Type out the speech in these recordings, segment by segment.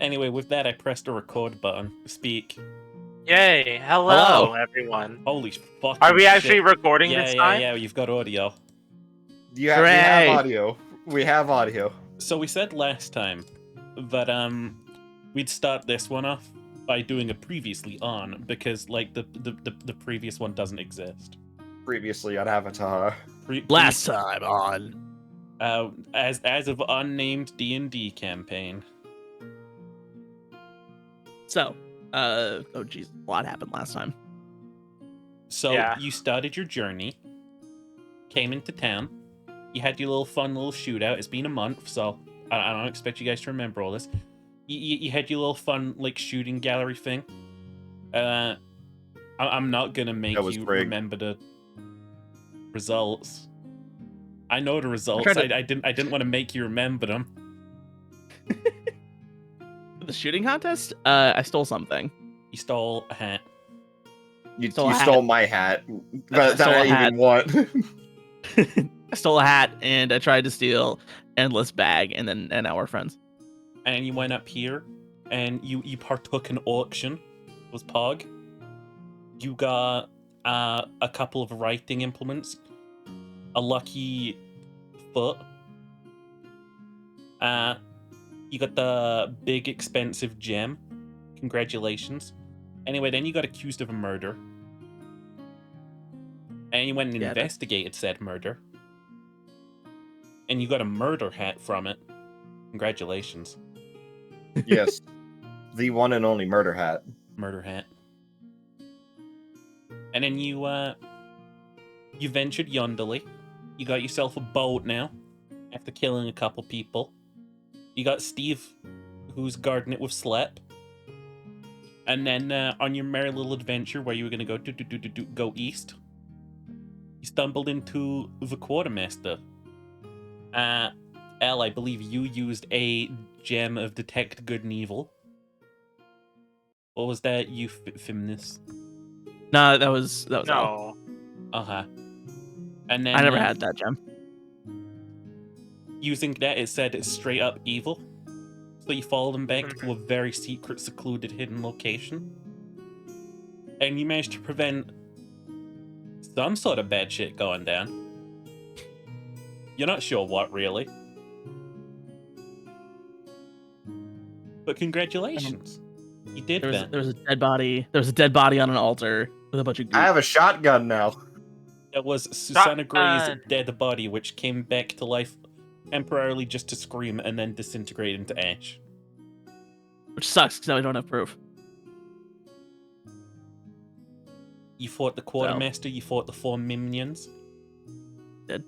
Anyway, with that, I pressed the record button. Speak. Yay! Hello. Everyone. Holy fucking Are we shit. actually recording Yeah, this yeah, time? yeah, you've got audio. We have Hooray. audio. We have audio. So we said last time that we'd start this one off by doing a previously on, because like the previous one doesn't exist. Previously on Avatar. Last time on. As of unnamed D&D campaign. So, oh geez, a lot happened last time. So Yeah. you started your journey, came into town, you had your little fun little shootout. It's been a month, so I don't expect you guys to remember all this. You had your little fun like shooting gallery thing. I'm not gonna make you remember the results. I know the results. I didn't want to make you remember them. The shooting contest? I stole something. You stole a hat. You Stole a hat. stole my hat. That I even want. I stole a hat and I tried to steal Endless Bag, and now we're friends. And you went up here, and you partook in auction. It was Pog. You got a couple of writing implements, a lucky foot. You got the big expensive gem. Congratulations. Anyway, then you got accused of a murder. And you went and investigated said murder. And you got a murder hat from it. Congratulations. Yes. The one and only murder hat. Murder hat. And then you ventured yonderly. You got yourself a boat now, after killing a couple people. You got Steve, who's guarding it with Slep. And then on your merry little adventure where you were gonna go east, you stumbled into the quartermaster. Elle, I believe you used a gem of detect good and evil. What was that, euphemnus? No, that was all. No. Uh-huh. And then I never had that gem. using that, it said it's straight up evil. So you follow them back to a very secret, secluded, hidden location. And you managed to prevent some sort of bad shit going down. You're not sure what, really. But congratulations. You did that. There was a dead body. There was a dead body on an altar with a bunch of goop. I have a shotgun now. It was Susanna Gray's dead body, which came back to life temporarily just to scream and then disintegrate into ash. Which sucks because now we don't have proof. You fought the quartermaster, you fought the 4 minions. Did.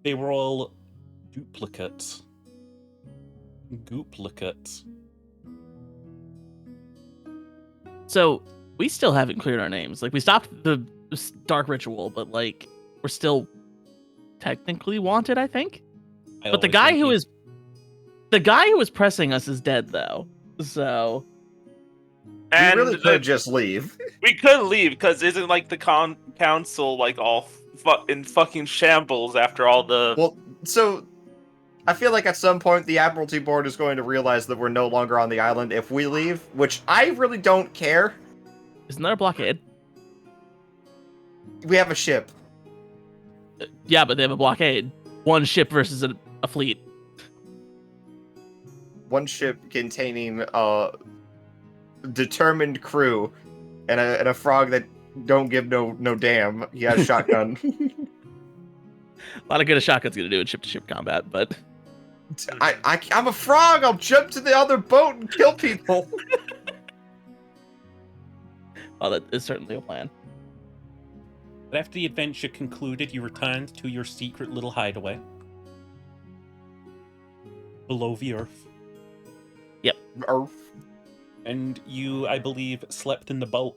They were all duplicates. Gooplicates. So we still haven't cleared our names. Like, we stopped the dark ritual, but like we're still technically wanted, I think. But the guy who was pressing us is dead, though. So We really could just leave. We could leave because isn't like the council like all in fucking shambles after all the. Well, so I feel like at some point the Admiralty Board is going to realize that we're no longer on the island if we leave, which I really don't care. Isn't there a blockade? We have a ship. Yeah, but they have a blockade. One ship versus a fleet. One ship containing a determined crew and a frog that don't give no damn. He has a shotgun. A lot of good a shotgun's gonna do in ship-to-ship combat, but I'm a frog. I'll jump to the other boat and kill people. well, that is certainly a plan. But after the adventure concluded, you returned to your secret little hideaway. Below the earth. Yep. Earth. And you, I believe, slept in the boat.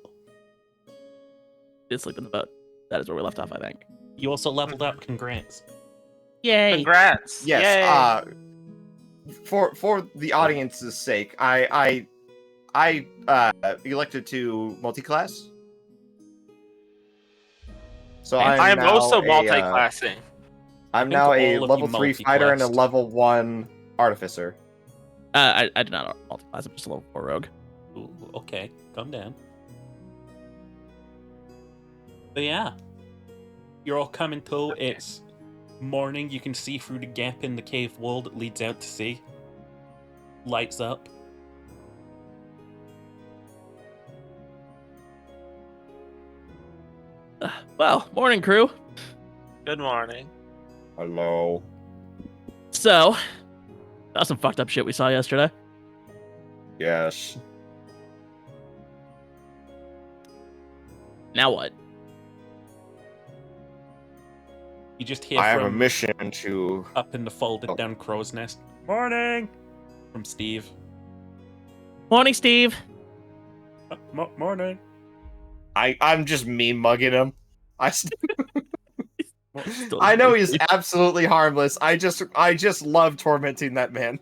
Did sleep in the boat. That is where we left off, I think. You also leveled up. Congrats. Yay! Congrats! Yes. For the audience's sake, I elected to multi-class. So I am now also multi-classing. I'm now a all of level you 3 fighter and a multi-classed. level 1 artificer. I did not multi-class. I'm just a level 4 rogue. Ooh, okay, calm down. But yeah, you're all coming to. It's morning. You can see through the gap in the cave wall that leads out to sea. Lights up. Well, morning, crew. Good morning. Hello. So, that was some fucked up shit we saw yesterday. Yes. Now what? You just hear I have a from mission to. up in the folded down crow's nest. Morning! From Steve. Morning, Steve. Morning. I'm just me mugging him. Still I know he's Steve. absolutely harmless. I just love tormenting that man.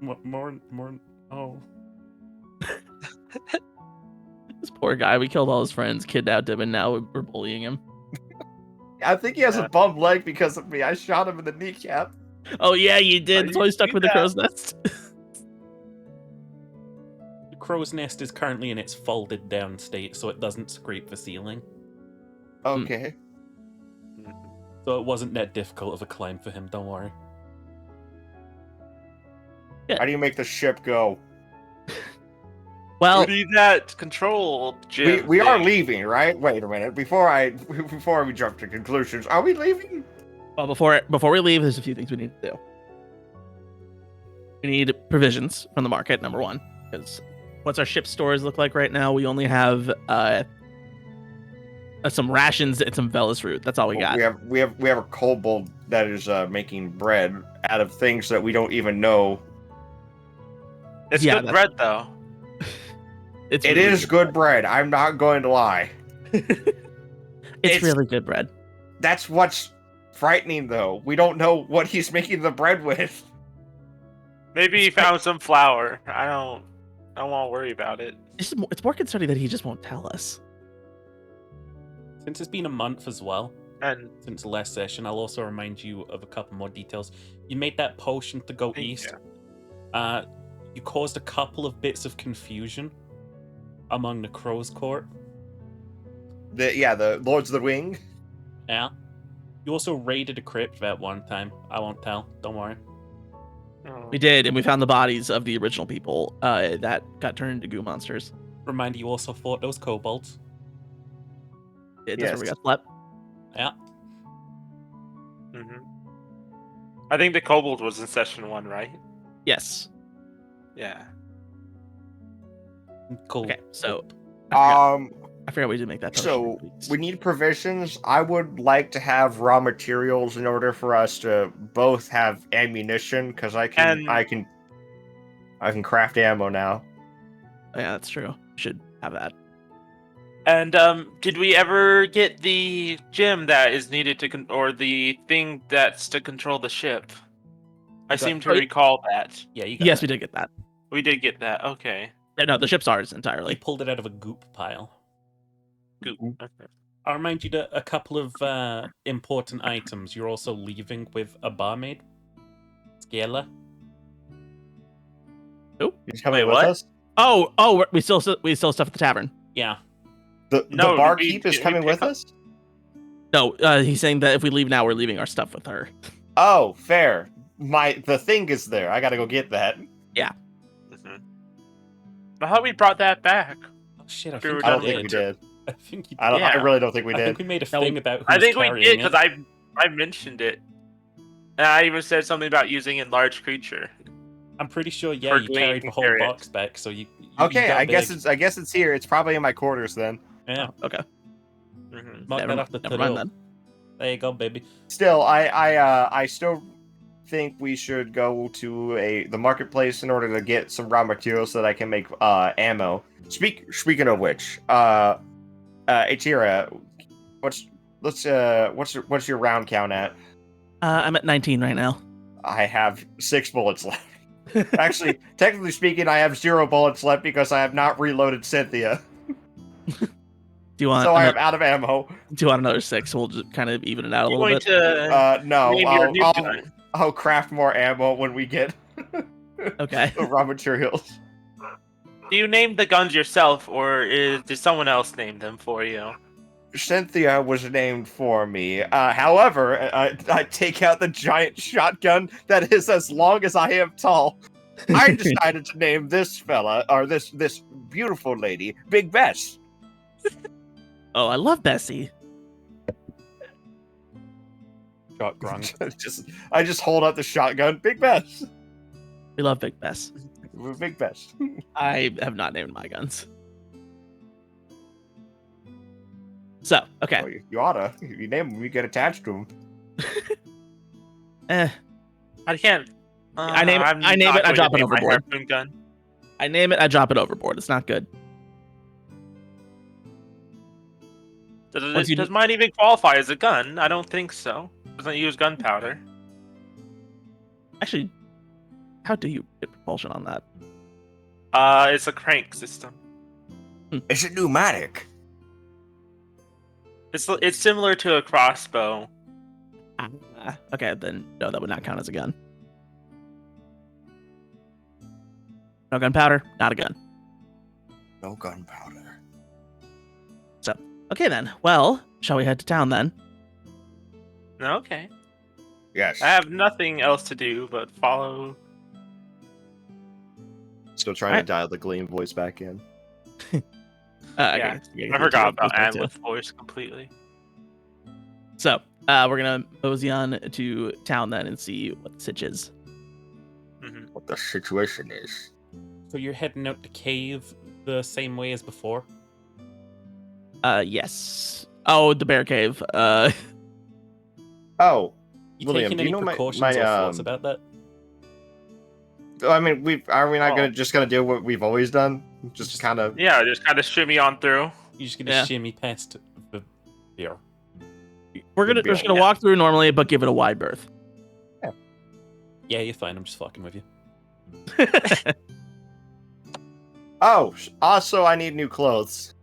Morning. Oh. This poor guy. We killed all his friends, kidnapped him, and now we're bullying him. I think he has Yeah. a bum leg because of me. I shot him in the kneecap. Oh yeah, you did. Oh, That's you why he's stuck did with the that. crow's nest. The crow's nest is currently in its folded down state, so it doesn't scrape the ceiling. Okay. So it wasn't that difficult of a climb for him, don't worry. How do you make the ship go? Well, We need that control, Jim. We are thing. leaving, right? Wait a minute. Before we jump to conclusions, are we leaving? well, before we leave, there's a few things we need to do. We need provisions from the market, number one, because what's our ship stores look like right now? We only have some rations and some Velas root. That's all we got. We have a kobold that is making bread out of things that we don't even know. It's Yeah, good that's- bread, though. It's It really is good bread. I'm not going to lie. It's really good bread. That's what's frightening, though. We don't know what he's making the bread with. Maybe he found some flour. I don't want to worry about it. It's more concerning that he just won't tell us. Since it's been a month as well, And since the last session, I'll also remind you of a couple more details. You made that potion to go Thank east. You caused a couple of bits of confusion among the Crow's Court. The Lords of the Wing. Yeah. You also raided a crypt that one time. I won't tell. Don't worry. We did, and we found the bodies of the original people that got turned into goo monsters. Remind you also fought those kobolds. That's Yes. where we got slept. Yeah. Mhm. I think the kobold was in session 1, right? Yes. Yeah. Cool. Okay, so I forgot we did make that. So potion. we need provisions. I would like to have raw materials in order for us to both have ammunition, because I can craft ammo now. Yeah, that's true. We should have that. And did we ever get the gem that is needed to or the thing that's to control the ship? I seem to recall that. Yeah, you got Yes, it. we did get that. We did get that. Okay. Yeah, no, the ship's ours You entirely. pulled it out of a goop pile. Good. Mhm. Okay. I'll remind you that a couple of important items. You're also leaving with a barmaid, Scala. He's coming Wait, with what? us. Oh, we still stuff at the tavern. Yeah. The No, barkeep we is coming pick with up- us. No, he's saying that if we leave now, we're leaving our stuff with her. Oh, fair. The thing is there. I gotta go get that. Mhm. I thought we brought that back. Oh shit! I We think were I don't done think we did. I think you. I don't. I Yeah. really don't think we I think did. we made a No, thing about. Who's I think we carrying did it. because I mentioned it, and I even said something about using enlarged creature. I'm pretty sure. Yeah, For you Dwayne carried can the whole carry it. box back, so you Okay, got I guess big. it's here. It's probably in my quarters then. Yeah. Oh, okay. Mhm. Mark that off the Never mind to-do. then. There you go, baby. Still, I still think we should go to the marketplace in order to get some raw materials so that I can make ammo. Speaking of which, Atira, what's your round count at? I'm at 19 right now. I have 6 bullets left. Actually, technically speaking, I have 0 bullets left because I have not reloaded Cynthia, Do you want? so I am out of ammo. Do you want another 6? We'll just kind of even it out a You little going bit. to No, name your new gun? I'll craft more ammo when we get Okay. of raw materials. Do you name the guns yourself, or did someone else name them for you? Cynthia was named for me. However, I take out the giant shotgun that is as long as I am tall. I decided to name this fella, or this beautiful lady, Big Bess. Oh, I love Bessie. Shotgun. I just hold up the shotgun, Big Bess. We love Big Bess. Big Bess. I have not named my guns. So, okay. Oh, you oughta. If you name them, you get attached to them. I can't. I name it, I drop it overboard. Harpoon gun. I name it, I drop it overboard. It's not good. Does mine even qualify as a gun? I don't think so. Doesn't use gunpowder. Actually, how do you get propulsion on that? It's a crank system. It's a pneumatic. It's similar to a crossbow. Okay, then no, that would not count as a gun. No gunpowder, not a gun. No gunpowder. Okay then. Well, shall we head to town then? Okay. Yes. I have nothing else to do but follow. Still trying to dial the Gleam voice back in. Yeah, I forgot about Anwith's voice completely. So, we're gonna mosey on to town then and see what the sitch is. Mm-hmm. What the situation is. So you're heading out to cave the same way as before? Yes. Oh, the bear cave. Oh, You William, taking do you any know precautions my or thoughts about that? I mean, are we not just gonna do what we've always done? Just kind of. Yeah, just kind of shimmy on through. You're just gonna shimmy past the beer. We're just gonna walk through normally, but give it a wide berth. Yeah, you're fine. I'm just fucking with you. Oh, also, I need new clothes.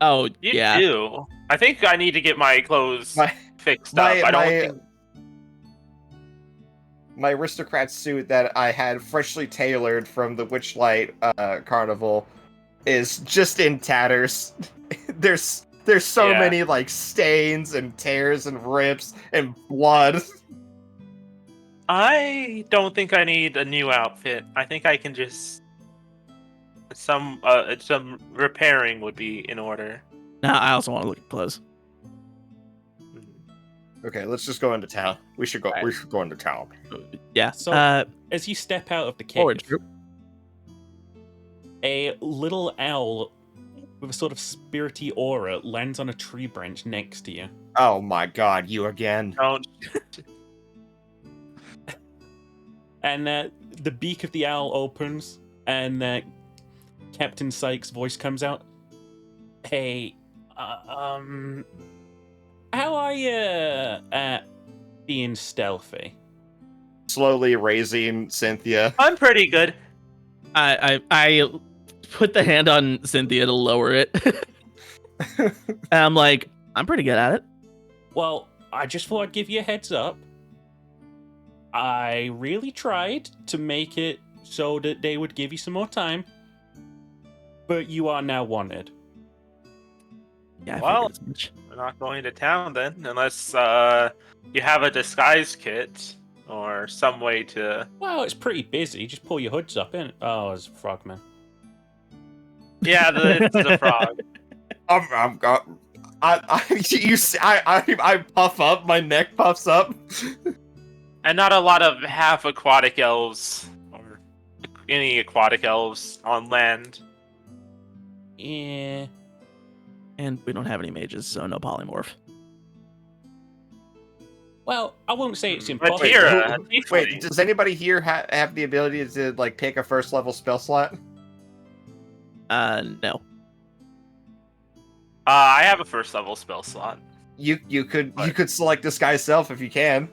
Oh, You yeah. do. I think I need to get my clothes fixed up. I don't think. My aristocrat suit that I had freshly tailored from the Witchlight Carnival is just in tatters. There's so many like stains and tears and rips and blood. I don't think I need a new outfit. I think I can just some repairing would be in order. Now I also want to look at clothes. Okay, let's just go into town. We should go. Right. We should go into town. Yeah. So, as you step out of the cave, forward. a little owl with a sort of spirity aura lands on a tree branch next to you. Oh my god, you again. Don't. And the beak of the owl opens, and Captain Sykes' voice comes out. Hey, how are you at being stealthy? Slowly raising Cynthia. I'm pretty good. I put the hand on Cynthia to lower it. And I'm like, I'm pretty good at it. Well, I just thought I'd give you a heads up. I really tried to make it so that they would give you some more time, but you are now wanted. Yeah, Well, we're not going to town then, unless you have a disguise kit or some way to. Well, it's pretty busy. Just pull your hoods up, innit? Oh, it's Frogman. Yeah, it's the frog. I puff up. My neck puffs up. And not a lot of half aquatic elves or any aquatic elves on land. Yeah. And we don't have any mages, so no polymorph. Well, I won't say it's But impossible. here, Wait, does anybody here have the ability to like pick a first level spell slot? No. I have a first level spell slot. You could select disguise self if you can.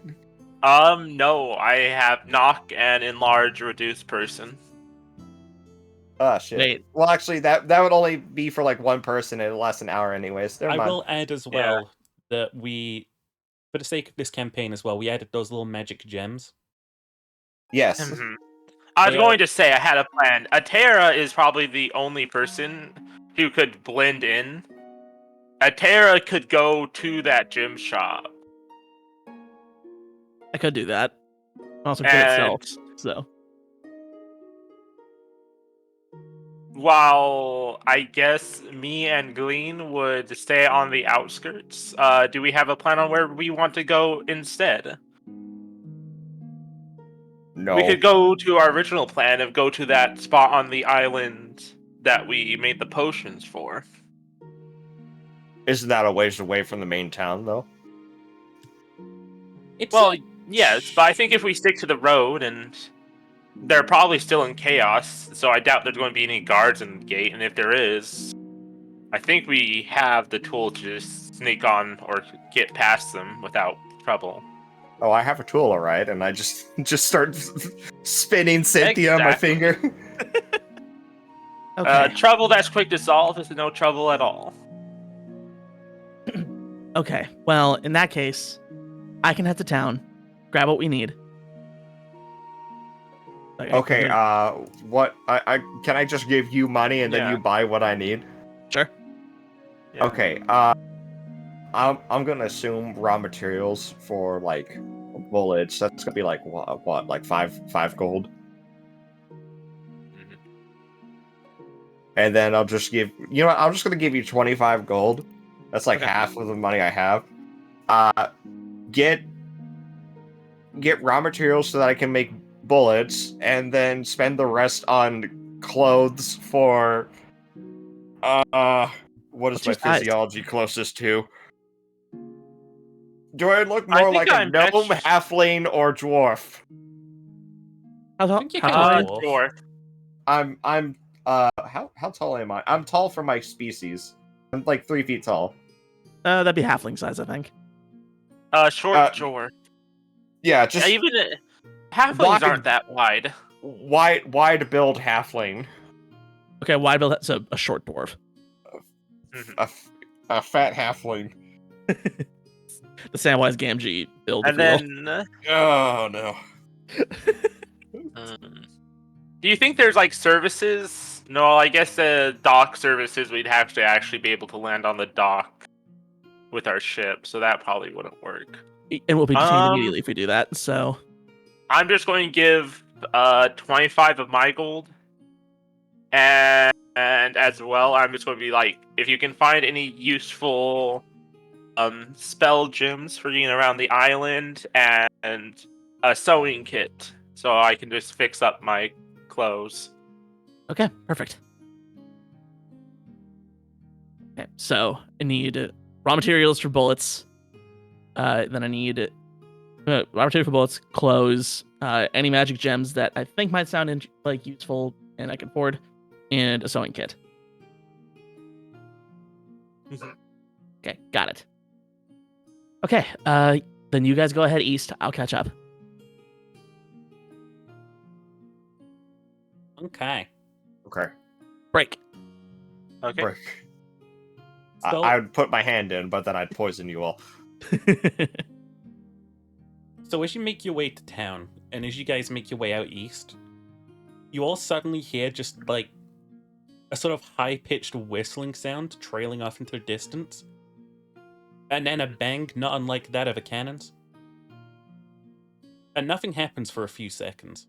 No, I have knock and enlarge reduce person. Oh shit. Wait. Well, actually, that would only be for like one person, and it lasts an hour anyways. Never I mind. will add as well that we, for the sake of this campaign as well, we added those little magic gems. Yes. Mhm. I was going to say I had a plan. Atera is probably the only person who could blend in. Atera could go to that gym shop. I could do that. I'm also good at stealth, so. While I guess me and Glean would stay on the outskirts, do we have a plan on where we want to go instead? No. We could go to our original plan of go to that spot on the island that we made the potions for. Isn't that a ways away from the main town, though? Yes, but I think if we stick to the road, and they're probably still in chaos, so I doubt there's going to be any guards in the gate, and if there is, I think we have the tool to just sneak on or get past them without trouble. Oh, I have a tool, all right, and I just start spinning Cynthia on my finger. Okay. Trouble that's quick to solve is no trouble at all. Okay. Well, in that case, I can head to town, grab what we need. Okay. What? I can I just give you money and then you buy what I need? Sure. Yeah. Okay. I'm gonna assume raw materials for like bullets. That's gonna be like what like five gold. Mhm. And then I'll just give you know what, I'm just gonna give you 25 gold. That's like half of the money I have. Get raw materials so that I can make bullets, and then spend the rest on clothes for what is What's my your size? physiology closest to? Do I look I more think like a I'm gnome, best- halfling, or dwarf? think you can dwarf. Dwarf. How tall am I? I'm tall for my species. I'm like 3 feet tall. That'd be halfling size, I think. Short dwarf. Yeah, just Yeah, even halflings aren't that wide. wide build halfling. Okay, wide build, so a short dwarf. A fat halfling. The Samwise Gamgee build, And if you will. then, Oh no. do you think there's like services? No, I guess the dock services, we'd have to actually be able to land on the dock with our ship, so that probably wouldn't work. And we'll be detained immediately if we do that, so. I'm just going to give 25 of my gold, and as well, I'm just going to be like, if you can find any useful spell gems for getting around the island, and a sewing kit, so I can just fix up my clothes. Okay, perfect. Okay, so I need raw materials for bullets. Then I need raw material for bullets, clothes, any magic gems that I think might sound like useful and I can afford, and a sewing kit. Okay, got it. Okay, then you guys go ahead east. I'll catch up. Okay. Okay. Break. Okay. Break. So- I would put my hand in, but then I'd poison you all. So as you make your way to town, and as you guys make your way out east, you all suddenly hear just like a sort of high-pitched whistling sound trailing off into the distance. And then a bang not unlike that of a cannon's. And nothing happens for a few seconds.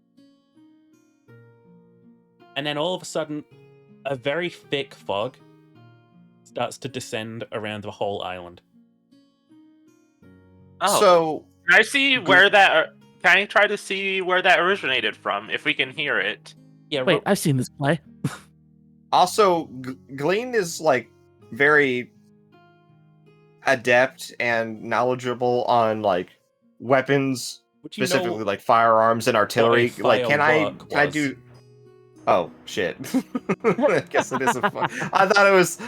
And then all of a sudden, a very thick fog starts to descend around the whole island. Oh, So can I see where that? Can I try to see where that originated from? If we can hear it. Yeah, Wait, I've seen this play. also, Glean is like very adept and knowledgeable on like weapons, would you specifically know like firearms and artillery. Like, can I firework do? Oh shit! I guess it is a. I thought it was.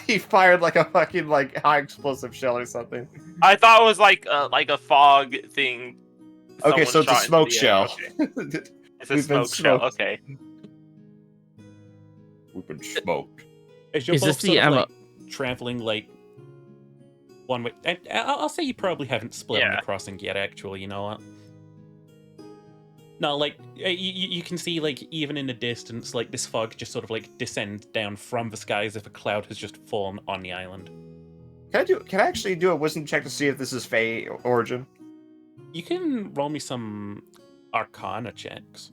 He fired like a fucking like high explosive shell or something. I thought it was like a fog thing. Okay, someone so it's a shot into smoke the air. shell. Okay. It's a We've been smoke shell. smoked. Okay. We've been smoked. As you're Is both this the sort of, ammo? like, traveling like one way, and I'll say you probably haven't split on Yeah. the crossing yet. Actually, you know what? No, like you can see, like even in the distance, like this fog just sort of like descends down from the sky as if a cloud has just fallen on the island. Can I actually do a wisdom check to see if this is Fey origin? You can roll me some Arcana checks.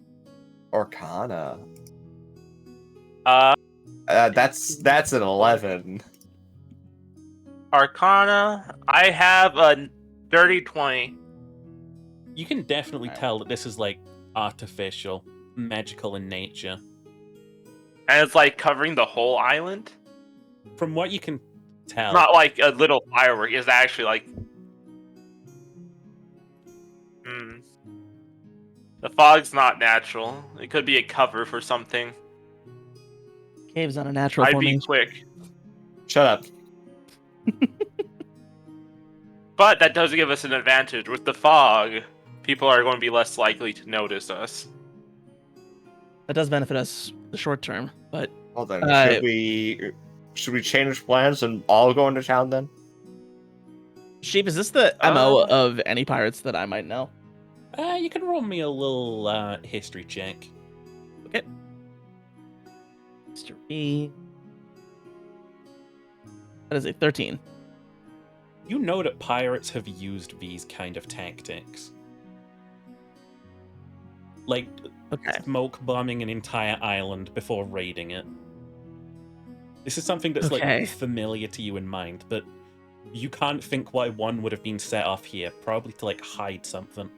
Arcana. Uh, That's an 11. Arcana. I have a dirty 20. You can definitely tell that this is like artificial, magical in nature. And it's like covering the whole island. From what you can tell, Not like a little firework. It's actually like. The fog's not natural. It could be a cover for something. Cave's not a natural I'd formation. be quick. Shut up. But that does give us an advantage. With the fog, people are going to be less likely to notice us. That does benefit us the short term, but Hold on. Should we change plans and all go into town then? Sheep, is this the MO of any pirates that I might know? you can roll me a little history check. Okay. Mr. B. That is a 13. You know that pirates have used these kind of tactics. Like, smoke bombing an entire island before raiding it. This is something that's like familiar to you in mind, but you can't think why one would have been set off here. Probably to like hide something.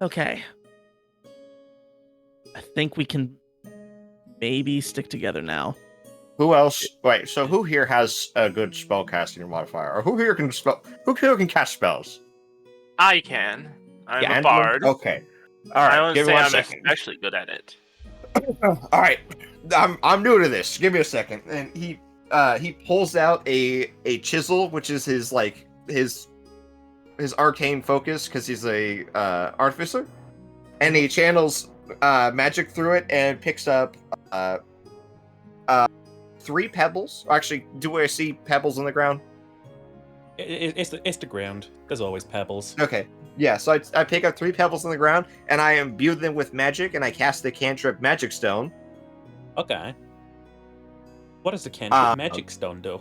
Okay. I think we can maybe stick together now. Who else? Wait, so who here has a good spell casting modifier? Or who here can cast spells? I can. I'm Yeah, a bard. Okay. All right. I want to Give me say 1 I'm second. especially good at it. All right. I'm new to this. Give me a second. And he pulls out a chisel, which is his arcane focus because he's a artificer, and he channels magic through it and picks up 3 pebbles. Actually, do I see pebbles on the ground? It's the ground. There's always pebbles. Okay. Yeah, so I pick up 3 pebbles on the ground, and I imbue them with magic, and I cast the cantrip Magic Stone. Okay. What does the cantrip Magic Stone do?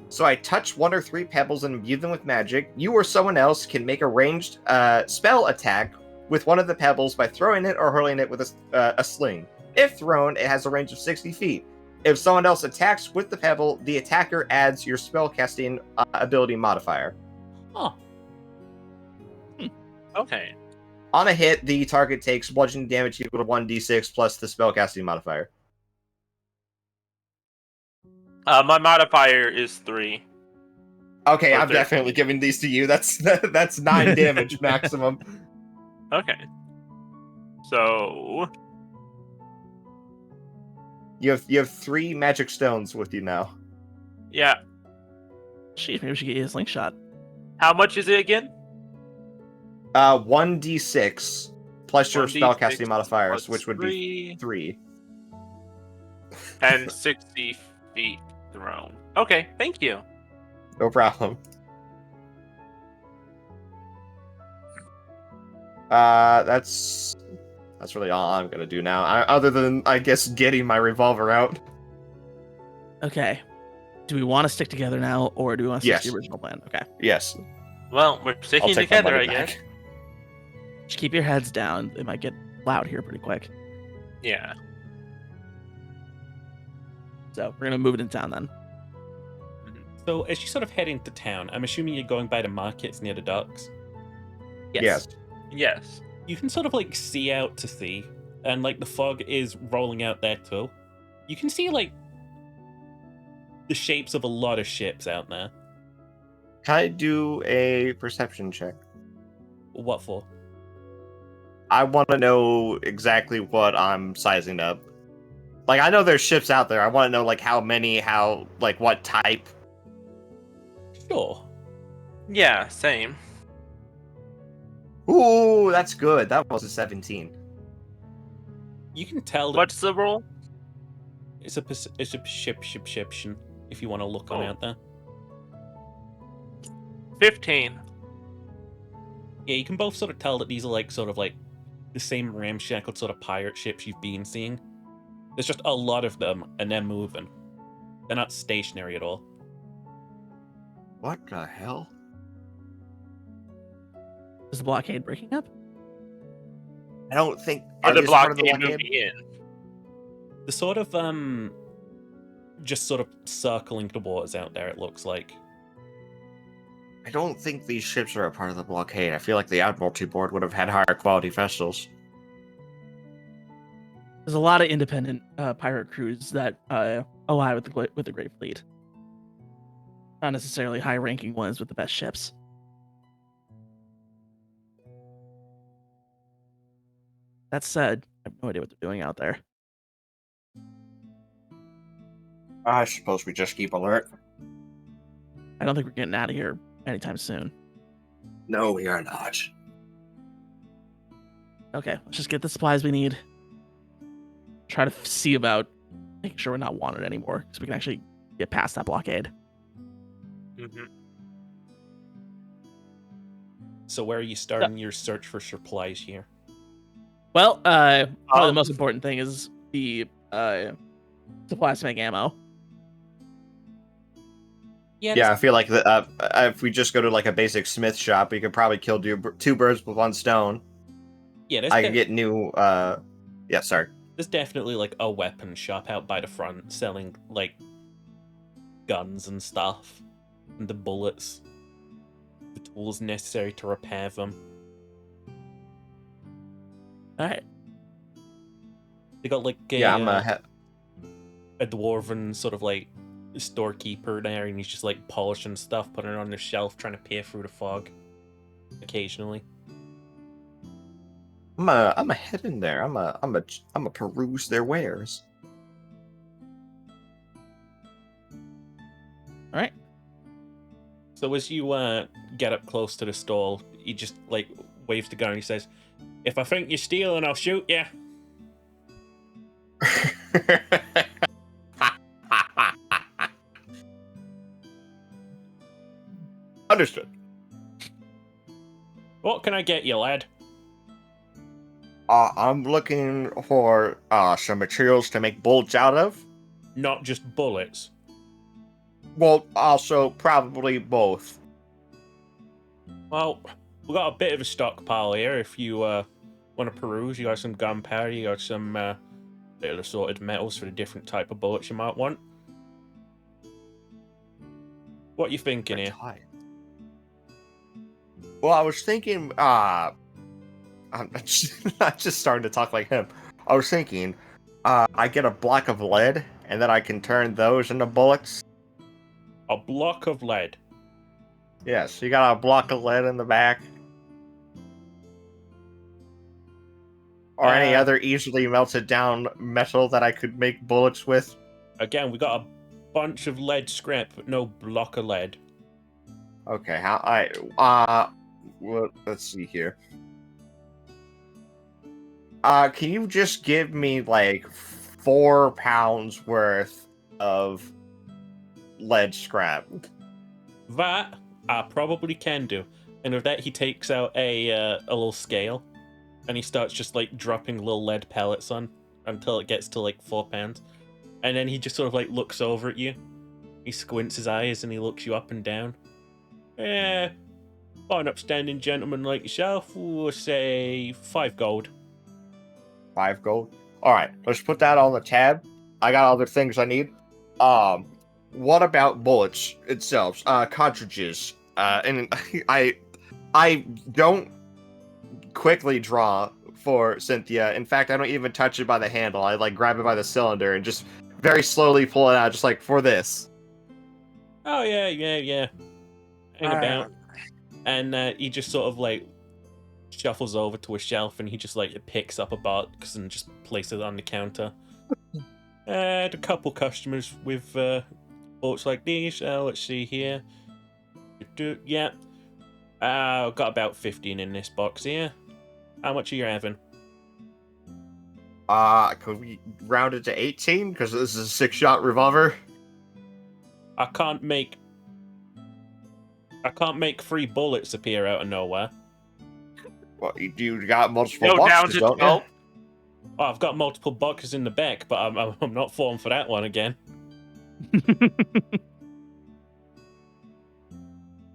So I touch 1 or 3 pebbles and imbue them with magic. You or someone else can make a ranged spell attack with one of the pebbles by throwing it or hurling it with a sling. If thrown, it has a range of 60 feet. If someone else attacks with the pebble, the attacker adds your spellcasting ability modifier. Oh. Okay. On a hit, the target takes bludgeoning damage equal to 1d6 plus the spellcasting modifier. My modifier is 3. Okay, Or I'm 13. definitely giving these to you. That's 9 damage maximum. Okay. So You have 3 magic stones with you now. yeah. Sheep, maybe we should get you a slingshot. How much is it again? 1d6 plus your 1d6 spellcasting modifiers, plus which would be 3. And 60 feet thrown. Okay, thank you. No problem. That's really all I'm gonna do now. Other than, I guess, getting my revolver out. Okay. Do we want to stick together now, or do we want to stick to the original plan? Okay. Yes. Well, we're I'll sticking take my together, money I back. guess. Just keep your heads down. It might get loud here pretty quick. Yeah. So we're gonna move it in town then. So as you sort of head into town, I'm assuming you're going by the markets near the docks. Yes. Yes. You can sort of like see out to sea, and like the fog is rolling out there too. You can see like the shapes of a lot of ships out there. Can I do a perception check? What for? I want to know exactly what I'm sizing up. Like, I know there's ships out there. I want to know, like, how many, like, what type. Sure. Yeah, same. Ooh, that's good. That was a 17. You can tell that What's the roll? it's a perception if you want to look on Oh. out there. 15. Yeah, you can both sort of tell that these are like sort of like the same ramshackled sort of pirate ships you've been seeing. There's just a lot of them, and they're moving. They're not stationary at all. What the hell? Is the blockade breaking up? I don't think. Or Are the these part of the blockade blockade? moving in. The sort of just sort of circling the waters out there. It looks like. I don't think these ships are a part of the blockade. I feel like the Admiralty Board would have had higher quality vessels. There's a lot of independent pirate crews that ally with the Great Fleet. Not necessarily high-ranking ones with the best ships. That said, I have no idea what they're doing out there. I suppose we just keep alert. I don't think we're getting out of here anytime soon. No, we are not. Okay, let's just get the supplies we need. Try to see about making sure we're not wanted anymore, so we can actually get past that blockade. Mm-hmm. So where are you starting your search for supplies here? Well, probably the most important thing is the supplies to make ammo. Yeah, I feel like if we just go to like a basic smith shop, we could probably kill two birds with one stone. Yeah, I can get new. Yeah, sorry. There's definitely like a weapon shop out by the front selling like guns and stuff, and the bullets, the tools necessary to repair them. All right. They got like a dwarven sort of like storekeeper there, and he's just like polishing stuff, putting it on the shelf, trying to peer through the fog occasionally. I'm a head in there. I'm a peruse their wares. All right. So as you get up close to the stall, he just like waves the gun and he says, "If I think you're stealing, I'll shoot you." Understood. What can I get you, lad? I'm looking for some materials to make bullets out of. Not just bullets. Well, also probably both. Well, we got a bit of a stockpile here. If you want to peruse, you got some gunpowder, you got some little assorted metals for the different type of bullets you might want. What you thinking here? Well, I was thinking, I'm just starting to talk like him. I was thinking, I get a block of lead, and then I can turn those into bullets. A block of lead. Yes, you got a block of lead in the back. Or any other easily melted down metal that I could make bullets with. Again, we got a bunch of lead scrap, but no block of lead. Okay, well, let's see here. Can you just give me like 4 pounds worth of lead scrap? That I probably can do. And with that, he takes out a little scale, and he starts just like dropping little lead pellets on until it gets to like 4 pounds, and then he just sort of like looks over at you. He squints his eyes and he looks you up and down. Yeah, for an upstanding gentleman like yourself, we'll say 5 gold. 5 gold. All right, let's put that on the tab. I got other things I need. What about bullets itself? Cartridges. And I don't quickly draw for Cynthia. In fact, I don't even touch it by the handle. I like grab it by the cylinder and just very slowly pull it out, just like for this. Oh yeah. Hang about. And he just sort of like shuffles over to a shelf and he just like picks up a box and just places it on the counter. A couple customers with bullets like these. Let's see here. Yeah. I've got about 15 in this box here. How much are you having? Could we round it to 18? Because this is a 6-shot revolver. I can't make 3 bullets appear out of nowhere. Well, you got multiple Go down boxes, to don't 12. you? Oh, I've got multiple boxes in the back, but I'm not falling for that one again.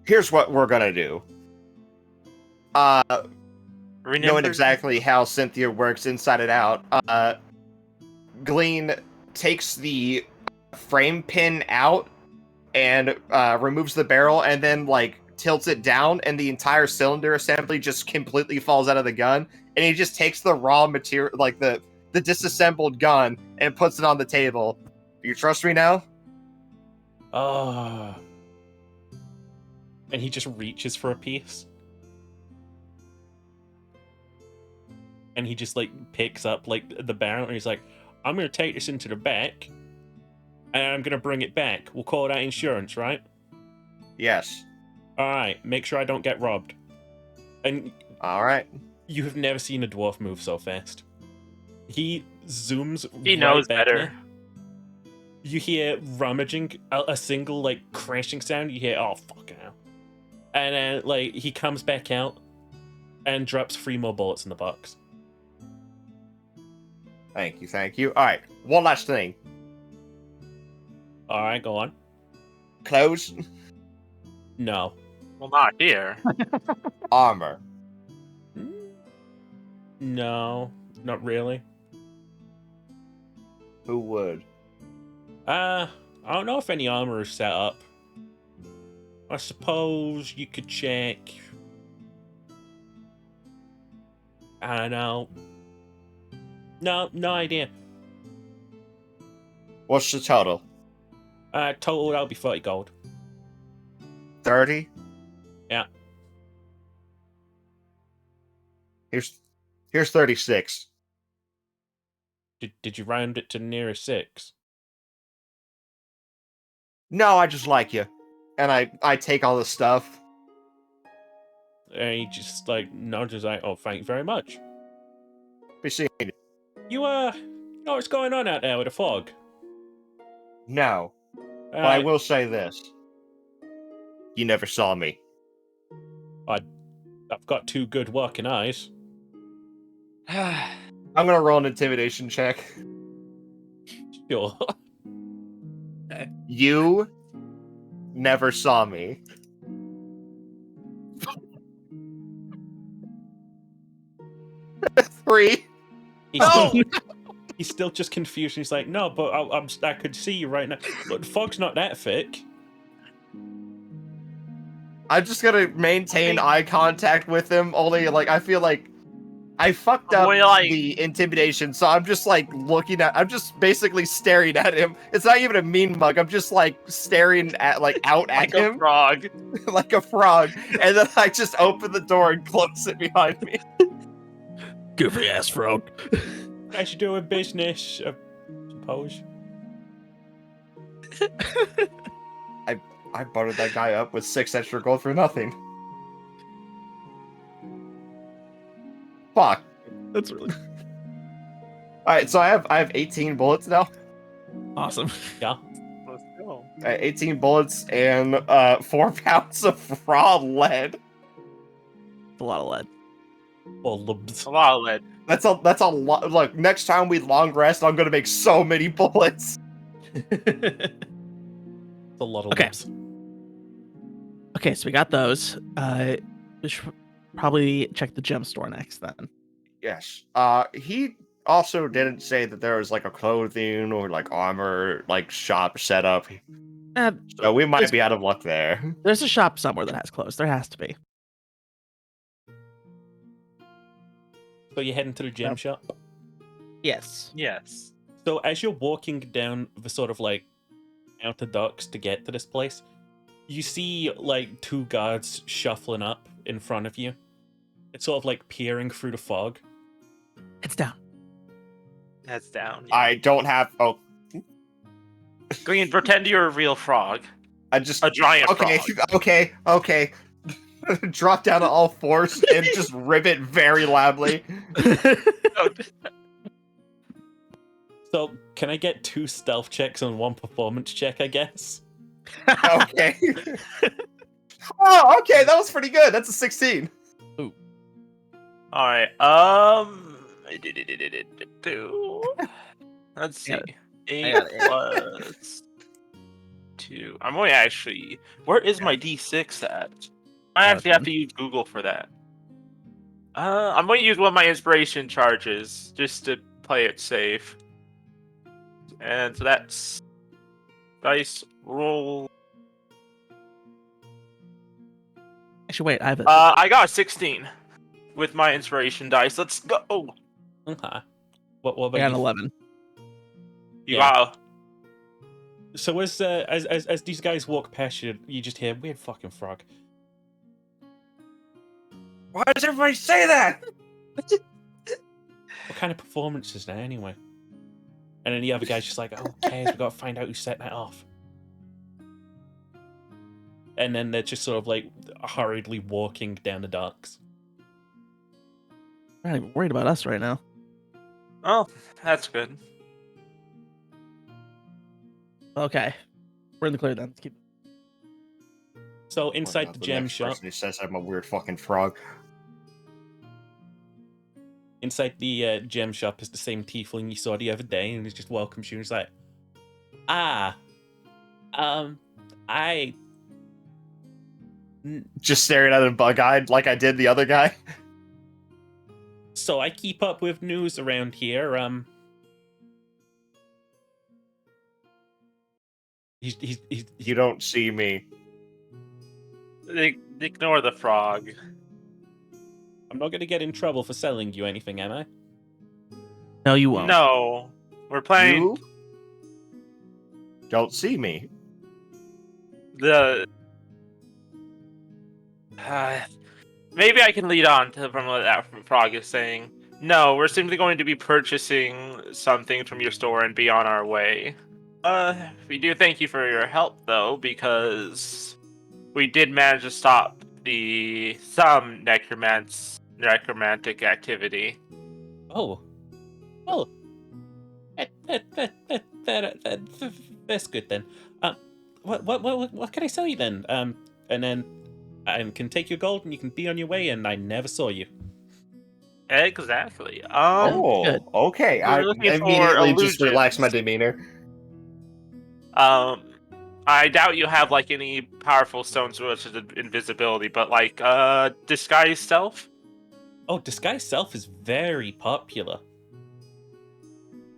Here's what we're gonna do. Knowing Remember? exactly how Cynthia works inside and out, Glean takes the frame pin out and removes the barrel, and then like tilts it down, and the entire cylinder assembly just completely falls out of the gun. And he just takes the raw material, like the disassembled gun, and puts it on the table. Do you trust me now? Oh. And he just reaches for a piece. And he just like picks up like the barrel, and he's like, I'm gonna take this into the back, and I'm gonna bring it back. We'll call that insurance, right? Yes. Alright, make sure I don't get robbed. And All right. you have never seen a dwarf move so fast. He zooms He right knows back better. now. You hear rummaging, a single like crashing sound. You hear, oh fuck now. And then like he comes back out and drops 3 more bullets in the box. Thank you, thank you. All right, one last thing. Alright, go on. Clothes, No. Well, not here. armor. No, not really. Who would? I don't know if any armor is set up. I suppose you could check. I don't know. No idea. What's the total? Total, that'll be 30 gold. 30? Yeah. Here's 36. Did you round it to the nearest 6? No, I just like you. And I take all the stuff. And he just like nods like, oh, thank you very much. Be seeing you. You know what's going on out there with the fog? No. But I will say this. You never saw me. I've got 2 good working eyes. I'm gonna roll an intimidation check. Sure. You never saw me. Three. He's still just confused. He's like, no, but I could see you right now. But the fog's not that thick. I'm just gonna maintain eye contact with him. Only like I feel like I fucked up the intimidation, so I'm just like I'm just basically staring at him. It's not even a mean mug. I'm just like staring at out at him like a frog. like a frog, and then I just open the door and close it behind me. Goofy ass frog. I should do a business, I suppose. I buttered that guy up with 6 extra gold for nothing. Fuck. That's really Alright, so I have 18 bullets now. awesome. Yeah. Let's go. 18 bullets and 4 pounds of raw lead. A lot of lead. Bulbs. A lot of lead. That's a lot. Look, next time we long rest, I'm gonna make so many bullets. It's a lot of Okay. lips. Okay, so we got those. We should probably check the gem store next then. Yes. He also didn't say that there was like a clothing or like armor like shop set up. So we might be out of luck there. There's a shop somewhere that has clothes. There has to be. So you're heading to the gem Yep. shop? Yes. Yes. So as you're walking down the sort of like outer docks to get to this place, you see like 2 guards shuffling up in front of you. It's sort of like peering through the fog. It's down. Heads down. I don't have. Oh, Green, pretend you're a real frog. I just. A giant Okay, frog. okay. Drop down to all 4s and just ribbit very loudly. So can I get 2 stealth checks and 1 performance check, I guess? Okay. Oh, okay, that was pretty good. That's a 16. All right. Let's see. got it. 8 got it. plus 2. I'm going to actually. Where is my D6 at? I actually have to use Google for that. I'm going to use one of my inspiration charges just to play it safe. And so that's dice roll. Actually, wait. I have it. I got a 16 with my inspiration dice. Let's go. Okay. What I about got an you? 11. You Yeah. got. So as these guys walk past you, you just hear weird fucking frog. Why does everybody say that? What kind of performance is that anyway? And then the other guy's just like, oh, who cares? We gotta find out who set that off. And then they're just sort of like hurriedly walking down the docks. I'm not even worried about us right now. Oh, that's good. Okay. We're in the clear then. Let's keep. So inside Oh, the God, gem next shop, person who says I'm a weird fucking frog. inside the gem shop is the same tiefling you saw the other day, and he just welcomes you and he's like, I Just staring at him bug-eyed like I did the other guy. so I keep up with news around here. He's You don't see me. Ignore the frog. I'm not gonna get in trouble for selling you anything, am I? No, you won't. No, we're playing You don't see me. the. Maybe I can lead on to from what that frog is saying. No, we're simply going to be purchasing something from your store and be on our way. We do thank you for your help though, because we did manage to stop some necromantic activity. Oh, well, that's good then. What can I sell you then? And then I can take your gold and you can be on your way. And I never saw you. Exactly. Oh, good. okay. We're I looking for immediately just illusions. relaxed my demeanor. I doubt you have like any powerful stones such as invisibility, but like disguise self. Oh, disguise self is very popular.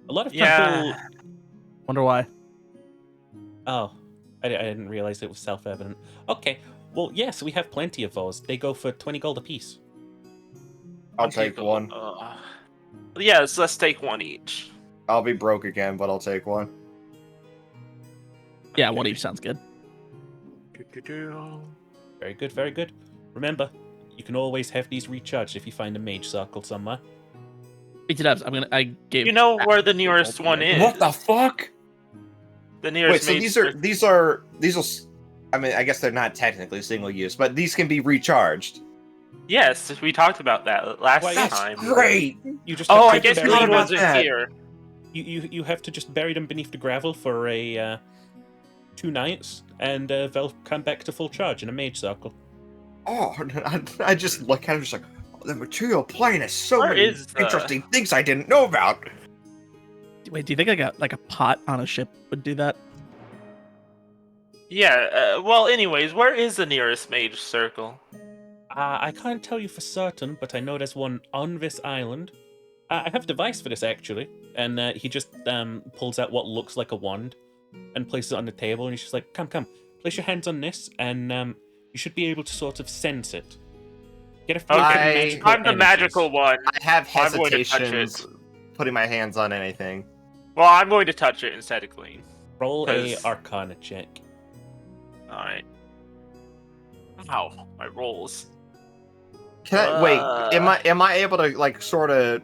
A lot of people. Yeah. Wonder why. Oh, I didn't realize it was self-evident. Okay, well, yes, we have plenty of those. They go for 20 gold apiece. I'll take one. Yes, let's take one each. I'll be broke again, but I'll take one. Yeah, one each sounds good. Very good, very good. Remember, you can always have these recharged if you find a mage circle somewhere. Beat it up. I gave. You know where the nearest one is? What the fuck? The nearest. Wait, so these are. I mean, I guess they're not technically single use, but these can be recharged. Yes, we talked about that last Why, yes. time. Great. You just Oh, have I to guess bury Green them- about wasn't that. here. You have to just bury them beneath the gravel for a 2 nights, and they'll come back to full charge in a mage circle. Oh, I just look at it just like, oh, the material plane has so Where many is the- interesting things I didn't know about. Wait, do you think like a pot on a ship would do that? Yeah. Well, anyways, where is the nearest mage circle? I can't tell you for certain, but I know there's one on this island. I have a device for this, actually. And he just pulls out what looks like a wand and places it on the table, and he's just like, come, place your hands on this, and you should be able to sort of sense it. Get a feel for Okay, magical I'm the energies. magical one. I have I'm going to touch hesitations putting my hands on anything. Well, I'm going to touch it instead of clean. Roll a 'Cause- Arcana check. Alright. Ow, my rolls. Can I wait? Am I able to like sort of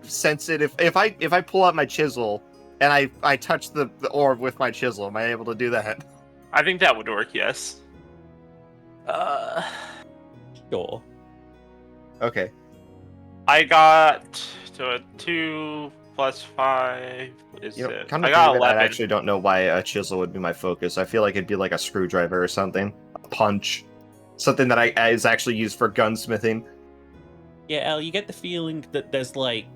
sense it if I pull out my chisel and I touch the orb with my chisel? Am I able to do that? I think that would work, yes. Sure. Okay. I got to a 2 plus 5. What is You know, it? come I to got think of it, 11. I actually don't know why a chisel would be my focus. I feel like it'd be like a screwdriver or something, a punch, something that is actually used for gunsmithing. Yeah, El, you get the feeling that there's like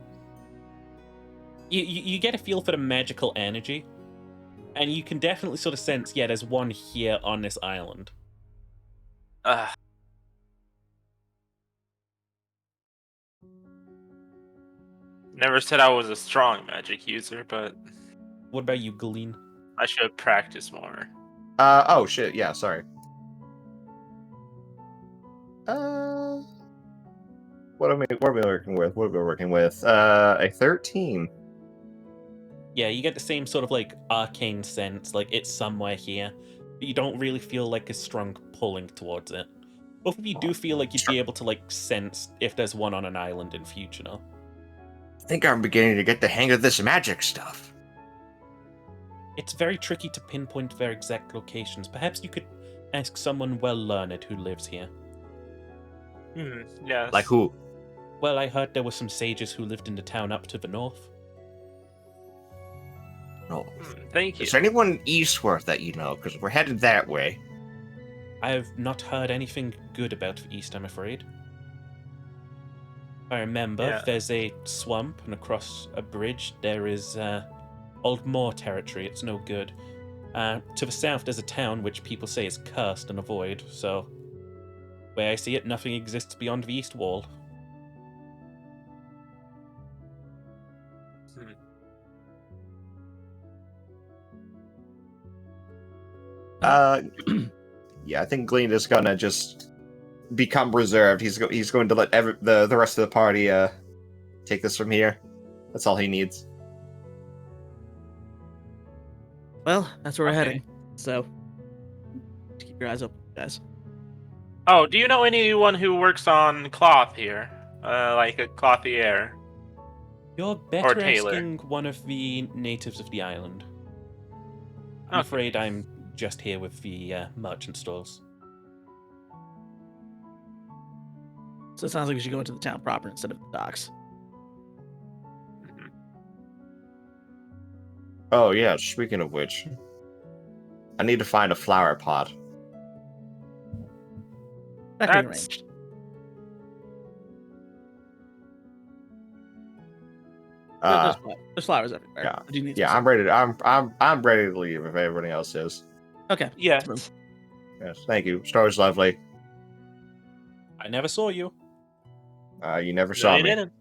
you get a feel for the magical energy, and you can definitely sort of sense, yeah, there's one here on this island. Uh, never said I was a strong magic user, but What about you, Glean? I should practice more. Oh shit, yeah, sorry. What are we working with? What are we working with? A 13. Yeah, you get the same sort of like arcane sense, like it's somewhere here, but you don't really feel like a strong pulling towards it. Both of you do feel like you'd be able to like sense if there's one on an island in future now. I think I'm beginning to get the hang of this magic stuff. It's very tricky to pinpoint their exact locations. Perhaps you could ask someone well learned who lives here. Yes. Like who? Well, I heard there were some sages who lived in the town up to the north. No. Thank you. Is there anyone eastward that you know? Because we're headed that way. I have not heard anything good about the east, I'm afraid. I remember Yeah. there's a swamp, and across a bridge there is old moor territory. It's no good. To the south there's a town which people say is cursed and a void, so where I see it, nothing exists beyond the east wall. Yeah, I think Glean is gonna just become reserved. He's going to let the rest of the party take this from here. That's all he needs. Well, that's where we're Okay. heading. So, just keep your eyes open, guys. Oh, do you know anyone who works on cloth here? Like a clothier? You're better tailor. asking one of the natives of the island. I'm Okay. afraid I'm just here with the merchant stalls. So it sounds like we should go into the town proper instead of the docks. Mhm. Oh yeah, speaking of which, I need to find a flower pot. That can be That's arranged. There's flowers everywhere. yeah. Do you need Yeah, some- I'm ready. I'm ready to leave if everybody else is. Okay. yes. let's move. Yes, thank you. Story's lovely. I never saw you. You never No, saw you me. didn't.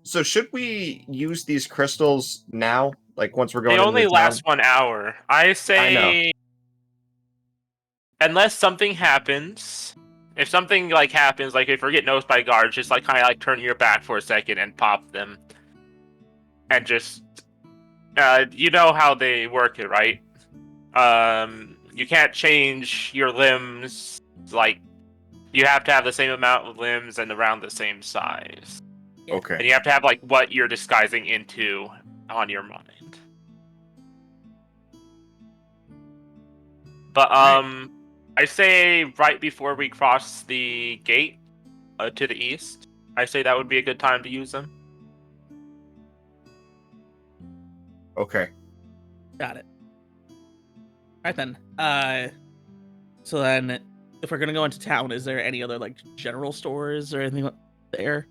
So should we use these crystals now? Like once we're going They into only the last town? 1 hour. I say, unless something happens. If something like happens, like if we get noticed by guards, just like kind of like turn your back for a second and pop them, and just you know how they work it, right? You can't change your limbs. Like you have to have the same amount of limbs and around the same size, and Okay. you have to have like what you're disguising into on your mind. But I say right before we cross the gate to the east, I say that would be a good time to use them. Okay. Got it. All right then. So then, if we're gonna go into town, is there any other like general stores or anything there?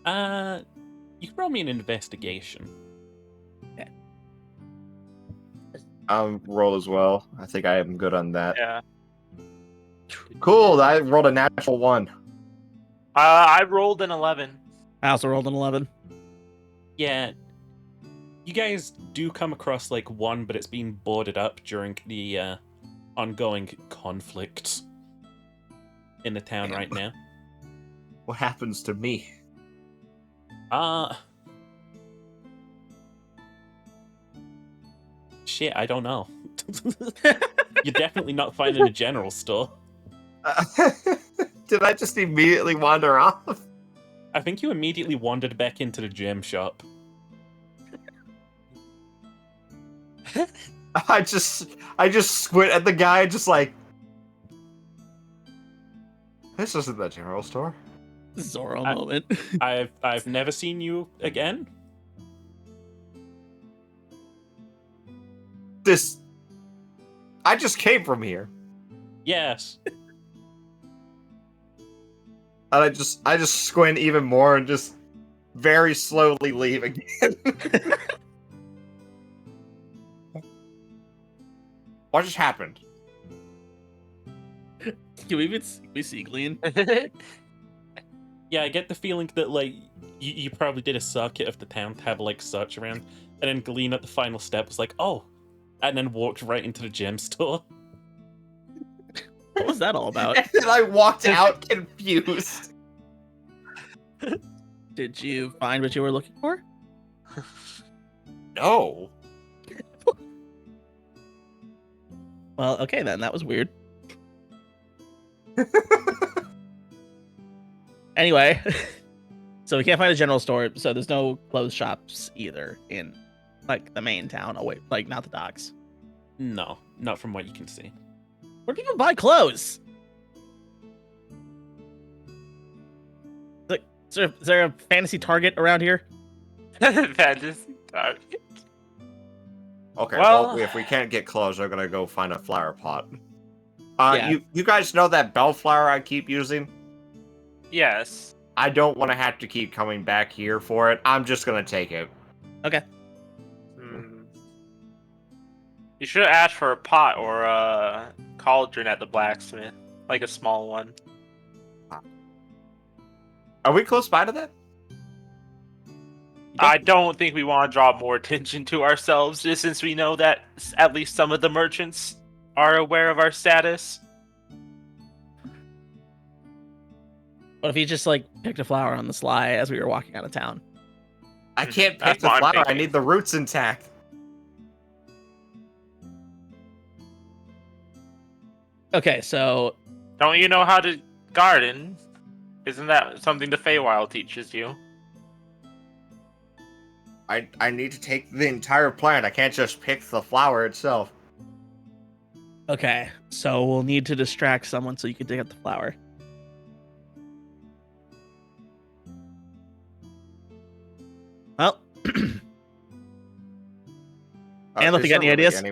You can roll me an investigation. Roll as well. I think I am good on that. Yeah. Cool. I rolled a natural 1. I rolled an 11. I also rolled an 11. Yeah, you guys do come across like one, but it's being boarded up during the ongoing conflict in the town right now. What happens to me? Shit, I don't know. You're definitely not finding a general store. Did I just immediately wander off? I think you immediately wandered back into the gem shop. I just squint at the guy, just like, this isn't the general store. Zoro I- moment. I've never seen you again. I just came from here. Yes. I just squint even more and just very slowly leave again. What just happened? Can we see Glean? Yeah, I get the feeling that like you probably did a circuit of the town to have like search around, and then Glean at the final step was like, oh, and then walked right into the gem store. What was that all about? And then I walked out confused. Did you find what you were looking for? No. Well, okay then. That was weird. Anyway, so we can't find a general store, so there's no clothes shops either in like the main town. Oh wait, like not the docks. No, not from what you can see. Where do people buy clothes? Like, is there a fantasy Target around here? Fantasy Target. Okay, Well- well, if we can't get clothes, we're gonna go find a flower pot. Yeah. You guys know that bellflower I keep using? Yes. I don't want to have to keep coming back here for it. I'm just gonna take it. Hmm. You should have asked for a pot or a cauldron at the blacksmith, like a small one. Are we close by to that? I don't think we want to draw more attention to ourselves, just since we know that at least some of the merchants are aware of our status. What if he just like picked a flower on the sly as we were walking out of town? I can't pick That's the what I'm flower. I thinking. need the roots intact. Okay, so Don't you know how to garden? Isn't that something the Feywild teaches you? I need to take the entire plant. I can't just pick the flower itself. we'll need to distract someone so you can dig up the flower. Well, And if is you got there any really ideas?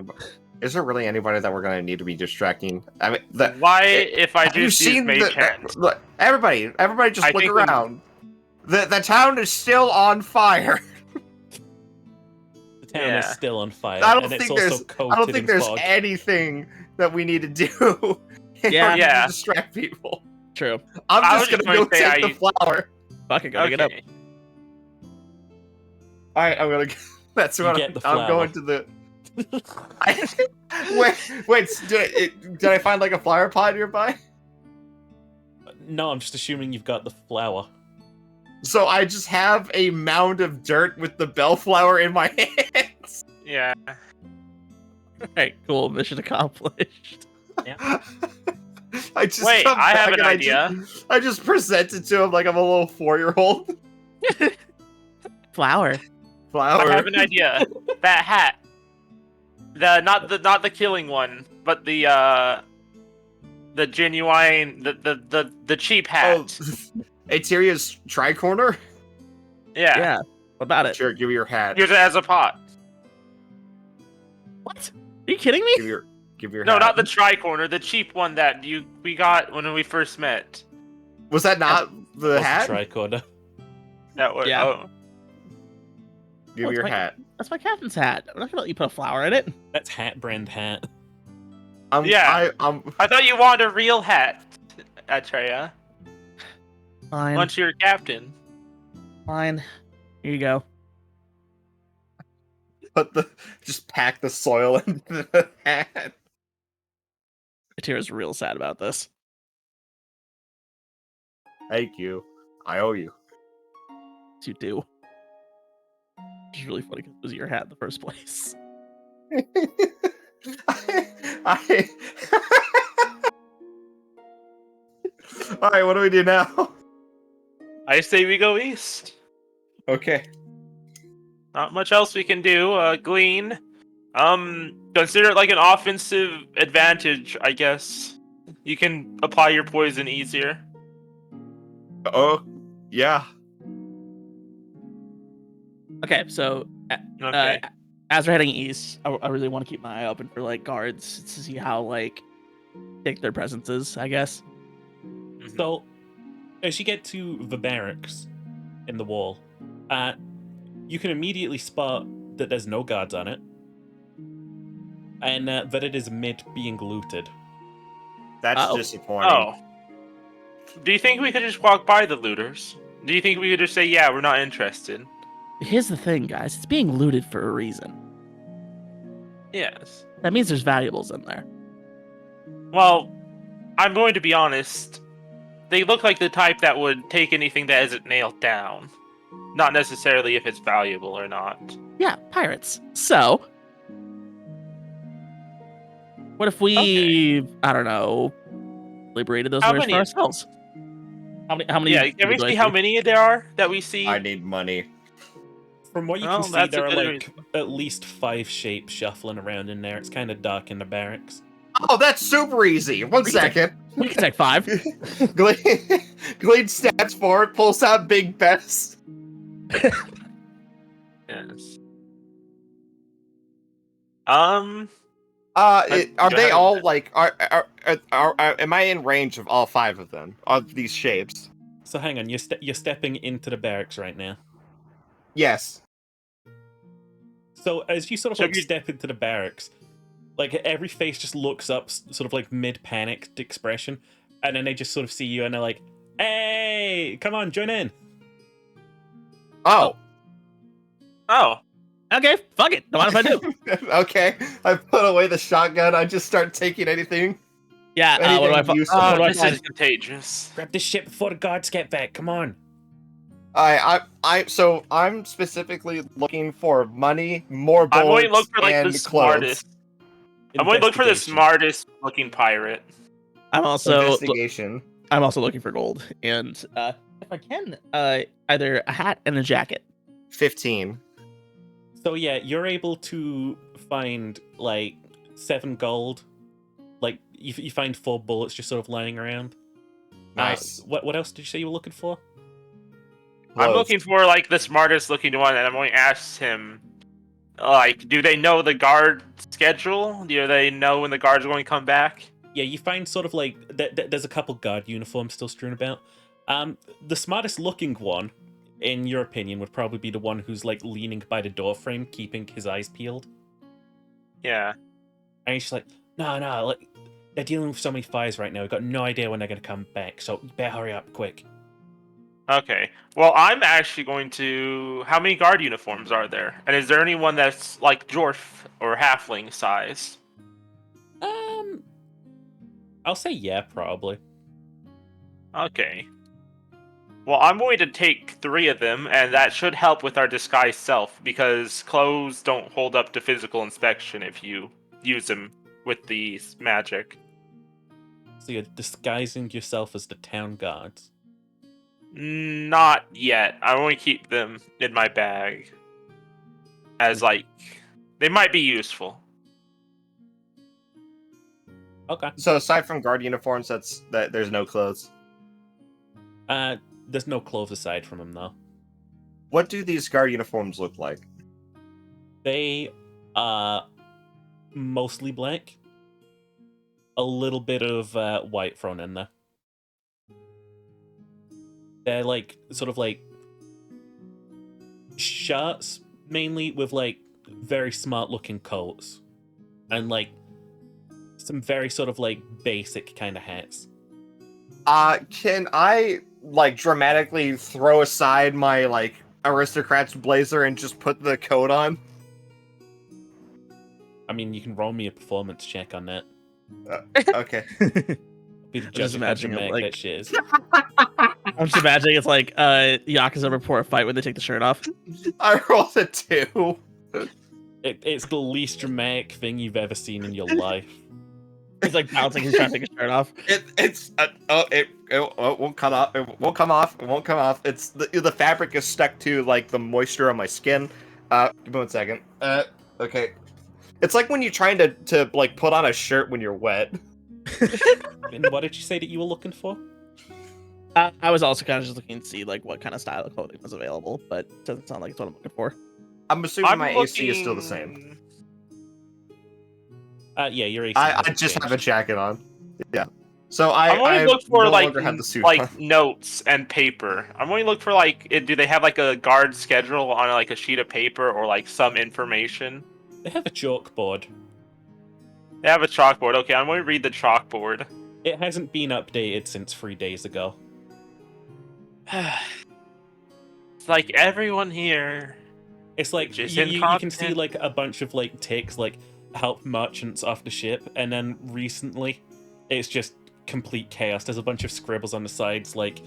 Is there really anybody that we're gonna need to be distracting? I mean, Why, if I have do you use seen mage hand? look, everybody just I look think we- around. The town is still on fire. The town Yeah. is still on fire, I don't and it's think also there's coated I don't in think there's fog. anything that we need to do in Yeah. order Yeah. to distract people. True. I'm I just was gonna just go gonna say take the flower. Fuck it, gotta get up. Okay. All right, I'm gonna. That's You what get the I'm flower. going to the. Wait, did I find like a flower pot nearby? No, I'm just assuming you've got the flower. So I just have a mound of dirt with the bellflower in my hands. Yeah. Alright, cool. Mission accomplished. I just Wait, come I have back an and idea. I just present it to him like I'm a little 4-year-old. Flower. Flower. I have an idea. That hat. Not the killing one, but the genuine the cheap Oh, hat. Ateria's tricorner? Yeah. Yeah. What about it? Sure, give me your hat. Use it as a pot. What? Are you kidding me? Give your No, hat. not the tricorner, the cheap one that we got when we first met. Was that not the What's hat? the tricorder? That was Yeah. oh. Give me your hat. That's my captain's hat. I'm not gonna let you put a flower in it. That's hat brand hat. Yeah. I'm I thought you wanted a real hat, Atreya. Fine. Once you're captain. Fine. Here you go. just pack the soil into the hat. Atira's real sad about this. Thank you. I owe you. Yes, you do. Which is really funny because it was your hat in the first place. I... All right, what do we do now? I say we go east. Okay. Not much else we can do. Glean. Consider it like an offensive advantage, I guess. You can apply your poison easier. Oh, yeah. Okay, so Okay. as we're heading east, I really want to keep my eye open for like guards to see how like thick their presence is, I guess. Mhm. So, As you get to the barracks in the wall, you can immediately spot that there's no guards on it, and that it is mid being looted. That's Oh. disappointing. Oh. Do you think we could just walk by the looters? Do you think we could just say, yeah, we're not interested? Here's the thing, guys. It's being looted for a reason. Yes. That means there's valuables in there. Well, I'm going to be honest. They look like the type that would take anything that isn't nailed down. Not necessarily if it's valuable or not. Yeah, pirates. So, what if we, I don't know, liberated those How looters many for of ourselves? How many? Yeah, can we see how many there are that we see? I need money. From what you Well, can see, that's a there are good like at least 5 shapes shuffling around in there. It's kind of dark in the barracks. Oh, that's super easy. One second. We can take 5. Gleed steps forward, pulls out Big Bess. Yes. Are go they ahead. all like? Am I in range of all 5 of them? Of these shapes? So hang on, you're stepping into the barracks right now. Yes. So as you sort of So like you- step into the barracks, like every face just looks up, sort of like mid-panicked expression, and then they just sort of see you and they're like, "Hey, come on, join in." Oh. Oh. Okay, fuck it. Don't mind if I do. Okay. I put away the shotgun. I just start taking anything. Yeah, what do I Anything useful. what do I This find? is contagious. Grab this shit before the guards get back. Come on. So I'm specifically looking for money, more I'm bullets, going to look for like and the clothes. smartest. I'm going to look for the Investigation. smartest looking pirate. I'm also Investigation. looking for gold, and if I can, either a hat and a jacket. 15. So yeah, you're able to find like 7 gold. Like you find 4 bullets just sort of lying around. Nice. What else did you say you were looking for? I'm Clothes. looking for like the smartest looking one, and I'm going to ask him, like, do they know the guard schedule? Do they know when the guards are going to come back? Yeah, you find sort of like there's a couple guard uniforms still strewn about. The smartest looking one, in your opinion, would probably be the one who's like leaning by the door frame, keeping his eyes peeled. Yeah. And he's just like, no, like they're dealing with so many fires right now. We've got no idea when they're gonna come back, so you better hurry up quick. Okay. Well, I'm actually going to. How many guard uniforms are there? And is there anyone that's like dwarf or halfling size? I'll say yeah, probably. Okay. Well, I'm going to take 3 of them, and that should help with our disguise self, because clothes don't hold up to physical inspection if you use them with the magic. So you're disguising yourself as the town guards. Not yet. I want to keep them in my bag. As, like, they might be useful. Okay. So aside from guard uniforms, there's no clothes. There's no clothes aside from him though. What do these guard uniforms look like? They are mostly black. A little bit of white thrown in there. They're like sort of like shirts mainly with like very smart looking coats and like some very sort of like basic kind of hats. Can I like dramatically throw aside my like aristocrat's blazer and just put the coat on? I mean, you can roll me a performance check on that. Okay. Be the just judge of how imagining it, dramatic like- that shit is. I'm just imagining it's like Yakuza before a fight when they take the shirt off. I rolled a 2. It's the least dramatic thing you've ever seen in your life. He's like bouncing, he's trying to take his shirt off. It won't come off. It won't come off. It won't come off. It's the fabric is stuck to like the moisture on my skin. Give me 1 second. Okay. It's like when you're trying to like put on a shirt when you're wet. And what did you say that you were looking for? I was also kind of just looking to see like what kind of style of clothing was available, but it doesn't sound like it's what I'm looking for. I'm assuming I'm my AC is still the looking- same. Yeah, your AC. I hasn't just have a changed. jacket on. Yeah. So I'm going I to look for no like longer have the suit on. notes and paper. I'm going to look for like do they have like a guard schedule on like a sheet of paper or like some information? They have a chalkboard. They have a chalkboard. Okay, I'm going to read the chalkboard. It hasn't been updated since 3 days ago. It's like everyone here. It's like Just you can see incompetent. like a bunch of like ticks like help merchants off the ship, and then recently it's just complete chaos. There's a bunch of scribbles on the sides like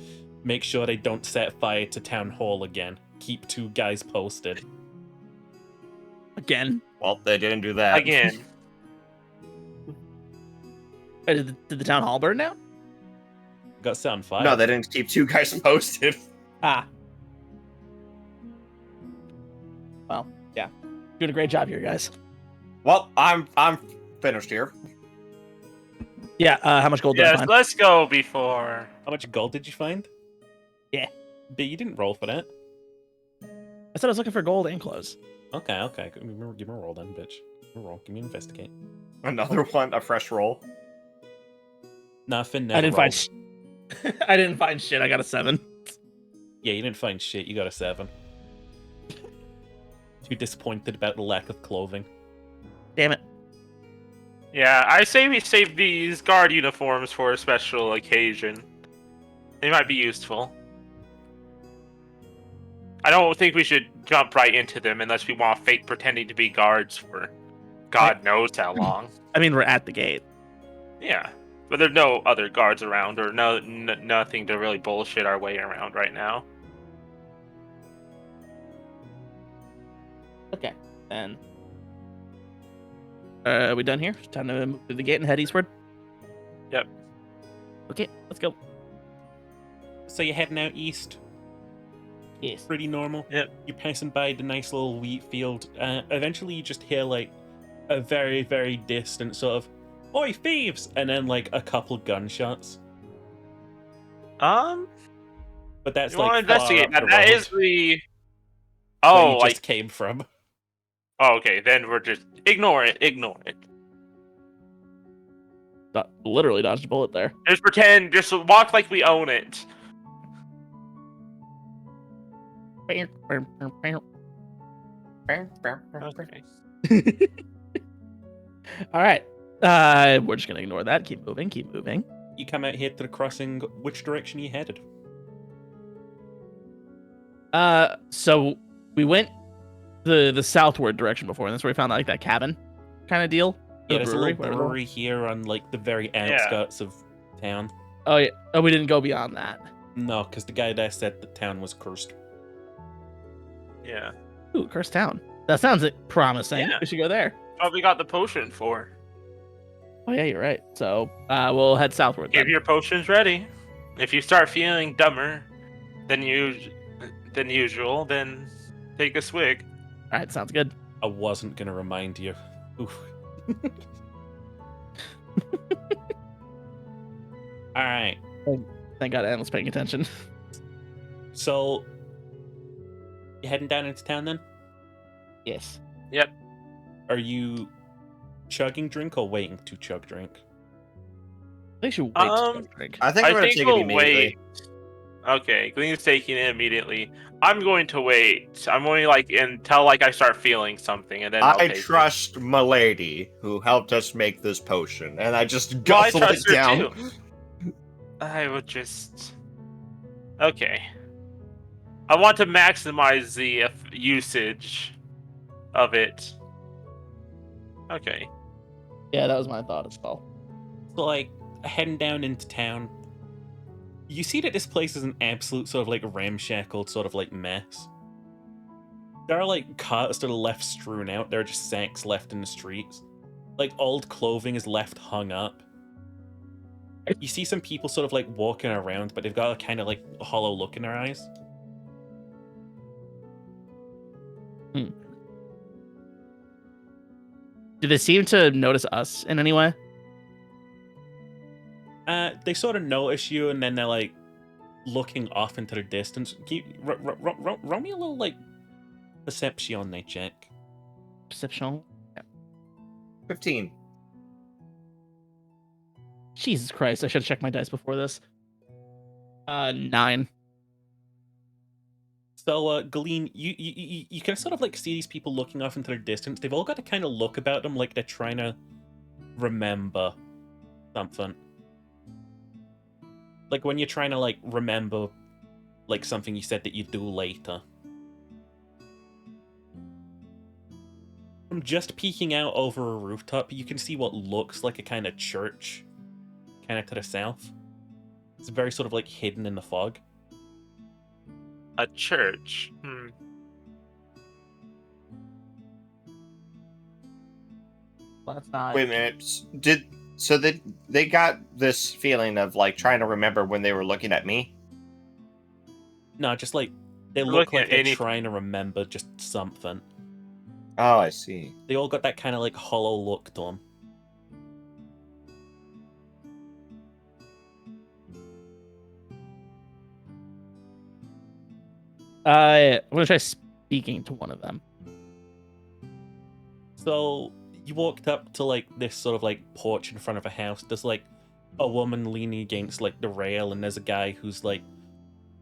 make sure they don't set fire to town hall again. Keep 2 guys posted. Again. Well, they didn't do that. Again. Did the town hall burn down? Got set on fire. No, they didn't keep 2 guys posted. Ah. Well, yeah. Doing a great job here, guys. Well, I'm finished here. Yeah, how much gold did I Yes, find? let's go before. How much gold did you find? Yeah. But you didn't roll for that. I said I was looking for gold and clothes. Okay. Give me a roll then, bitch. Give me a roll. Give me an investigate. Another one, a fresh roll. Nothing. I didn't find rolled. I didn't find shit. I got a 7. Yeah, you didn't find shit. You got a 7. Too disappointed about the lack of clothing. Damn it. Yeah, I say we save these guard uniforms for a special occasion. They might be useful. I don't think we should jump right into them unless we want to fake pretending to be guards for God knows how long. I mean, we're at the gate. Yeah, but there's no other guards around or nothing to really bullshit our way around right now. Okay, then. Are we done here? Time to move through the gate and head eastward? Yep. Okay, let's go. So you're heading out east. Yes. Pretty normal. Yep. You're passing by the nice little wheat field. Eventually, you just hear like a very, very distant sort of "Oi, thieves!" and then like a couple gunshots. But that's You want to like far investigate up that? the That road is the. where Oh, you like just came from. oh, okay. Then we're just ignore it. Ignore it. Literally dodged a bullet there. Just pretend. Just walk like we own it. Okay. All right. We're just gonna ignore that. Keep moving. Keep moving. You come out here to the crossing. Which direction are you headed? So we went the southward direction before, and that's where we found like that cabin kind of deal. Yeah, The there's a brewery, little whatever. brewery here on like the very outskirts of town. Oh yeah. Oh, we didn't go beyond that. No, because the guy there said the town was cursed. Yeah. Ooh, cursed town. That sounds promising. Yeah. We should go there. What we got the potion for? Oh yeah, you're right. So we'll head southward. Keep Then. your potions ready. If you start feeling dumber than usual, then take a swig. All right, sounds good. I wasn't gonna remind you. Oof. All right. Thank God Anne was paying attention. So you heading down into town then? Yes. Yep. Are you chugging drink or waiting to chug drink? I think you wait to drink. I think I'm I gonna think take we'll it immediately. wait. Okay, Glean's taking it immediately. I'm going to wait. I'm going like until like I start feeling something, and then I'll I take trust Milady, who helped us make this potion, and I just Well, I guzzle it trust her down. too. I would just. Okay. I want to maximize the usage of it. Okay. Yeah, that was my thought as well. So like heading down into town, you see that this place is an absolute sort of like ramshackled sort of like mess. There are like carts that are left strewn out. There are just sacks left in the streets. Like old clothing is left hung up. You see some people sort of like walking around, but they've got a kind of like hollow look in their eyes. Do they seem to notice us in any way? They sort of notice you, and then they're like looking off into the distance. Roll me a little like perception check. Perception. 15. Jesus Christ, I should have checked my dice before this. 9. So, Galeen, you can sort of like see these people looking off into their distance. They've all got a kind of look about them like they're trying to remember something. Like when you're trying to like remember like something you said that you do later. From just peeking out over a rooftop, you can see what looks like a kind of church, kind of to the south. It's very sort of like hidden in the fog. A church. Well, that's not. Wait a minute. So they got this feeling of like trying to remember when they were looking at me? No, just like they look Looking like at they're any- trying to remember just something. Oh, I see. They all got that kind of like hollow look to them. I'm gonna try speaking to one of them. So you walked up to like this sort of like porch in front of a house. There's like a woman leaning against like the rail, and there's a guy who's like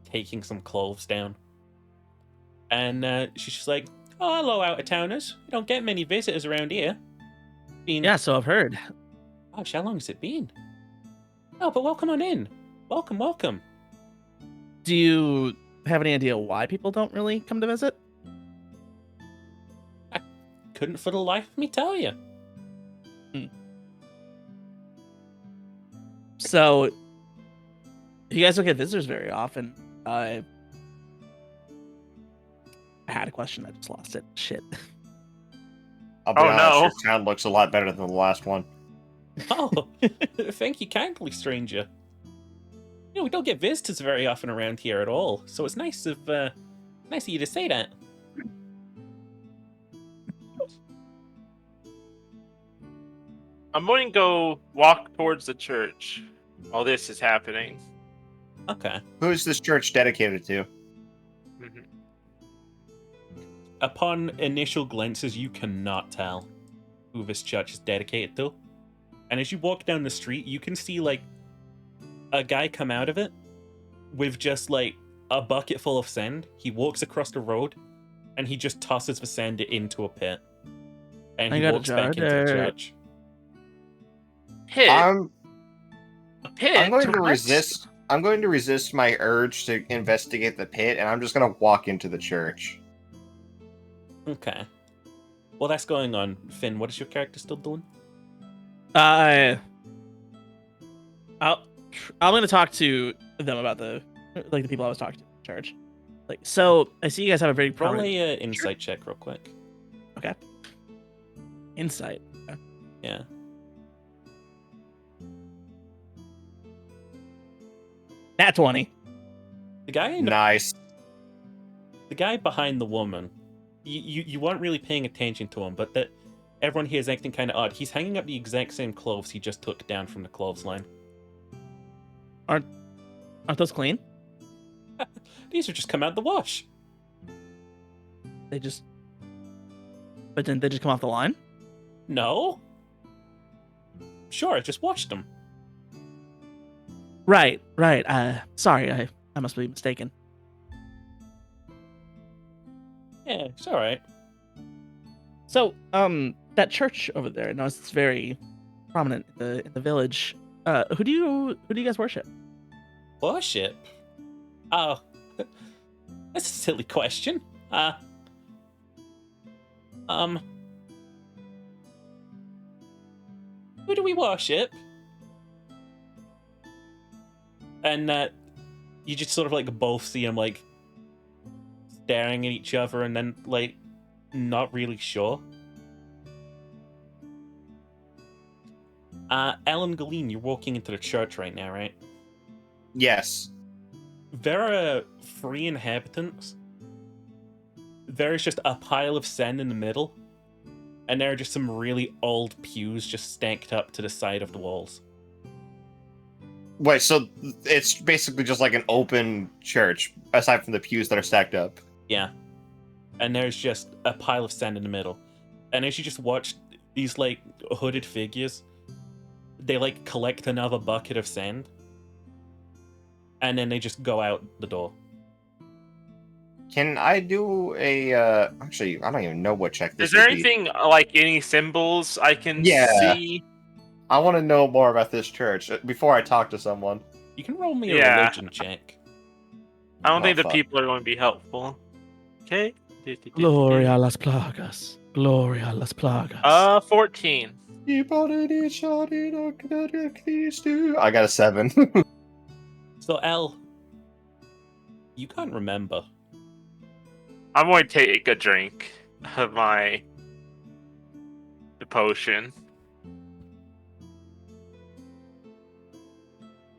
taking some clothes down. And she's just like, "Oh, hello, out of towners. We don't get many visitors around here." Yeah, so I've heard. Gosh, how long has it been? Oh, but welcome on in. Welcome, welcome. Do you have any idea why people don't really come to visit? Couldn't for the life of me tell you. So, you guys don't get visitors very often. I had a question, I just lost it. Shit. I'll be Oh, honest, no. your town looks a lot better than the last one. Oh, thank you kindly, stranger. You know, we don't get visitors very often around here at all, so it's nice of you to say that. I'm going to go walk towards the church while this is happening. Okay. Who's this church dedicated to? Mhm. Upon initial glances, you cannot tell who this church is dedicated to. And as you walk down the street, you can see, like, a guy come out of it with just, like, a bucket full of sand. He walks across the road, and he just tosses the sand into a pit. And I he got a walks back into the jar. church. Pit. I'm Pit. I'm going to What? resist. I'm going to resist my urge to investigate the pit, and I'm just going to walk into the church. Okay. Well, that's going on. Finn, what is your character still doing? I'm gonna talk to them about the people I was talking to in church. Like, so I see you guys have a very Roll prominent a insight check real quick. insight. Yeah. Nat 20. The guy in the Nice. the guy behind the woman, you weren't really paying attention to him, but that everyone here is acting kind of odd. He's hanging up the exact same clothes he just took down from the clothesline. Aren't those clean? These are just come out the wash. But didn't they just come off the line? No. Sure, I just washed them. Right. Sorry, I must be mistaken. Yeah, it's all right. So, that church over there, I noticed it's very prominent in the village. Who do you guys worship? Worship? Oh, that's a silly question. Who do we worship? And you just sort of like both see them like staring at each other, and then like not really sure. Alan Galeen, you're walking into the church right now, right? Yes. There are 3 inhabitants. There is just a pile of sand in the middle, and there are just some really old pews just stacked up to the side of the walls. Wait, so it's basically just like an open church, aside from the pews that are stacked up. Yeah. And there's just a pile of sand in the middle. And as you just watch these, like, hooded figures they like collect another bucket of sand, and then they just go out the door. Can I do a? Actually, I don't even know what check this Is there would be. anything like any symbols I can Yeah. see? I want to know more about this church before I talk to someone. You can roll me a Yeah. religion check. I don't Oh, think the fuck. people are going to be helpful. Okay. Gloria a las plagas. Gloria a las plagas. 14. I got a 7. So, L, you can't remember. I'm going to take a drink of the potion.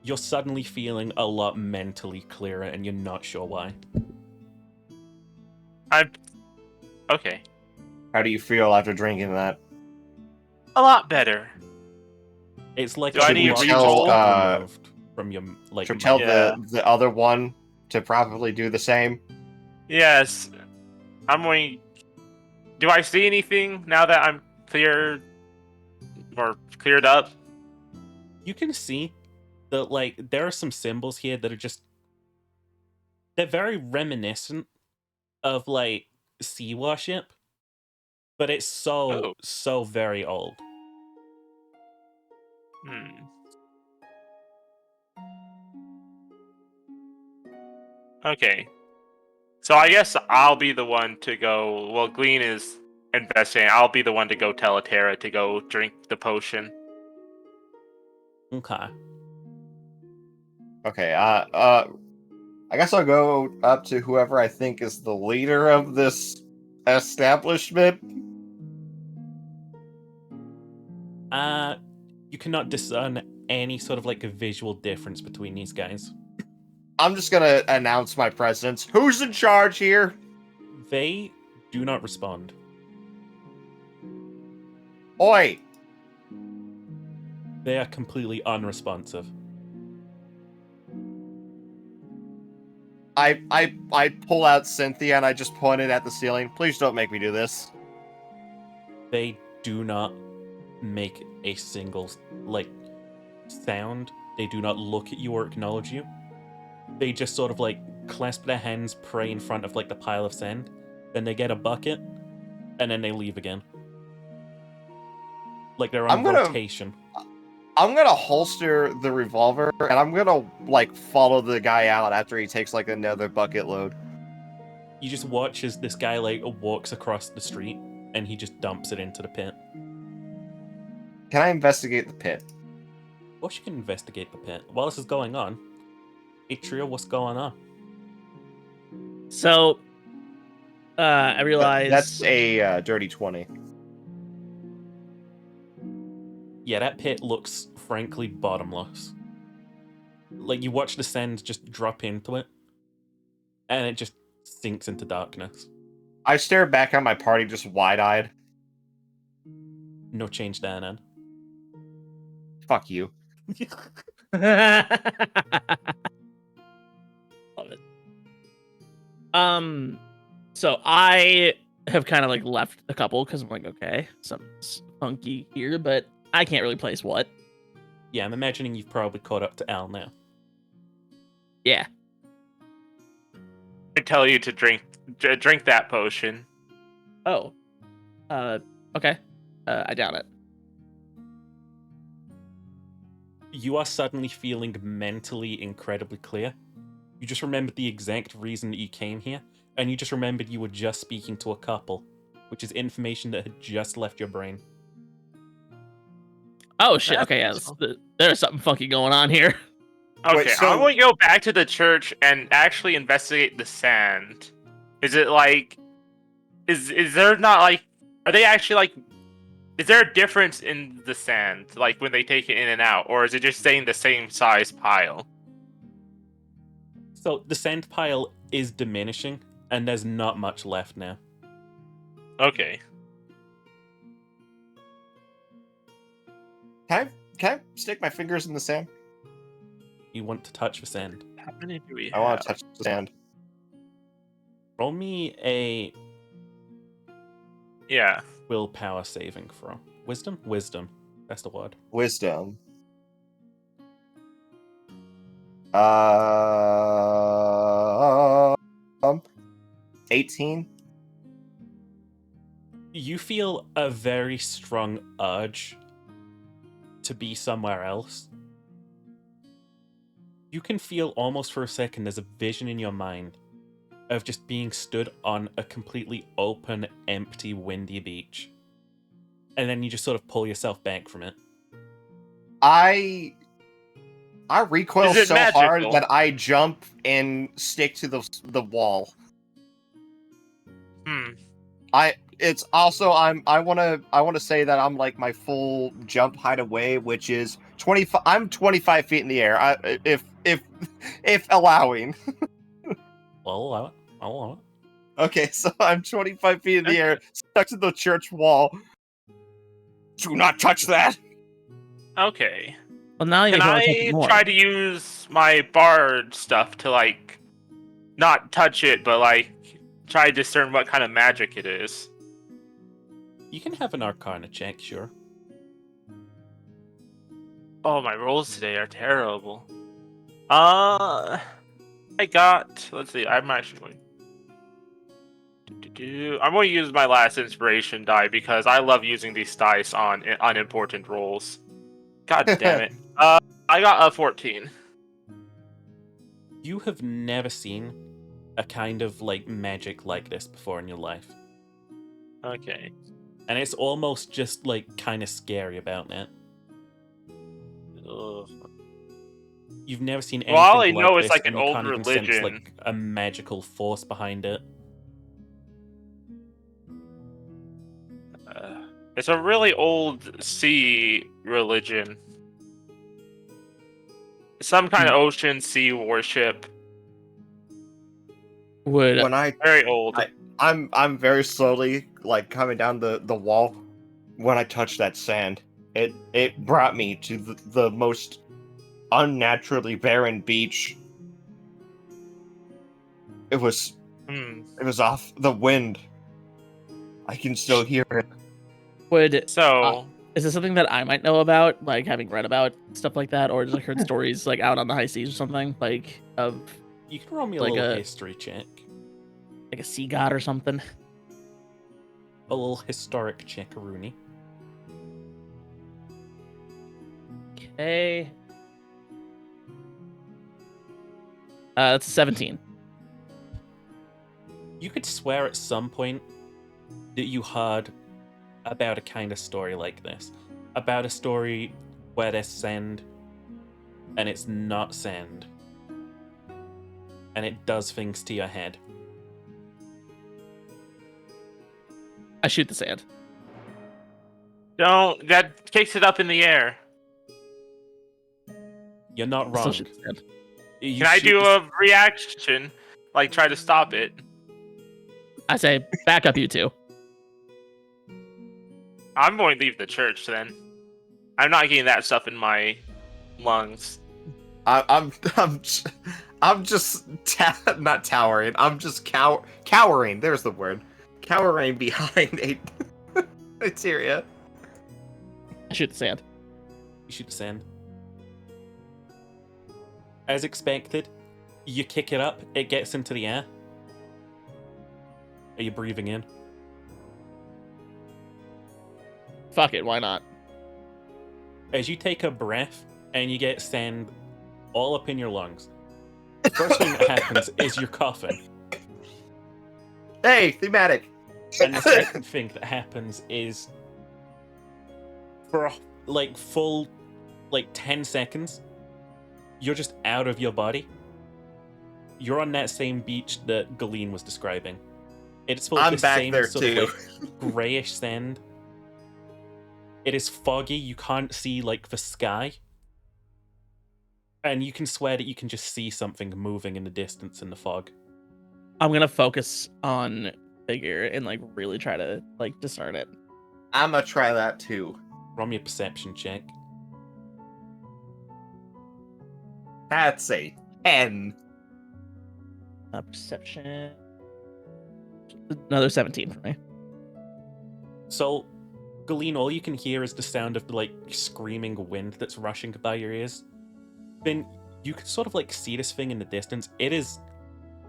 You're suddenly feeling a lot mentally clearer, and you're not sure why. Okay. How do you feel after drinking that? A lot better. It's like Do I a need rock to just re-roll? got removed from your like. Should tell Yeah. the other one to probably do the same. Yes. I'm going. Do I see anything now that I'm cleared up? You can see that like there are some symbols here that are just they're very reminiscent of like sea worship, but it's so very old. Okay. So I guess I'll be the one to go. Well, Glean is investigating. I'll be the one to go tell Atera to go drink the potion. Okay. Okay. I guess I'll go up to whoever I think is the leader of this establishment. You cannot discern any sort of like a visual difference between these guys. I'm just gonna announce my presence. Who's in charge here? They do not respond. Oi! They are completely unresponsive. I pull out Cynthia and I just point it at the ceiling. Please don't make me do this. They do not make a single like sound. They do not look at you or acknowledge you. They just sort of like clasp their hands, pray in front of like the pile of sand. Then they get a bucket, and then they leave again. Like they're on rotation. I'm gonna holster the revolver and I'm gonna like follow the guy out after he takes like another bucket load. You just watch as this guy like walks across the street and he just dumps it into the pit. Can I investigate the pit? Of course you can investigate the pit. While this is going on, Atria, what's going on? So, I realize That's a dirty 20. Yeah, that pit looks frankly bottomless. Like you watch the sand just drop into it, and it just sinks into darkness. I stare back at my party just wide-eyed. No change there, Nan. Fuck you. Love it. So I have kind of like left a couple because I'm like, okay, something's funky here, but I can't really place what. Yeah, I'm imagining you've probably caught up to Al now. Yeah. I tell you to drink that potion. Oh. Okay. I doubt it. You are suddenly feeling mentally incredibly clear. You just remembered the exact reason that you came here, and you just remembered you were just speaking to a couple, which is information that had just left your brain. Oh shit. That's Okay, yeah, useful. there's something funky going on here. Okay, Wait, so- I'm going to go back to the church and actually investigate the sand. Is it like... Is there not like... Are they actually like... Is there a difference in the sand, like when they take it in and out? Or is it just staying the same size pile? So the sand pile is diminishing, and there's not much left now. Okay. Can I stick my fingers in the sand? You want to touch the sand. How many do we have? I want to touch the sand. Roll me a Yeah. willpower saving throw. Wisdom? Wisdom. That's the word. Wisdom. Uh, 18. You feel a very strong urge to be somewhere else. You can feel almost for a second there's a vision in your mind of just being stood on a completely open, empty, windy beach. And then you just sort of pull yourself back from it. I recoil Is it so hard magical? that I jump and stick to the wall. It's also I want to say that I'm like my full jump height away, which is 25. I'm 25 feet in the air. If allowing. I'll allow it. I'll allow it. Okay, so I'm 25 feet in the air, stuck to the church wall. Do not touch that. Okay. Well, now you Can make me want to touch it I more. try to use my bard stuff to like not touch it, but like try to discern what kind of magic it is? You can have an Arcana check, sure. Oh, my rolls today are terrible. I got. Let's see. I'm actually going. I'm going to use my last inspiration die because I love using these dice on unimportant rolls. God damn it. I got a 14. You have never seen a kind of like magic like this before in your life. Okay. And it's almost just like kind of scary about that. Ugh. You've never seen anything Well, all I like know this, is like and an you old can't even sense religion. like a magical force behind it. It's a really old sea religion. Some kind of ocean sea warship. Would When Very old. I'm very slowly like coming down the wall. When I touched that sand, it brought me to the most unnaturally barren beach. It was off the wind. I can still hear it. would So, is this something that I might know about, like having read about stuff like that, or just like heard stories like out on the high seas or something, like of You can roll me a Like little a- history check. like a sea god or something? A little historic check, Rooney. Okay. That's a 17. You could swear at some point that you heard about a kind of story like this. About a story where there's sand and it's not sand. And it does things to your head. I shoot the sand. don't. That kicks it up in the air. You're not I still wrong. shoot the sand. You Can I shoot do the- a reaction? Like, try to stop it? I say, back up, you two. I'm going to leave the church then. I'm not getting that stuff in my lungs. I'm just not towering. I'm just cowering. There's the word. Cowering behind a Eteria. I shoot the sand. You shoot the sand. As expected, you kick it up, it gets into the air. Are you breathing in? Fuck it, why not? As you take a breath and you get sand all up in your lungs, the first thing that happens is you're coughing. Hey, thematic. And the second thing that happens is for like full 10 seconds, you're just out of your body. You're on that same beach that Galeen was describing. It's full of I'm the back same there sort too. of like grayish sand. It is foggy, you can't see like the sky. And you can swear that you can just see something moving in the distance in the fog. I'm gonna focus on figure and like really try to like discern it. I'm gonna try that too. Roll me a perception check. That's a 10. Perception. Another 17 for me. So, Galeen, all you can hear is the sound of the like screaming wind that's rushing by your ears. Then You can sort of like see this thing in the distance. It is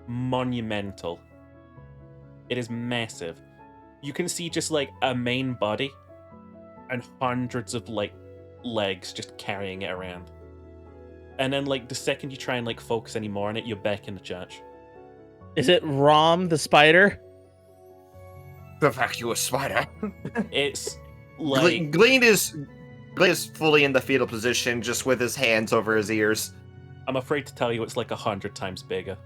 monumental. It is massive. You can see just like a main body and hundreds of like legs just carrying it around. And then like the second you try and like focus any more on it, you're back in the church. Is it Rom the spider? The vacuous spider. It's like Glean is fully in the fetal position, just with his hands over his ears. I'm afraid to tell you it's like 100 times bigger.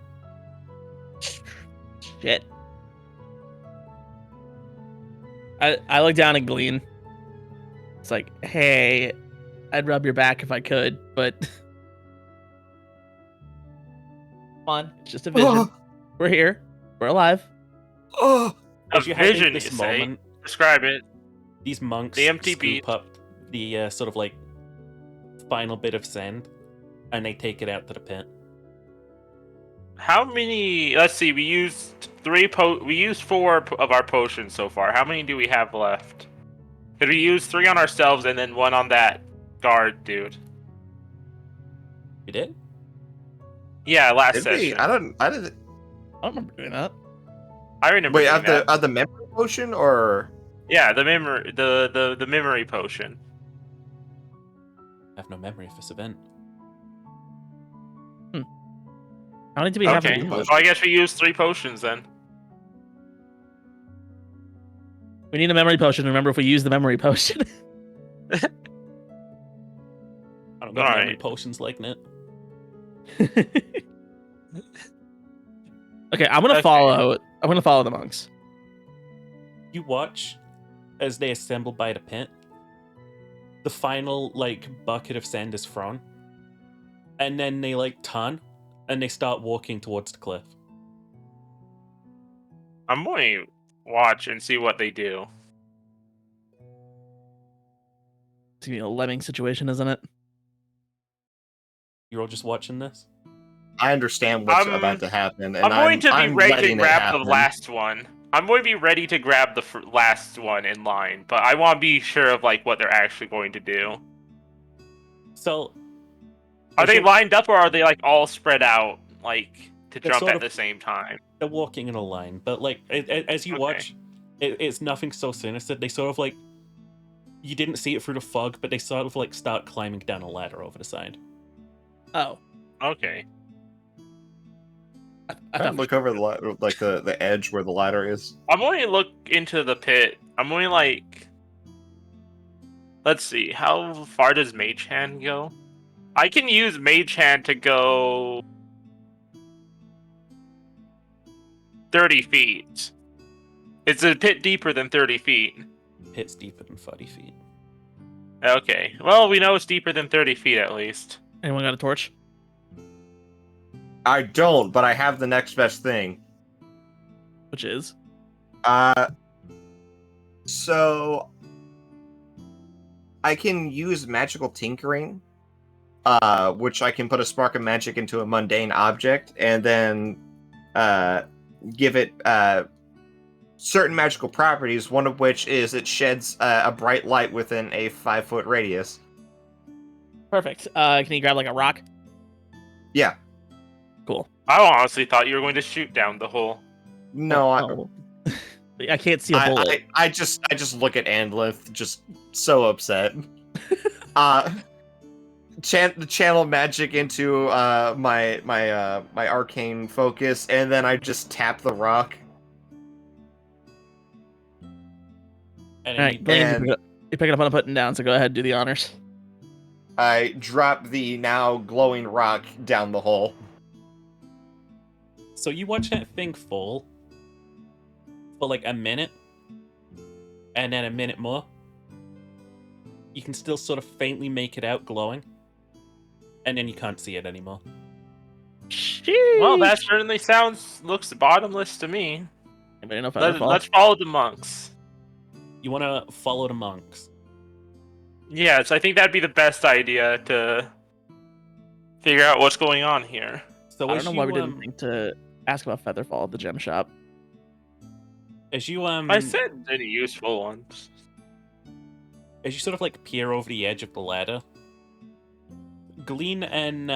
Shit. I look down at Glean. It's like, hey, I'd rub your back if I could, but come on, it's just a vision. We're here. We're alive. Oh, A As you're having vision, this you say? moment, Describe it. these monks The empty scoop beat. up the sort of like final bit of sand, and they take it out to the pit. How many? Let's see. We used we used 4 of our potions so far. How many do we have left? Did we use 3 on ourselves and then 1 on that guard dude? You did? Yeah, last did we? session. I didn't. I don't remember doing that. I remember. Wait, doing that. of the memory potion or? Yeah, the memory potion. I have no memory of this event. How many do we have? Okay, in so the I guess we used 3 potions then. We need a memory potion. Remember, if we use the memory potion. I don't got memory Alright. potions like that. Okay, I'm gonna Okay. follow the monks. You watch as they assemble by the pit. The final like bucket of sand is thrown, and then they like turn and they start walking towards the cliff. I'm going to watch and see what they do. It's gonna be a lemming situation, isn't it? You're all just watching this. I understand what's I'm- about to happen, and I'm going to be I'm ready to letting it grab the happen. last one. I'm going to be ready to grab the last one in line, but I want to be sure of like what they're actually going to do. So Are as they you're- lined up or are they like all spread out, like to They're jump sort at of- the same time? they're walking in a line, but like as you Okay. watch, it's nothing so sinister. They sort of like you didn't see it through the fog, but they sort of like start climbing down a ladder over the side. Oh, Okay. I I thought look over the edge where the ladder is. I'm going to look into the pit. I'm going to like. Let's see. How far does Mage Hand go? I can use Mage Hand to go 30 feet. It's a pit deeper than 30 feet. Pit's deeper than 30 feet. Okay. Well, we know it's deeper than 30 feet at least. anyone got a torch? I don't, but I have the next best thing. Which is So I can use magical tinkering, which I can put a spark of magic into a mundane object, and then give it certain magical properties. One of which is it sheds a bright light within a 5-foot radius. Perfect. Can you grab like a rock? Yeah. Cool. I honestly thought you were going to shoot down the hole. No, Oh. I can't see a bullet. I just look at Andlith, just so upset. Channel magic into my arcane focus, and then I just tap the rock. And All right, Blaine, you're picking up on putting down, so go ahead and do the honors. I drop the now glowing rock down the hole. so you watch that thing fall for like a minute, and then a minute more. You can still sort of faintly make it out glowing, and then you can't see it anymore. Well, that certainly looks bottomless to me. Anybody know Featherfall? Let's follow the monks. You want to follow the monks. Yes, I think that'd be the best idea to figure out what's going on here. So I as don't know you, why we didn't think to ask about Featherfall at the gem shop. as you I said any useful ones. as you sort of like peer over the edge of the ladder, Glean and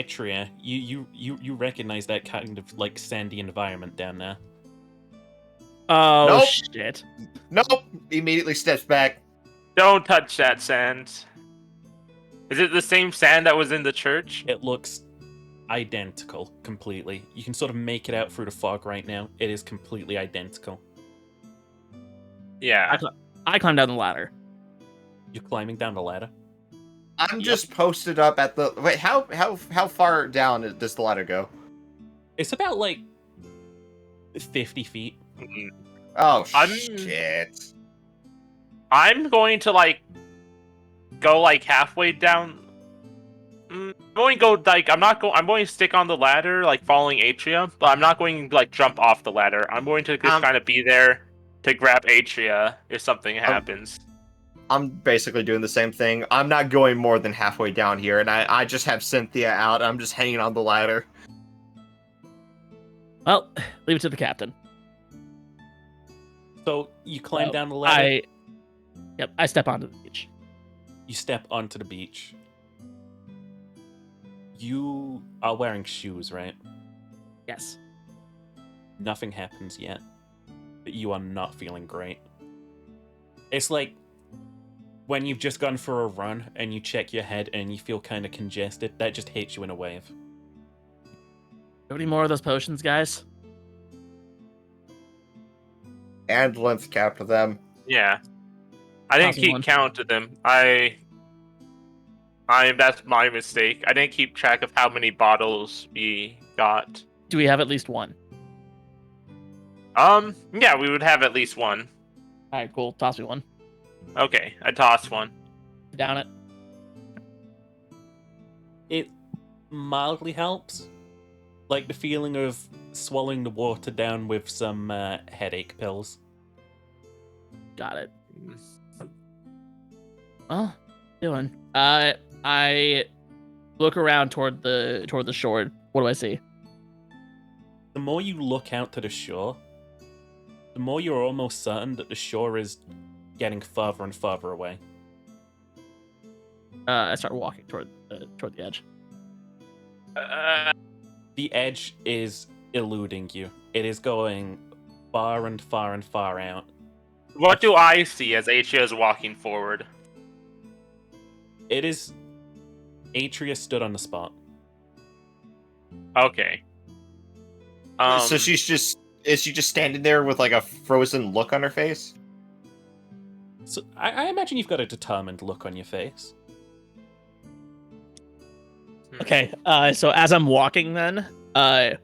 Atria, you recognize that kind of like sandy environment down there. Oh Nope. shit! Nope. Immediately steps back. Don't touch that sand. Is it the same sand that was in the church? It looks identical completely. You can sort of make it out through the fog right now. It is completely identical. Yeah. I climb down the ladder. You're climbing down the ladder. I'm Yep. just posted up at the. Wait, how far down does the ladder go? It's about like 50 feet. Oh I'm- shit! I'm going to like go like halfway down. I'm going to go like I'm going to stick on the ladder, like following Atria, but I'm not going to like jump off the ladder. I'm going to just kind of be there to grab Atria if something happens. I'm basically doing the same thing. I'm not going more than halfway down here, and I just have Cynthia out. I'm just hanging on the ladder. Well, leave it to the captain. So you climb So down the ladder. I step onto the beach. You step onto the beach. You are wearing shoes, right? Yes. Nothing happens yet, but you are not feeling great. It's like when you've just gone for a run and you check your head and you feel kind of congested. That just hits you in a wave. Have any more of those potions, guys? And length cap to them. Yeah. I didn't Awesome keep one. count of them. That's my mistake. I didn't keep track of how many bottles we got. Do we have at least one? Yeah, we would have at least one. All right, cool. Toss me one. Okay, I tossed one. Down it. It mildly helps. Like the feeling of swallowing the water down with some headache pills. Got it. Well, doing. I look around toward the shore. What do I see? The more you look out to the shore, the more you're almost certain that the shore is getting further and further away. I start walking toward the edge. The edge is eluding you. It is going far and far and far out. What do I see as Atria is walking forward? It is Atria stood on the spot. Okay. So is she just standing there with like a frozen look on her face? So I imagine you've got a determined look on your face. Okay. So as I'm walking, then I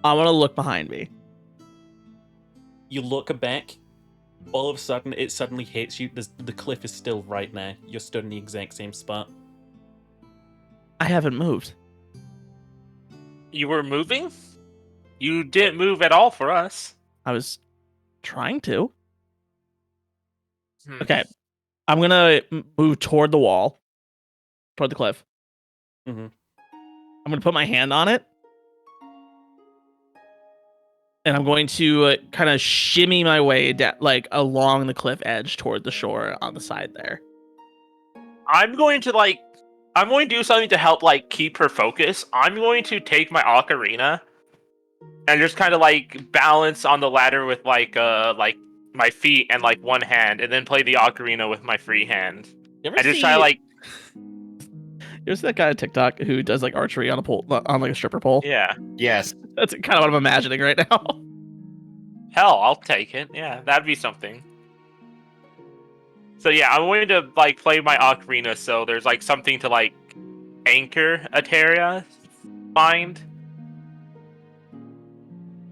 want to look behind me. You look back. All of a sudden, it suddenly hits you. The cliff is still right there. You're stood in the exact same spot. I haven't moved. You were moving? You didn't move at all for us. I was trying to. Hmm. Okay. I'm gonna move toward the wall, toward the cliff. Mhm. I'm gonna put my hand on it, and I'm going to kind of shimmy my way down, like along the cliff edge toward the shore on the side there. I'm going to do something to help like keep her focus. I'm going to take my ocarina and just kind of like balance on the ladder with like my feet and like one hand, and then play the ocarina with my free hand. You ever I just see, try to like you ever see that guy on TikTok who does like archery on a pole, on like a stripper pole? yeah. Yes. That's kind of what I'm imagining right now. Hell, I'll take it. Yeah, that'd be something. So yeah, I'm going to like play my ocarina so there's like something to like anchor Ateria mind.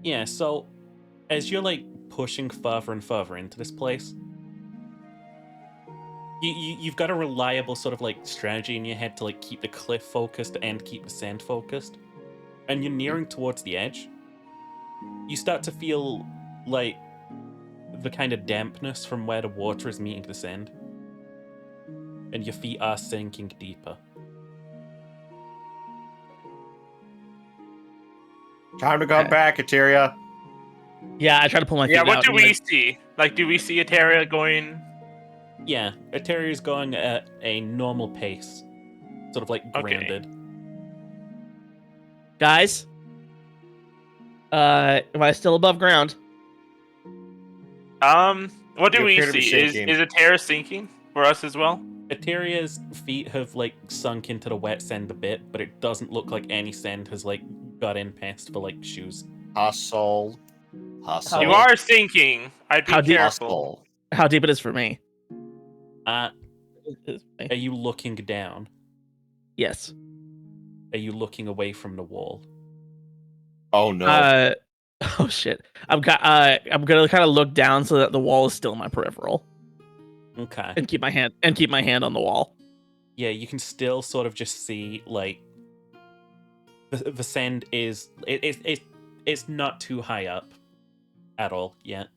Yeah, so as you're like pushing further and further into this place, you've got a reliable sort of like strategy in your head to like keep the cliff focused and keep the sand focused. And you're nearing towards the edge. You start to feel like the kind of dampness from where the water is meeting the sand. And your feet are sinking deeper. Time to go Okay. back, Ateria. Yeah, I try to pull my feet Yeah, out. what do and, we like, see? Like, do we see Ateria going? Yeah, Ateria is going at a normal pace. Sort of like Okay. grounded. Guys? Am I still above ground? What do You we appear to be see? sinking. Is a terror sinking for us as well? Eteria's feet have like sunk into the wet sand a bit, but it doesn't look like any sand has like got in past for like shoes. Hustle. Hustle. You are sinking. I'd be How deep- careful. Hustle. How deep it is for me? Are you looking down? Yes. Are you looking away from the wall? Oh no. Oh shit. I'm gonna kind of look down so that the wall is still in my peripheral, Okay. and keep my hand on the wall. Yeah, you can still sort of just see like the sand is it's not too high up at all yet.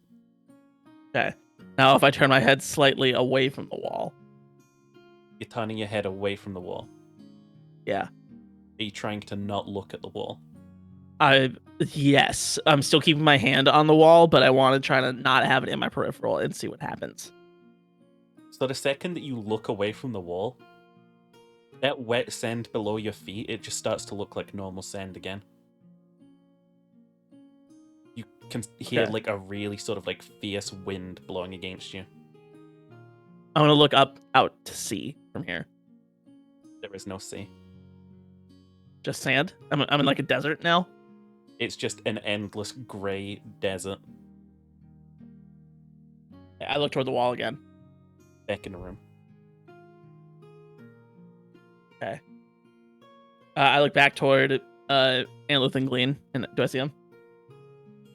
Okay. Now, if I turn my head slightly away from the wall, You're turning your head away from the wall. yeah. Are you trying to not look at the wall? Yes, I'm still keeping my hand on the wall, but I want to try to not have it in my peripheral and see what happens. So the second that you look away from the wall, that wet sand below your feet, it just starts to look like normal sand again. You can hear Okay. like a really sort of like fierce wind blowing against you. I'm gonna look out to sea from here. There is no sea. Just sand. I'm in like a desert now. It's just an endless grey desert. I look toward the wall again. Back in the room. I look back toward Anluth and Glean. And do I see him?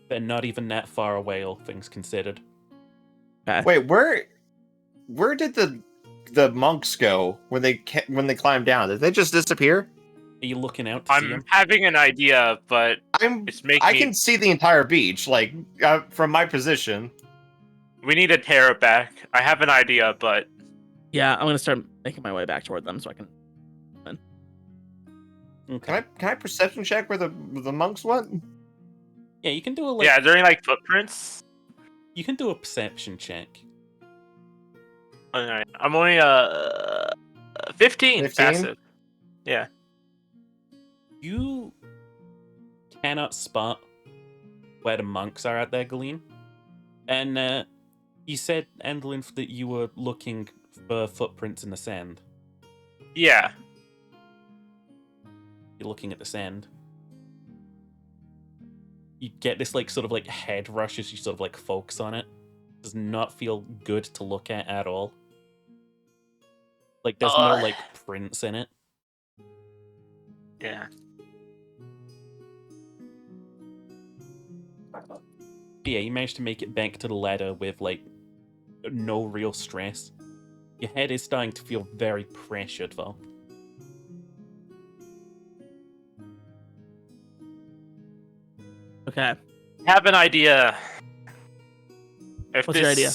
They're not even that far away, all things considered. Wait, where did the monks go when they climbed down? Did they just disappear? Are you looking out to see I'm them? having an idea, but it's making I can see the entire beach, like from my position. We need a terror back. I have an idea, but Yeah, I'm gonna start making my way back toward them so I can. Okay. Can I perception check where the monks went? Yeah, you can do a like. yeah, is there any like footprints? You can do a perception check. Alright, I'm only 15 15? passive. Yeah. You cannot spot where the monks are at their Gleam. And you said, Endlin, that you were looking for footprints in the sand. Yeah. You're looking at the sand. You get this like sort of like head rush as you sort of like focus on it. Does not feel good to look at all. Like there's no Ugh. like prints in it. Yeah. But yeah, you managed to make it back to the ladder with like no real stress. Your head is starting to feel very pressured though. Okay. Have an idea. If What's your idea?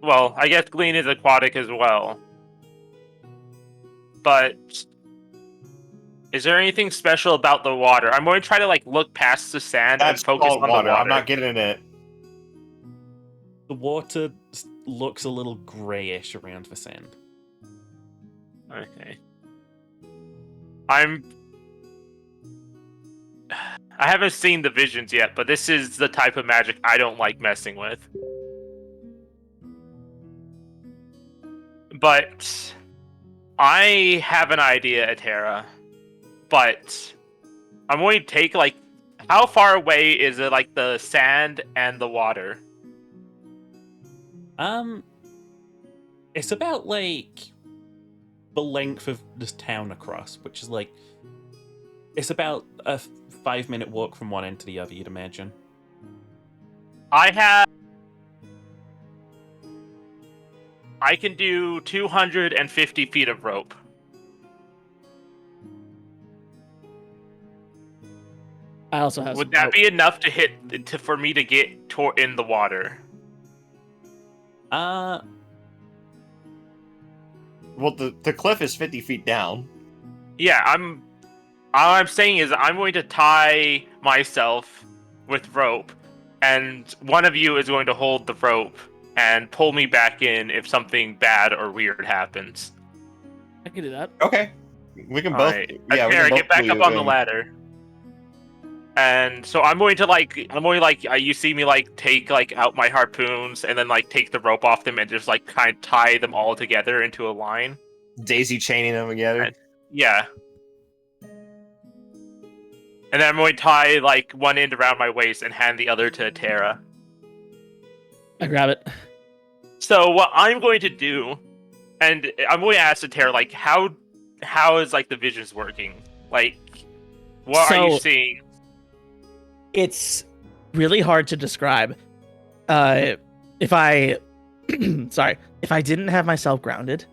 Well, I guess Glean is aquatic as well. But is there anything special about the water? I'm going to try to like look past the sand That's and focus salt on water. the water. I'm not getting in it. The water looks a little greyish around the sand. Okay. I haven't seen the visions yet, but this is the type of magic I don't like messing with. But I have an idea, Atera. But I'm going to take like, how far away is it, like the sand and the water? It's about like the length of this town across, which is like it's about a 5-minute walk from one end to the other, you'd imagine. I can do 250 feet of rope. I also have. Would that be enough for me to get in the water? Well, the cliff is 50 feet down. Yeah, all I'm saying is I'm going to tie myself with rope, and one of you is going to hold the rope and pull me back in if something bad or weird happens. I can do that. Okay. We can All both. right. Yeah, we Tara, can both get back pull up you on the in. ladder. And so you see me like take like out my harpoons and then like take the rope off them and just like kind of tie them all together into a line. Daisy chaining them together. And- Yeah. And then I'm going to tie like one end around my waist and hand the other to Tara. I grab it. So what I'm going to do, and I'm going to ask the Tara like how is like the visions working? Like what are you So- seeing? It's really hard to describe. If I, if I didn't have myself grounded,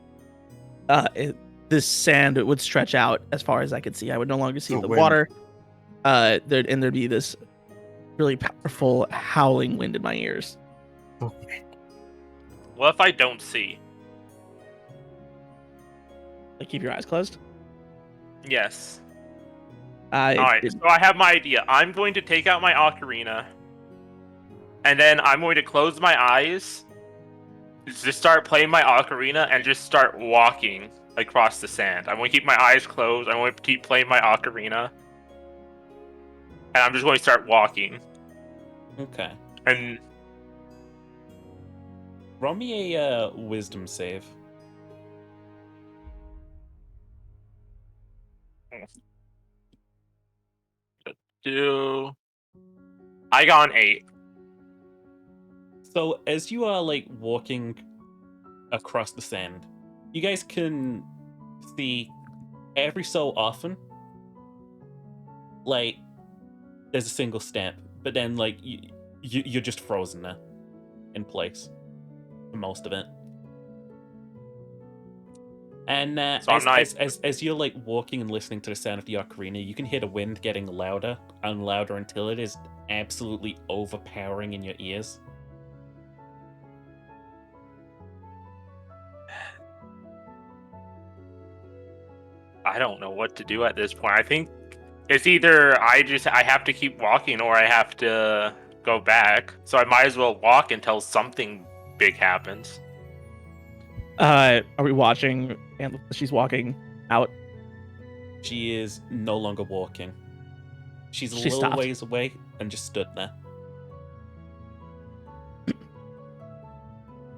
this sand would stretch out as far as I could see. I would no longer see The the wind. water. There'd be this really powerful howling wind in my ears. What if I don't see? Like, keep your eyes closed. Yes. I Alright, didn't- so I have my idea. I'm going to take out my ocarina, and then I'm going to close my eyes, just start playing my ocarina, and just start walking across the sand. I'm going to keep my eyes closed, I'm going to keep playing my ocarina, and I'm just going to start walking. Okay. And Roll me a wisdom save. I got an 8. So as you are like walking across the sand, you guys can see every so often, like there's a single step, but then like you're just frozen there in place for most of it. And So I'm not- as you're like walking and listening to the sound of the ocarina, you can hear the wind getting louder and louder until it is absolutely overpowering in your ears. I don't know what to do at this point. I think it's either I have to keep walking or I have to go back. So I might as well walk until something big happens. Are we watching? And she's walking out. She is no longer walking. She's a She little stopped. ways away and just stood there.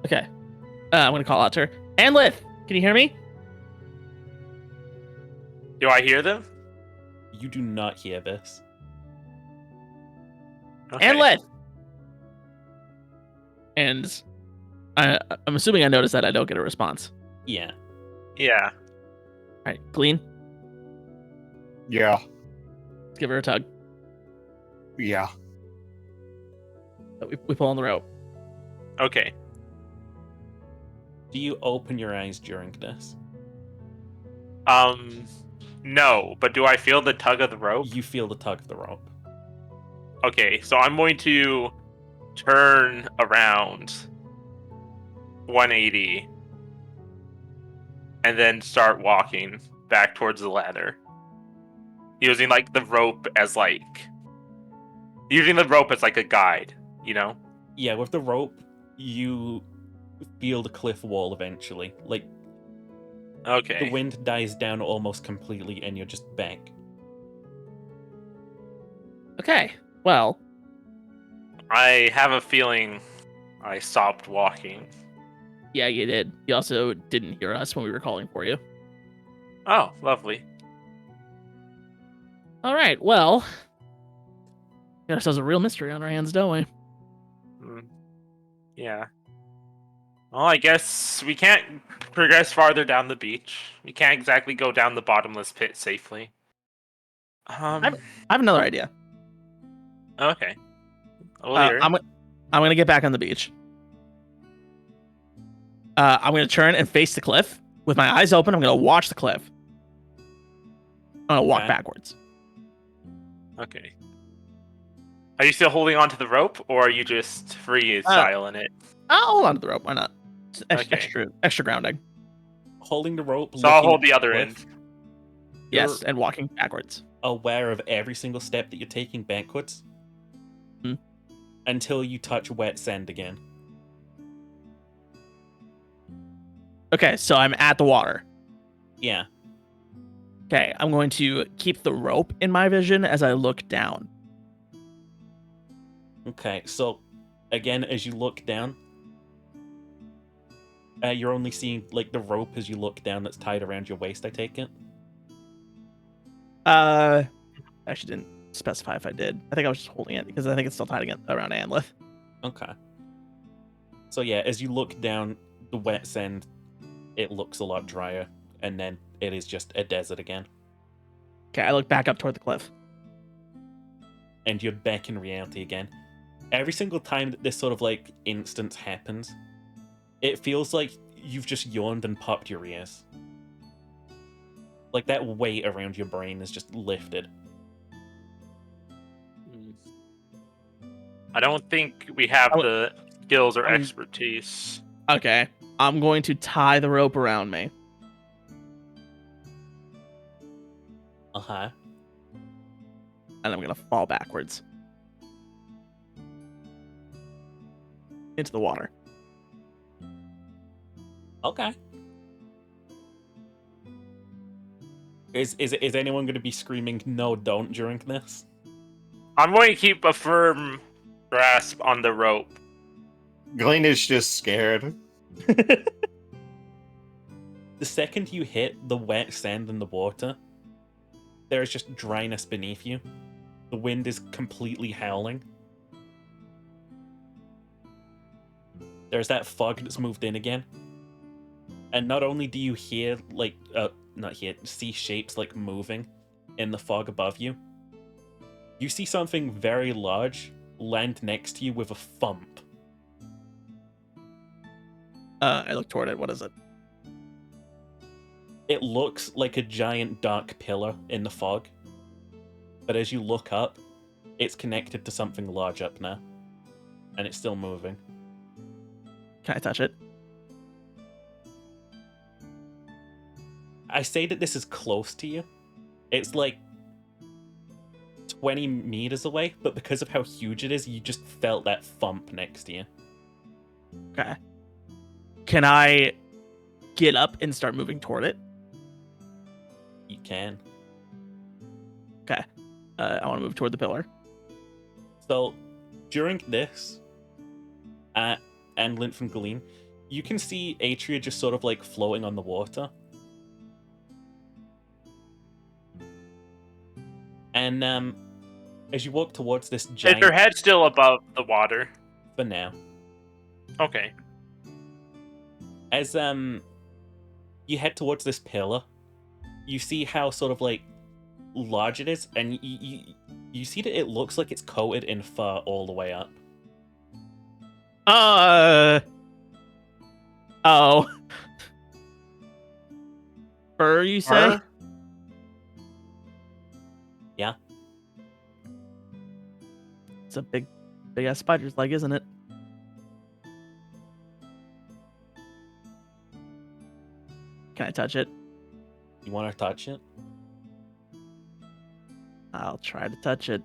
Okay. I'm gonna call out to her. Anlith, can you hear me? Do I hear them? You do not hear this. Okay. Anlith. And I'm assuming I noticed that I don't get a response. Yeah. Yeah. All right, Glean, Yeah. let's give her a tug. Yeah. We pull on the rope. Okay. Do you open your eyes during this? No, but do I feel the tug of the rope? You feel the tug of the rope. Okay, so I'm going to turn around 180 and then start walking back towards the ladder. Using the rope as a guide, you know? Yeah, with the rope, you feel the cliff wall eventually. Like, Okay. the wind dies down almost completely and you're just back. Okay. Well, I have a feeling I stopped walking. yeah, you did. You also didn't hear us when we were calling for you. Oh, lovely. All right. Well, got ourselves a real mystery on our hands, don't we? Yeah. Well, I guess we can't progress farther down the beach. We can't exactly go down the bottomless pit safely. I have another idea. Okay. Well, here. I'm gonna get back on the beach. I'm gonna turn and face the cliff with my eyes open. I'm gonna watch the cliff. I'm gonna walk Okay. backwards. Okay. Are you still holding on to the rope, or are you just freestyle in it? I'll hold on to the rope. Why not? It's Okay. extra grounding. Holding the rope. So I'll looking hold at the other cliff, end. Yes, You're and walking backwards. aware of every single step that you're taking backwards. Hmm. Until you touch wet sand again. Okay, so I'm at the water. Yeah. Okay, I'm going to keep the rope in my vision as I look down. Okay, so again, as you look down, you're only seeing like the rope as you look down that's tied around your waist, I take it? Actually didn't specify if I did. I think I was just holding it because I think it's still tied again around Anlith. Okay. So yeah, as you look down the wet sand, it looks a lot drier, and then it is just a desert again. Okay, I look back up toward the cliff. And you're back in reality again. Every single time that this sort of like instance happens, it feels like you've just yawned and popped your ears. Like that weight around your brain is just lifted. I don't think we have the skills or expertise. Okay, I'm going to tie the rope around me. Uh-huh. And I'm going to fall backwards. Into the water. Okay. Is anyone going to be screaming no don't during this? I'm going to keep a firm grasp on the rope. Glenn is just scared. The second you hit the wet sand in the water, there is just dryness beneath you. The wind is completely howling. There's that fog that's moved in again. And not only do you hear, like, see shapes, like, moving in the fog above you, you see something very large land next to you with a thump. I look toward it. What is it? It looks like a giant dark pillar in the fog. But as you look up, it's connected to something large up now. And it's still moving. Can I touch it? I say that this is close to you. It's like 20 meters away, but because of how huge it is, you just felt that thump next to you. Okay. Can I get up and start moving toward it? You can. Okay. I want to move toward the pillar. So, during this, and Linf and Galeen, you can see Atria just sort of like floating on the water. And as you walk towards this giant... Is her head still above the water? For now. Okay. As you head towards this pillar, you see how sort of like large it is, and you see that it looks like it's coated in fur all the way up. Oh. Fur, you say? Fur? Yeah. It's a big ass spider's leg, isn't it? Can I touch it? You want to touch it? I'll try to touch it.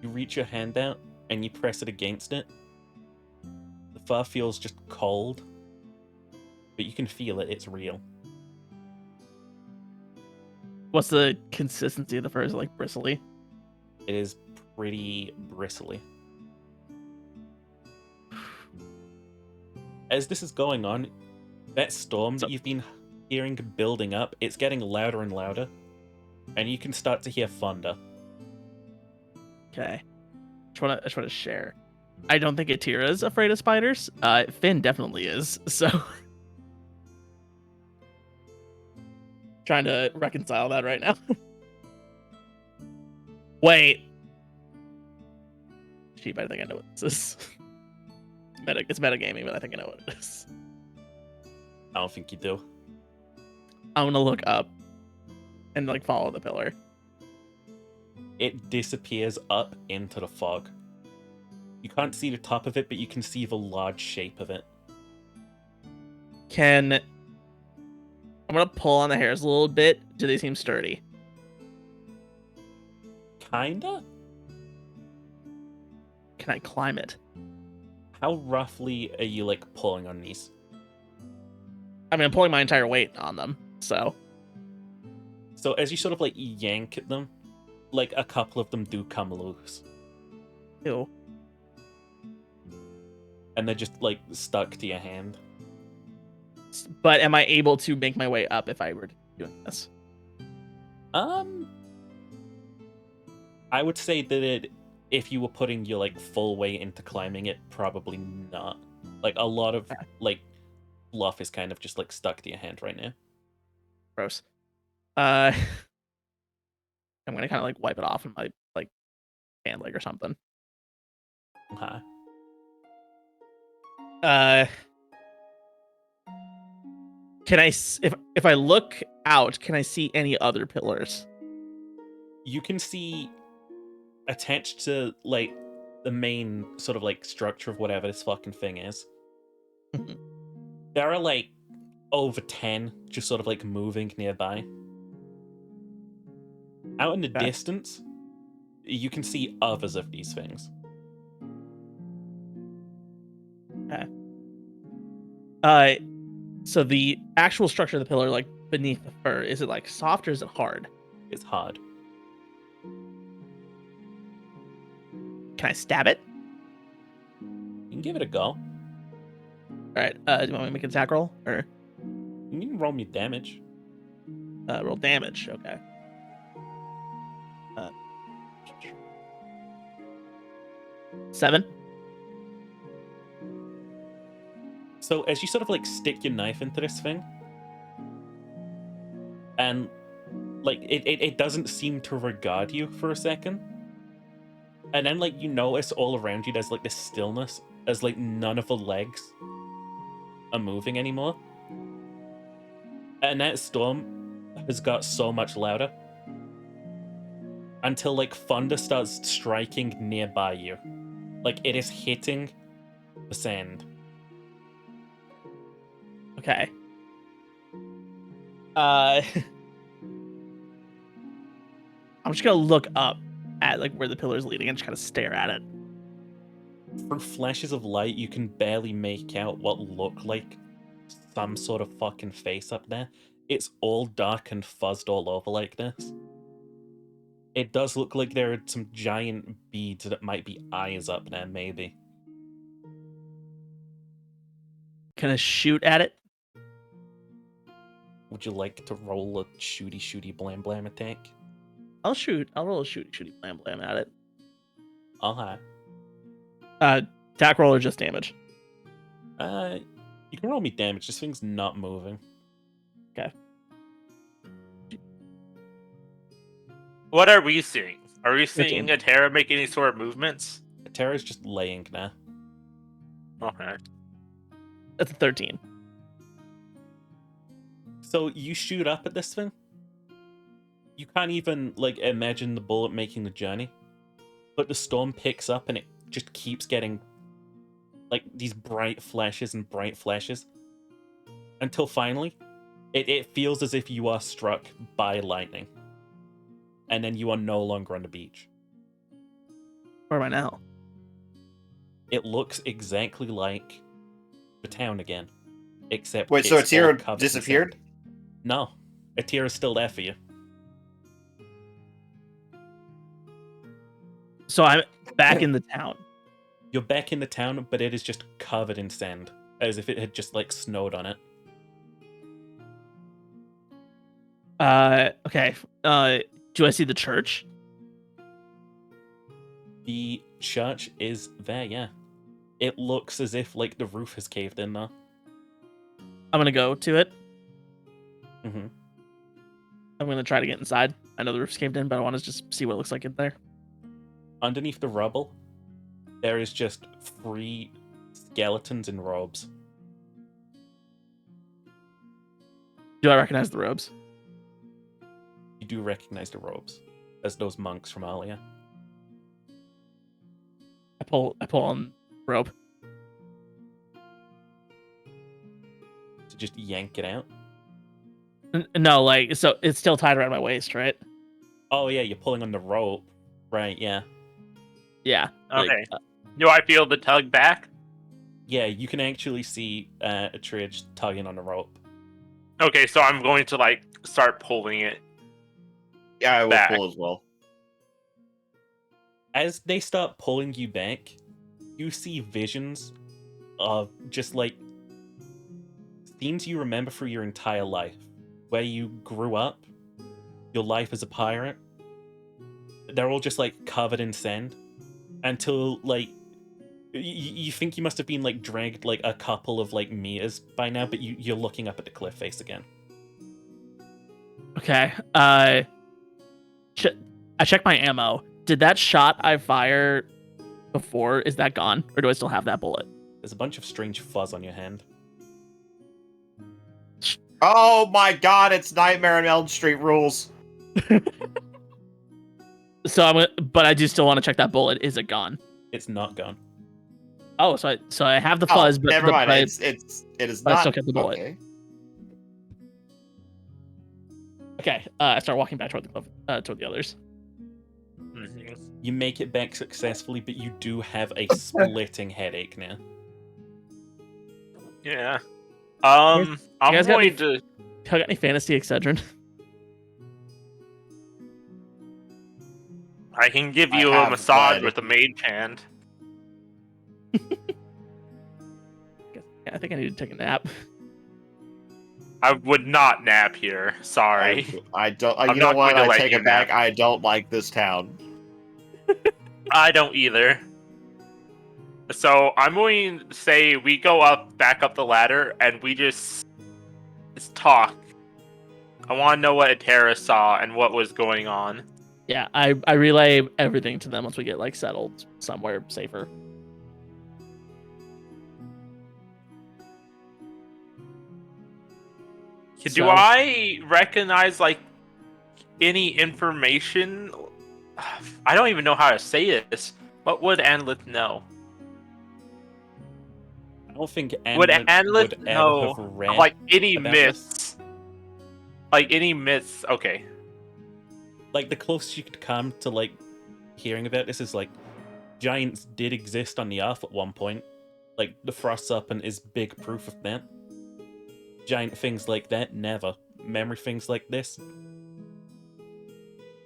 You reach your hand out and you press it against it. The fur feels just cold, but you can feel it. It's real. What's the consistency of the fur? Is it like bristly? It is pretty bristly. As this is going on, that storm that you've been hearing building up, it's getting louder and louder, and you can start to hear thunder. Okay. I just want to share. I don't think Atira's afraid of spiders. Finn definitely is, so... Trying to reconcile that right now. Wait. Sheep, I think I know what this is. It's metagaming, but I think I know what it is. I don't think you do. I'm gonna look up and like follow the pillar. It disappears up into the fog. You can't see the top of it, but you can see the large shape of it. I'm gonna pull on the hairs a little bit. Do they seem sturdy? Kinda? Can I climb it? How roughly are you, like, pulling on these? I mean, I'm pulling my entire weight on them, so... So as you sort of like yank at them, like a couple of them do come loose, Ew. and they're just like stuck to your hand. But am I able to make my way up if I were doing this? I would say that if you were putting your like full weight into climbing it, probably not. Like a lot of like fluff is kind of just like stuck to your hand right now. Gross. I'm gonna kind of like wipe it off in my like hand leg or something. Okay. Can if I look out, can I see any other pillars? You can see attached to like the main sort of like structure of whatever this fucking thing is. There are like over 10 just sort of like moving nearby. Out in the distance, you can see others of these things. Okay. So the actual structure of the pillar, like beneath the fur, is it like soft or is it hard? It's hard. Can I stab it? You can give it a go. All right. Do you want me to make an attack roll or You can roll me damage. roll damage? Okay. 7. So as you sort of like stick your knife into this thing, and like it doesn't seem to regard you for a second, and then like you notice all around you there's like this stillness as like none of the legs are moving anymore, and that storm has got so much louder until like thunder starts striking nearby you, like it is hitting the sand. Okay. I'm just gonna look up at like where the pillar is leading and just kind of stare at it. Through flashes of light, you can barely make out what look like some sort of fucking face up there. It's all dark and fuzzed all over like this. It does look like there are some giant beads that might be eyes up there, maybe. Can I shoot at it? Would you like to roll a shooty blam blam attack? I'll shoot. I'll roll a shooty blam blam at it. Uh-huh. Attack roll or just damage? You can roll me damage. This thing's not moving. Okay. What are we seeing? Are we 13. seeing Atera make any sort of movements? Terra's just laying there. Okay. That's a 13. So you shoot up at this thing. You can't even like imagine the bullet making the journey. But the storm picks up and it just keeps getting like these bright flashes and bright flashes. Until finally, it feels as if you are struck by lightning. And then you are no longer on the beach. Where am I now? It looks exactly like the town again. Except Wait, so it's all Atira covered in disappeared? sand. No. Atira's still there for you. So I'm back in the town. You're back in the town, but it is just covered in sand. As if it had just like snowed on it. Okay. Do I see the church? The church is there, yeah. It looks as if like the roof has caved in though. I'm gonna go to it. Mm-hmm. I'm gonna try to get inside. I know the roof's caved in, but I want to just see what it looks like in there. Underneath the rubble, there is just 3 skeletons in robes. Do I recognize the robes? You do recognize the robes as those monks from earlier. I pull on rope. To just yank it out. No, like so it's still tied around my waist, right? Oh yeah, you're pulling on the rope. Right, yeah. Yeah. Okay. Do I feel the tug back? Yeah, you can actually see Atridge tugging on the rope. Okay, so I'm going to like start pulling it. Yeah, I will back. pull as well. As they start pulling you back, you see visions of just like scenes you remember through your entire life, where you grew up, your life as a pirate. They're all just like covered in sand until like you think you must have been like dragged like a couple of like meters by now, but you're looking up at the cliff face again. Okay. I checked my ammo. Did that shot I fire before, is that gone? Or do I still have that bullet? There's a bunch of strange fuzz on your hand. Oh my god, it's Nightmare on Elm Street rules. So but I do still want to check that bullet. Is it gone? It's not gone. Oh, so I have the fuzz, but never mind. but It is but I not. still kept the bullet. Okay. Okay. I start walking back toward the cliff, toward the others. You make it back successfully, but you do have a splitting headache now. Yeah. You I'm guys got going any- to. You got any fantasy Excedrin? I can give I you a have massage blood. with a mage hand. Yeah, I think I need to take a nap. I would not nap here. Sorry. I don't. I'm You know not what? going to I let take you it back. nap. I don't like this town. I don't either. So I'm going to say we go back up the ladder, and we just talk. I want to know what Atera saw and what was going on. Yeah, I relay everything to them once we get like settled somewhere safer. Do So- I recognize like any information? I don't even know how to say this. What would Anlith know? I don't think Would Anlith Anlith would ever know have read like any about myths? Like any myths? Okay. Like the closest you could come to like hearing about this is like giants did exist on the earth at one point. Like the frost serpent is big proof of that. Giant things like that, never. Memory things like this,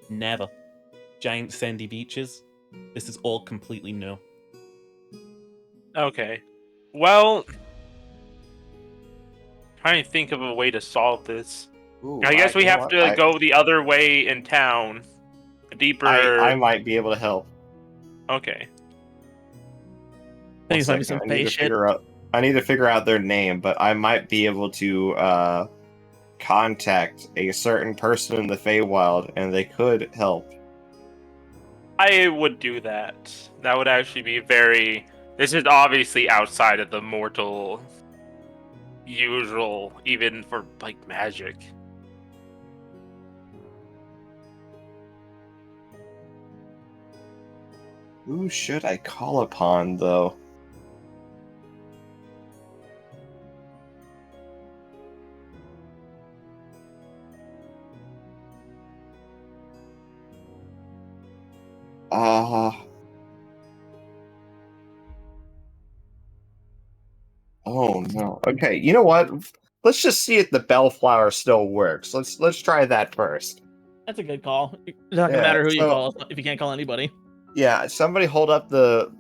never. Giant sandy beaches, this is all completely new. Okay. Well, trying to think of a way to solve this. Ooh, I guess we you know have what? to go the other way in town. Deeper. I might be able to help. Okay. I think it's One might be some second, I need to face shit. figure out. I need to figure out their name, but I might be able to contact a certain person in the Feywild, and they could help. I would do that. That would actually be very. This is obviously outside of the mortal usual, even for like magic. Who should I call upon, though? Oh no. Okay, you know what? Let's just see if the bellflower still works. Let's try that first. That's a good call. It's not gonna Yeah, matter who you so- call if you can't call anybody. Yeah, somebody hold up the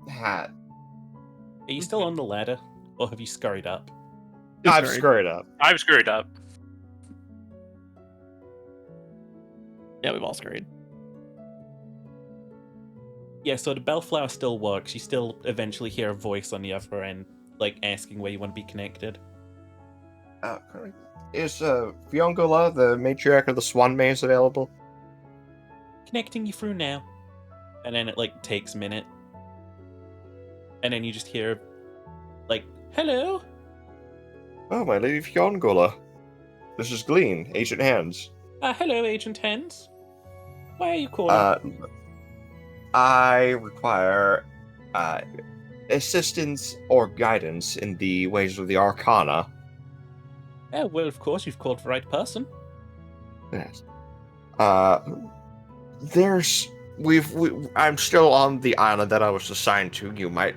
hat. Are you still on the ladder, or have you scurried up? I've scurried. scurried up. I've screwed up. Yeah, we've all scurried. Yeah, so the bellflower still works. You still eventually hear a voice on the other end, like asking where you want to be connected. Is Fiongola, the matriarch of the Swan Maze, available? Connecting you through now. And then it like takes a minute. And then you just hear like, hello? Oh, my lady Fiongola. This is Glean, Agent Hands. Hello, Agent Hens. Why are you calling? I require assistance or guidance in the ways of the Arcana. Oh, well, of course, you've called the right person. Yes. I'm still on the island that I was assigned to. You might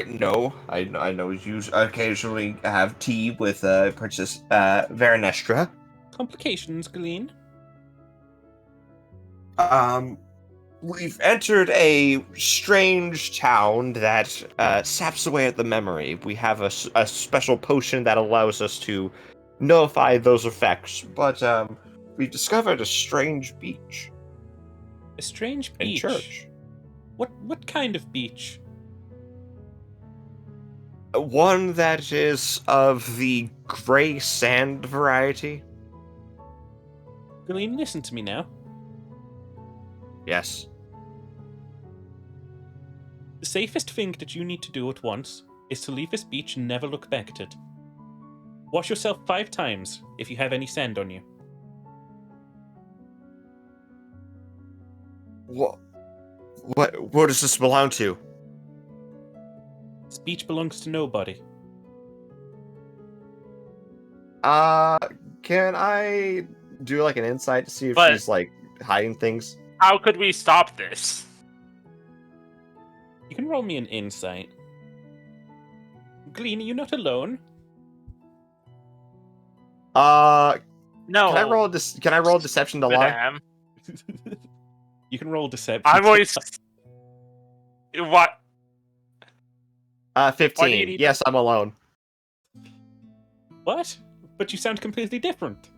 know. I know you occasionally have tea with Princess Veranestra. Complications, Glean? We've entered a strange town that saps away at the memory. We have a special potion that allows us to nullify those effects, but we've discovered a strange beach A strange and beach. church. What kind of beach? One that is of the gray sand variety. Gillian, listen to me now. Yes. The safest thing that you need to do at once is to leave this beach and never look back at it. Wash yourself 5 times if you have any sand on you. What does this belong to? This beach belongs to nobody. Can I do like an insight to see if But- she's like hiding things? How could we stop this? You can roll me an insight. Glean, are you not alone? No. No. Can I roll deception to lie? Madame. You can roll deception. I'm always. What? 15. Why do you need Yes, I'm alone. What? But you sound completely different.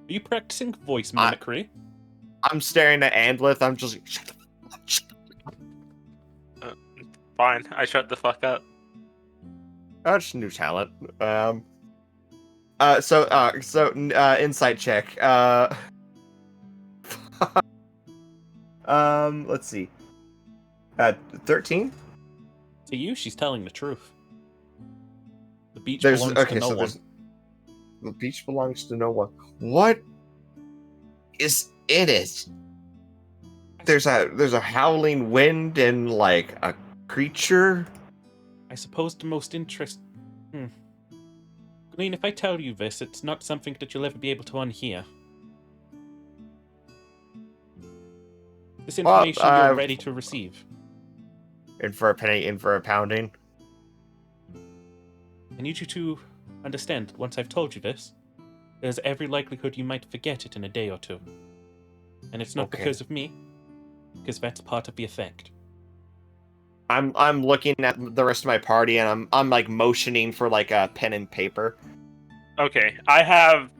Are you practicing voice mimicry? I'm staring at Andlith. I'm just like, shut the fuck up, shut the fuck Fine. I shut the fuck up. up. Oh, just new talent. Insight check. Let's see. 13? To you, she's telling the truth. The beach belongs to no one. The beach belongs to no one. What is in it? There's a howling wind and like a creature. I suppose the most Glean, if I tell you this, it's not something that you'll ever be able to unhear. This information you're ready to receive. In for a penny, in for a pounding. I need you to understand that once I've told you this, there's every likelihood you might forget it in a day or two. And it's not Okay. because of me, because that's part of the effect. I'm looking at the rest of my party and I'm like motioning for like a pen and paper. Okay. I have,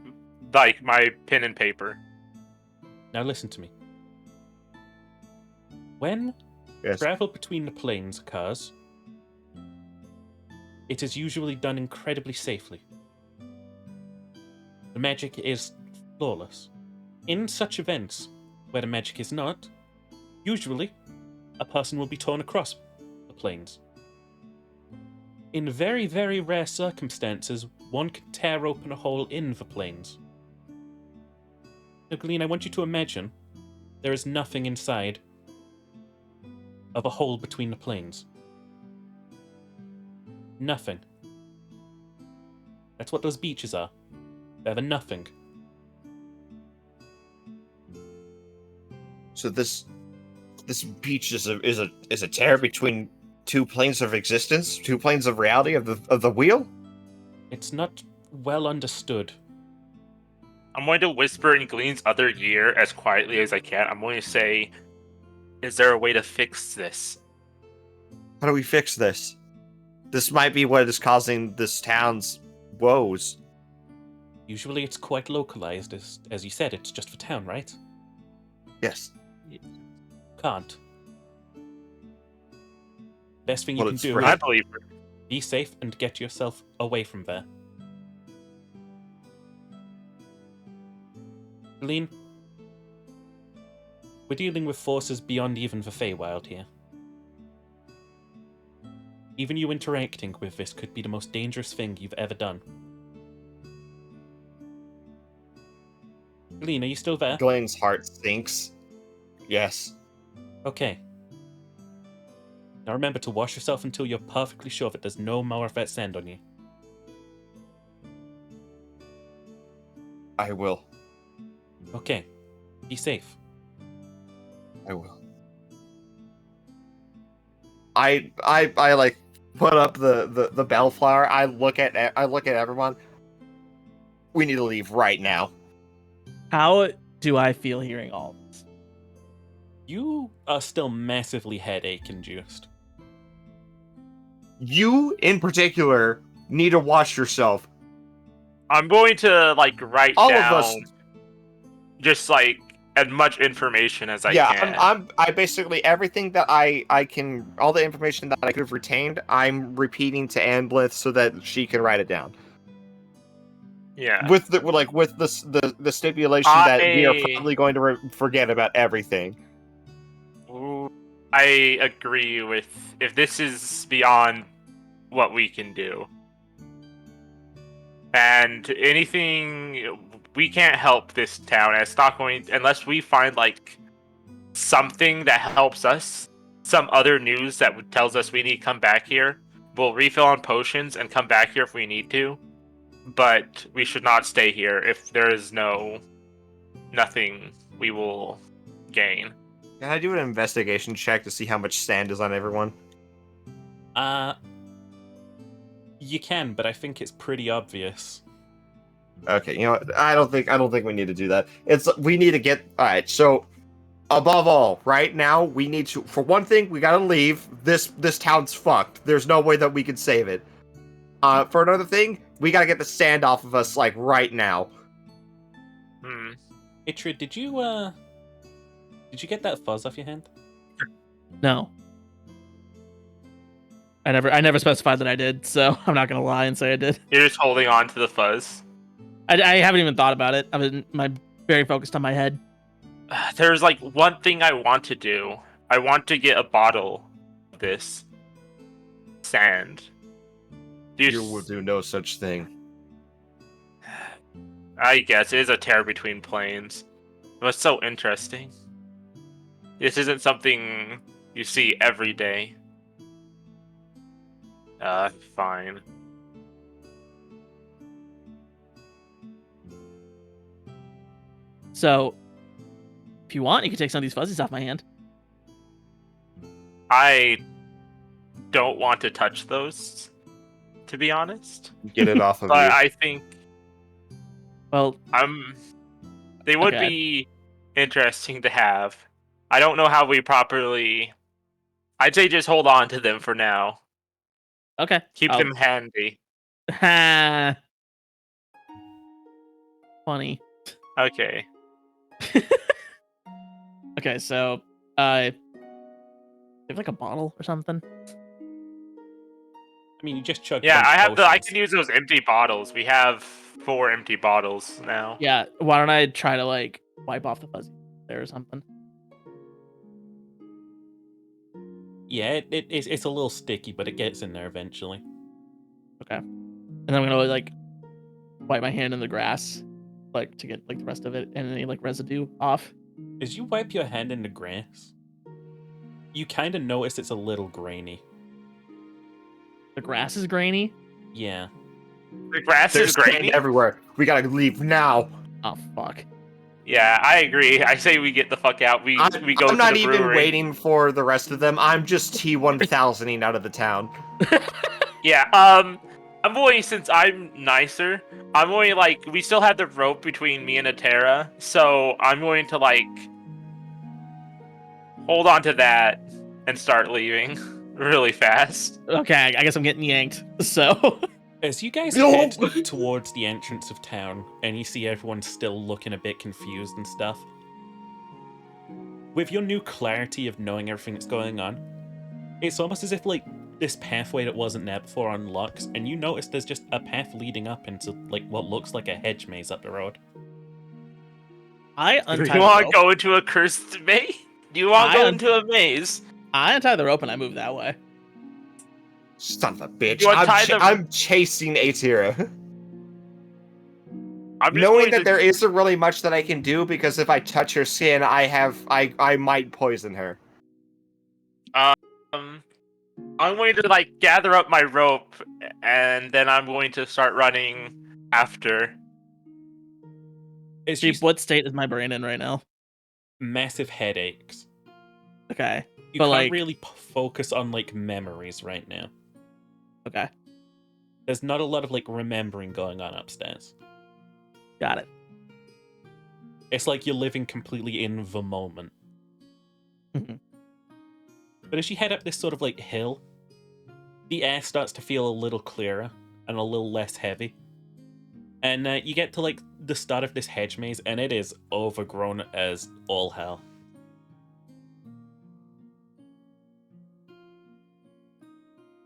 like, my pen and paper. Now listen to me. When Yes. travel between the planes occurs, it is usually done incredibly safely. The magic is flawless. In such events, where the magic is not, usually a person will be torn across the planes. In very, very rare circumstances, one can tear open a hole in the planes. Now, Glean, I want you to imagine there is nothing inside of a hole between the planes. Nothing. That's what those beaches are. They're the nothing. So this beach is a tear between two planes of existence, two planes of reality of the wheel. It's not well understood. I'm going to whisper in Glean's other ear as quietly as I can. I'm going to say, is there a way to fix this? How do we fix this? This might be what is causing this town's woes. Usually it's quite localized, as you said, it's just for town, right? Yes. Can't. Best thing you Well, can it's do right. I is believe her. be safe and get yourself away from there. Lean, we're dealing with forces beyond even the Feywild here. Even you interacting with this could be the most dangerous thing you've ever done. Lean, are you still there? Glenn's heart sinks. Yes. Okay. Now remember to wash yourself until you're perfectly sure that there's no more of that sand on you. I will. Okay. Be safe. I will. I like put up the bellflower. I look at everyone. We need to leave right now. How do I feel hearing all this? You are still massively headache induced. You, in particular, need to watch yourself. I'm going to like write All down of us. just like as much information as I Yeah, can. I basically everything that I can, all the information that I could have retained, I'm repeating to Anblith so that she can write it down. Yeah. With the stipulation that we are probably going to forget about everything. Ooh, I agree with if this is beyond what we can do. And anything we can't help this town, and it's not going unless we find like something that helps us, some other news that tells us we need to come back here. We'll refill on potions and come back here if we need to. But we should not stay here if there is nothing we will gain. Can I do an investigation check to see how much sand is on everyone? You can, but I think it's pretty obvious. Okay, you know what? I don't think we need to do that. We need to get alright, so above all, right now, we need to, for one thing, we gotta leave. This town's fucked. There's no way that we can save it. For another thing, we gotta get the sand off of us, like, right now. Itrid, did you get that fuzz off your hand? No. I never specified that I did, so I'm not gonna lie and say I did. You're just holding on to the fuzz. I haven't even thought about it. I'm very focused on my head. There's like one thing I want to do. I want to get a bottle of this sand. You will do no such thing. I guess it is a tear between planes. It was so interesting. This isn't something you see every day. Fine. So, if you want, you can take some of these fuzzies off my hand. I don't want to touch those, to be honest. Get it off of But you. I think Well, they would Okay. be interesting to have. I don't know how we properly. I'd say just hold on to them for now. okay. Keep them handy. Ha. Funny. Okay. Okay, so you have like a bottle or something? I mean, you just chugged. Yeah, a bunch I of have I potions. can use those empty bottles. We have 4 empty bottles now. Yeah. Why don't I try to like wipe off the fuzzy there or something? Yeah, it's a little sticky, but it gets in there eventually. Okay. And then I'm gonna like wipe my hand in the grass, like to get like the rest of it and any like residue off. As you wipe your hand in the grass, you kind of notice it's a little grainy. The grass is grainy. Yeah. The grass There's is sand grainy. everywhere. We gotta leave now. Oh fuck. Yeah, I agree. I say we get the fuck out. We go I'm to not the even brewery. waiting for the rest of them. I'm just T1000ing out of the town. Yeah, I'm only, since I'm nicer, I'm only like, we still have the rope between me and Atera, so I'm going to like hold on to that and start leaving really fast. Okay, I guess I'm getting yanked. So As you guys No. head towards the entrance of town, and you see everyone still looking a bit confused and stuff, with your new clarity of knowing everything that's going on, it's almost as if like this pathway that wasn't there before unlocks, and you notice there's just a path leading up into like what looks like a hedge maze up the road. I Do untie you the want to rope. go into a cursed maze? Do you want to I go un- into a maze? I untie the rope and I move that way. Son of a bitch. You untie the- I'm chasing Atira. I'm just Knowing going that to, there isn't really much that I can do, because if I touch her skin, I might poison her. I'm going to like gather up my rope, and then I'm going to start running after. It's Jeep, just what state is my brain in right now? massive headaches. Okay. You But, can't like- really focus on like memories right now. Okay. There's not a lot of like remembering going on upstairs. Got it. It's like you're living completely in the moment. Mhm. But as you head up this sort of like hill, the air starts to feel a little clearer and a little less heavy. And you get to like the start of this hedge maze, and it is overgrown as all hell.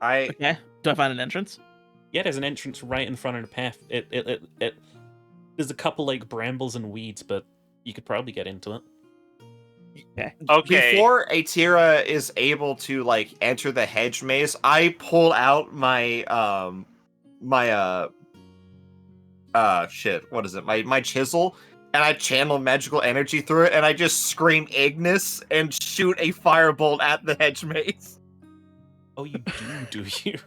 Okay. Do I find an entrance? Yeah, there's an entrance right in front of the path. There's a couple like brambles and weeds, but you could probably get into it. Okay. Before Atira is able to like enter the hedge maze, I pull out my shit, what is it? My chisel, and I channel magical energy through it, and I just scream Ignis and shoot a firebolt at the hedge maze. Oh, you do you?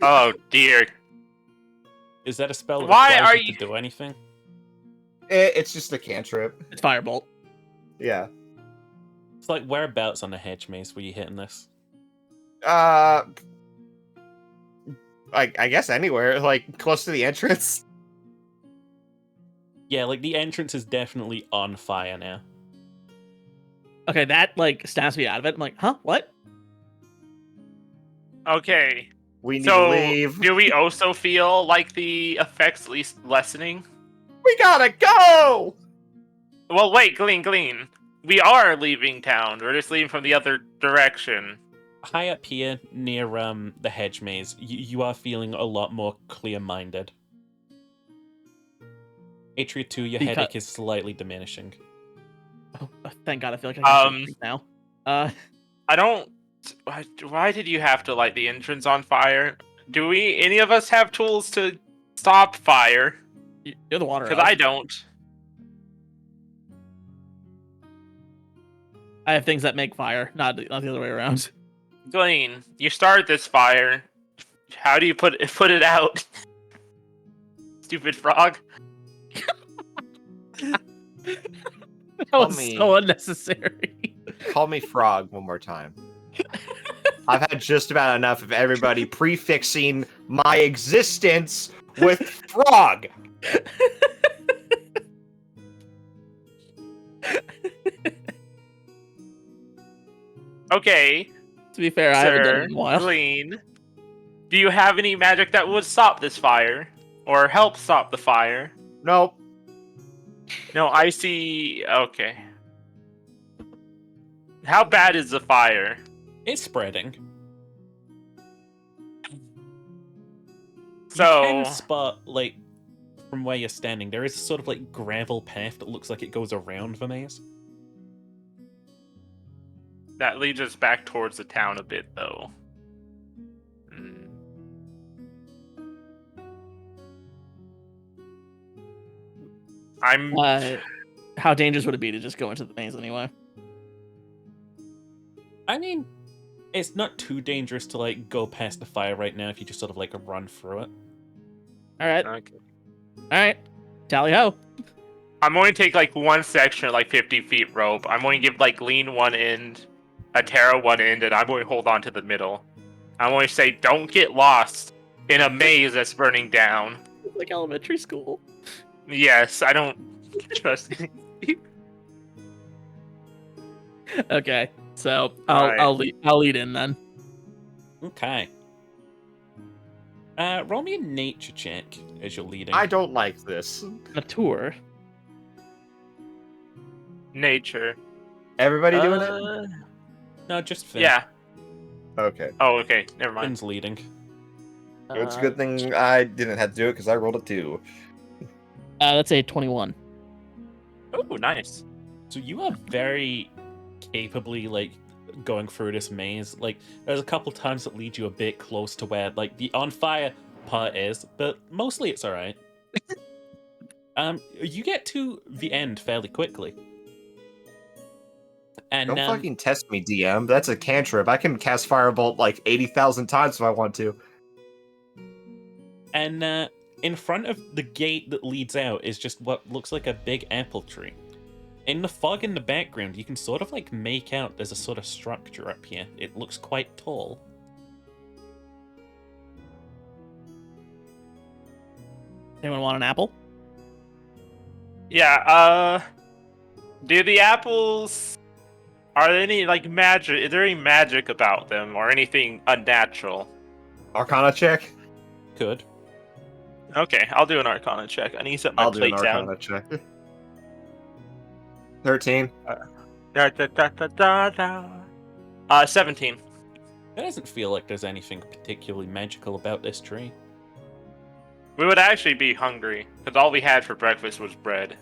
Oh dear. Is that a spell that Why requires are you you- to do anything? It's just a cantrip. It's firebolt. Yeah. It's like whereabouts on the hedge maze were you hitting this? I guess anywhere, like close to the entrance. Yeah, like the entrance is definitely on fire now. Okay, that like snaps me out of it. I'm like, huh? What? Okay. We need So, to leave. do we also feel like the effects least lessening? We gotta go! Well, wait, Glean. We are leaving town. We're just leaving from the other direction. High up here near the hedge maze, you are feeling a lot more clear-minded. Atria 2, your Because- headache is slightly diminishing. Oh, thank God! I feel like I can think now. I don't. Why did you have to light the entrance on fire? Do we? Any of us have tools to stop fire? You're the water. Because I don't. I have things that make fire, not the other way around. Glean, you started this fire. How do you put it out? Stupid frog. That was so unnecessary. Call me Frog one more time. I've had just about enough of everybody prefixing my existence with Frog. Okay, To be fair, I haven't done sir, it in a while. Glean. Do you have any magic that would stop this fire? Or help stop the fire? Nope. No, I see. Okay. How bad is the fire? It's spreading. So, You can spot, like, from where you're standing, there is a sort of, like, gravel path that looks like it goes around the maze. that leads us back towards the town a bit, though. Hmm. I'm. How dangerous would it be to just go into the maze anyway? I mean, it's not too dangerous to, like, go past the fire right now if you just sort of, like, run through it. All right, Okay. all right. Tally ho. I'm going to take like one section of like 50 feet rope. I'm going to give like Lean one end, Atera one end, and I'm going to hold on to the middle. I'm going to say, don't get lost in a maze that's burning down. It's like elementary school. Yes, I don't trust you. Okay, so Alright. I'll lead in then. Okay. Roll me a nature check as you're leading. I don't like this. A tour. Nature. Everybody doing it? No, just Finn. Yeah. Okay. Oh, okay. Never mind. Finn's leading. It's a good thing I didn't have to do it because I rolled a 2. Let's say 21. Oh, nice. So you are very capably, like, going through this maze. Like, there's a couple times that lead you a bit close to where, like, the on fire part is, but mostly it's alright. You get to the end fairly quickly. And Don't fucking test me, DM. That's a cantrip. I can cast Firebolt like 80,000 times if I want to. And in front of the gate that leads out is just what looks like a big apple tree. In the fog in the background, you can sort of like make out there's a sort of structure up here. It looks quite tall. Anyone want an apple? Yeah. Do the apples? Are there any like magic? Is there any magic about them or anything unnatural? Arcana check. Could. Okay, I'll do an Arcana check. I need to set my I'll do an plate down. Arcana check. 13. 17. It doesn't feel like there's anything particularly magical about this tree. We would actually be hungry because all we had for breakfast was bread.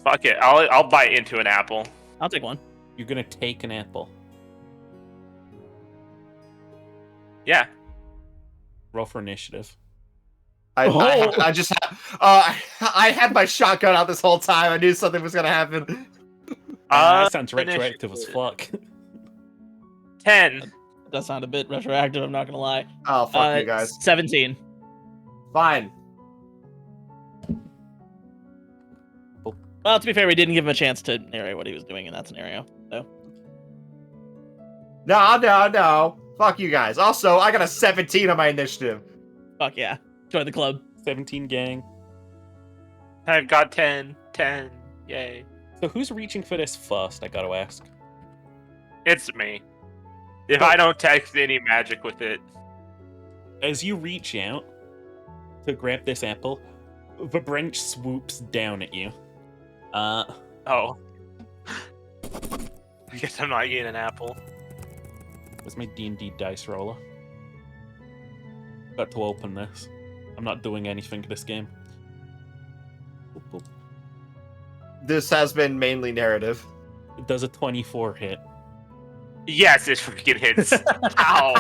Fuck it, I'll bite into an apple. I'll take one. You're gonna take an apple. Yeah. Roll for initiative. I Oh. just I had my shotgun out this whole time. I knew something was gonna happen. That sounds retroactive as fuck. 10. That sounded a bit retroactive, I'm not gonna lie. Oh fuck you guys. 17. Fine. Well, to be fair, we didn't give him a chance to narrate what he was doing in that scenario. So No. Fuck you guys. Also, I got a 17 on my initiative. fuck yeah. Join the club. 17 gang. I've got 10. 10. Yay. So who's reaching for this first, I gotta ask? It's me. If I don't text any magic with it. As you reach out to grab this apple, the branch swoops down at you. Oh. I guess I'm not getting an apple. Where's my D&D dice roller? Got to open this. I'm not doing anything to this game. Boop, boop. This has been mainly narrative. It does a 24 hit. Yes, it freaking hits. Ow.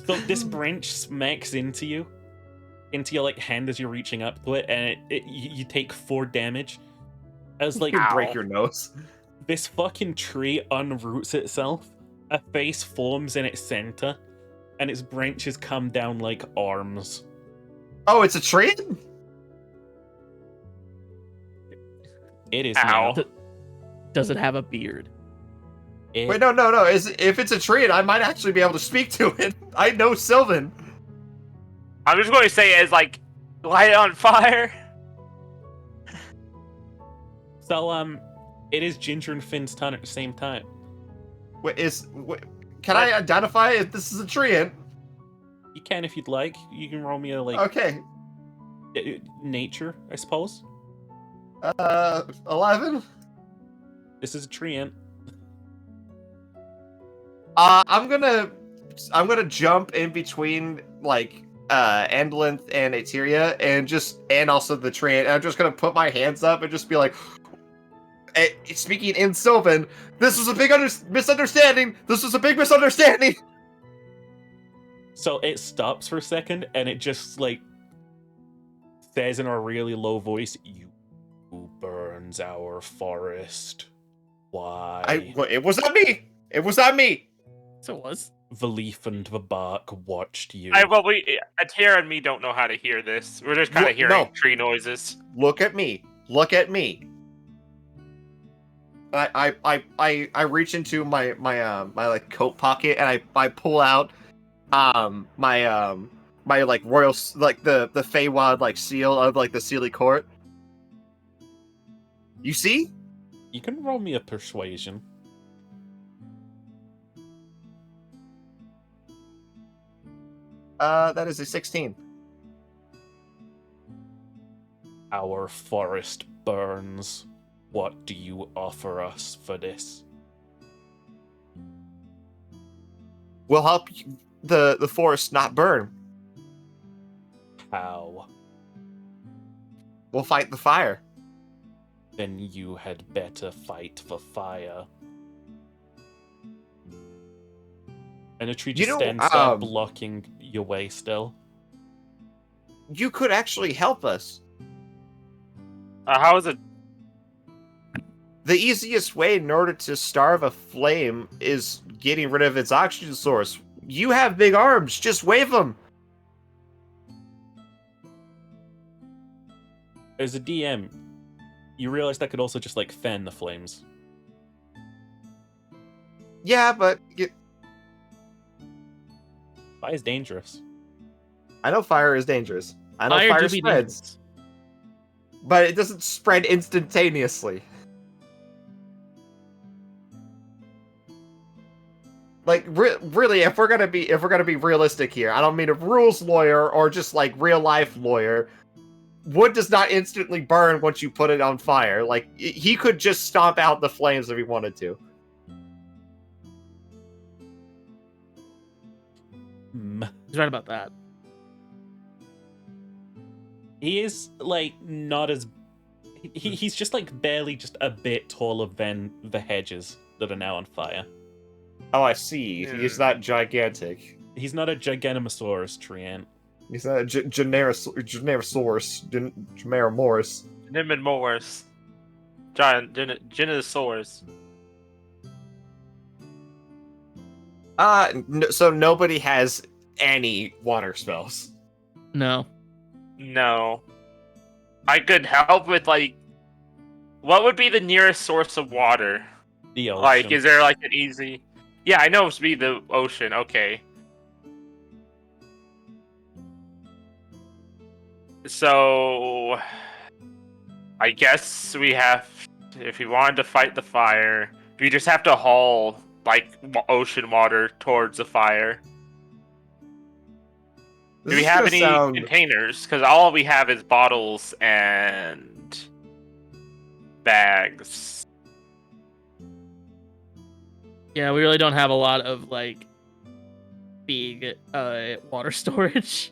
So this branch smacks into your like hand as you're reaching up to it, and you take 4 damage. As like You Ow. break your nose. this fucking tree unroots itself, a face forms in its center, and its branches come down like arms. Oh, it's a tree? It is Ow. now. Does it have a beard? It- Wait, no. If it's a tree, I might actually be able to speak to it. I know Sylvan. I'm just going to say it as like, light it on fire. So, it is Ginger and Finn's turn at the same time. Can I identify if this is a tree? You can if you'd like. You can roll me a, like, Okay. nature, I suppose. 11? This is a tree ant. I'm gonna jump in between, like, Endlinth and Aeteria, and also the tree ant, and I'm just gonna put my hands up and just be like, speaking in Sylvan, this was a big misunderstanding! This was a big misunderstanding! So it stops for a second, and it just, like, says in a really low voice, "You who burns our forest. Why? It was not me! It was not me! So it was. The leaf and the bark watched you." Atera and me don't know how to hear this. We're just kind of hearing No. tree noises. Look at me. Look at me. I reach into my like coat pocket, and I pull out my like royal, like the Feywild like seal of like the Sealy Court. You see? You can roll me a persuasion. That is a 16. Our forest burns. What do you offer us for this? We'll help the forest not burn. How? We'll fight the fire. Then you had better fight the fire. And a tree just stands there blocking your way still. You could actually help us. How is it? The easiest way in order to starve a flame is getting rid of its oxygen source. You have big arms, just wave them. As a DM, you realize that could also just, like, fan the flames. Yeah, but Fire's dangerous. I know fire is dangerous. I know Fire fire do be spreads, dangerous. but it doesn't spread instantaneously. Like really, if we're gonna be realistic here, I don't mean a rules lawyer or just like real life lawyer. Wood does not instantly burn once you put it on fire. Like he could just stomp out the flames if he wanted to. He's right about that. He is like not as he's just like barely just a bit taller than the hedges that are now on fire. Oh, I see. He's not gigantic. He's not a Giganomosaurus, Triant. He's not a Generosaurus. Generomoris. Nimin Morris. Giant Genosaurus. So nobody has any water spells. No. No. I could help with, like, what would be the nearest source of water? The ocean. Like, is there, like, an easy... Yeah, I know it's be the ocean, okay. So... I guess we have... If we wanted to fight the fire, we just have to haul, like, ocean water towards the fire. Do we have any containers? Because all we have is bottles and bags. Yeah, we really don't have a lot of like big water storage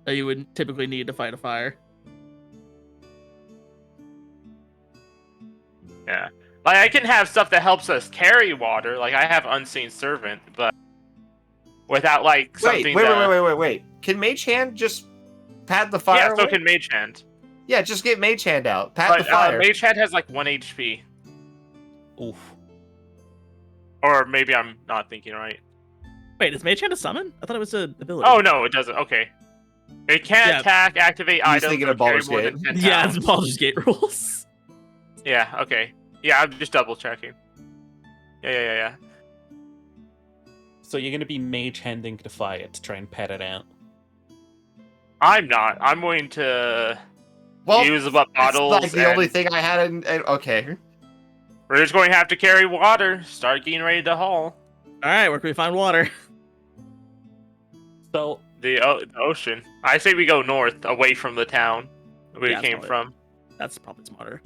that you would typically need to fight a fire. Yeah. Like, I can have stuff that helps us carry water. Like, I have Unseen Servant, but without, like, something Wait. Can Mage Hand just pat the fire Yeah, so away? can Mage Hand. Yeah, just get Mage Hand out. Pat the fire. Mage Hand has, like, 1 HP. Oof. Or maybe I'm not thinking right. Wait, is Mage Hand a summon? I thought it was an ability. Oh, no, it doesn't. Okay. It can't attack, activate He's items, thinking or of carry Baldur's more than Gate. 10 Yeah, pounds. it's Baldur's Gate rules. Yeah, okay. Yeah, I'm just double checking. Yeah. So you're gonna be mage handing the fire to try and pet it out. I'm not. I'm going to use up That's bottles. like the only and thing I had in okay. We're just going to have to carry water. Start getting ready to haul. All right, where can we find water? So The ocean. I say we go north, away from the town we Yeah, came probably. from. That's probably smarter.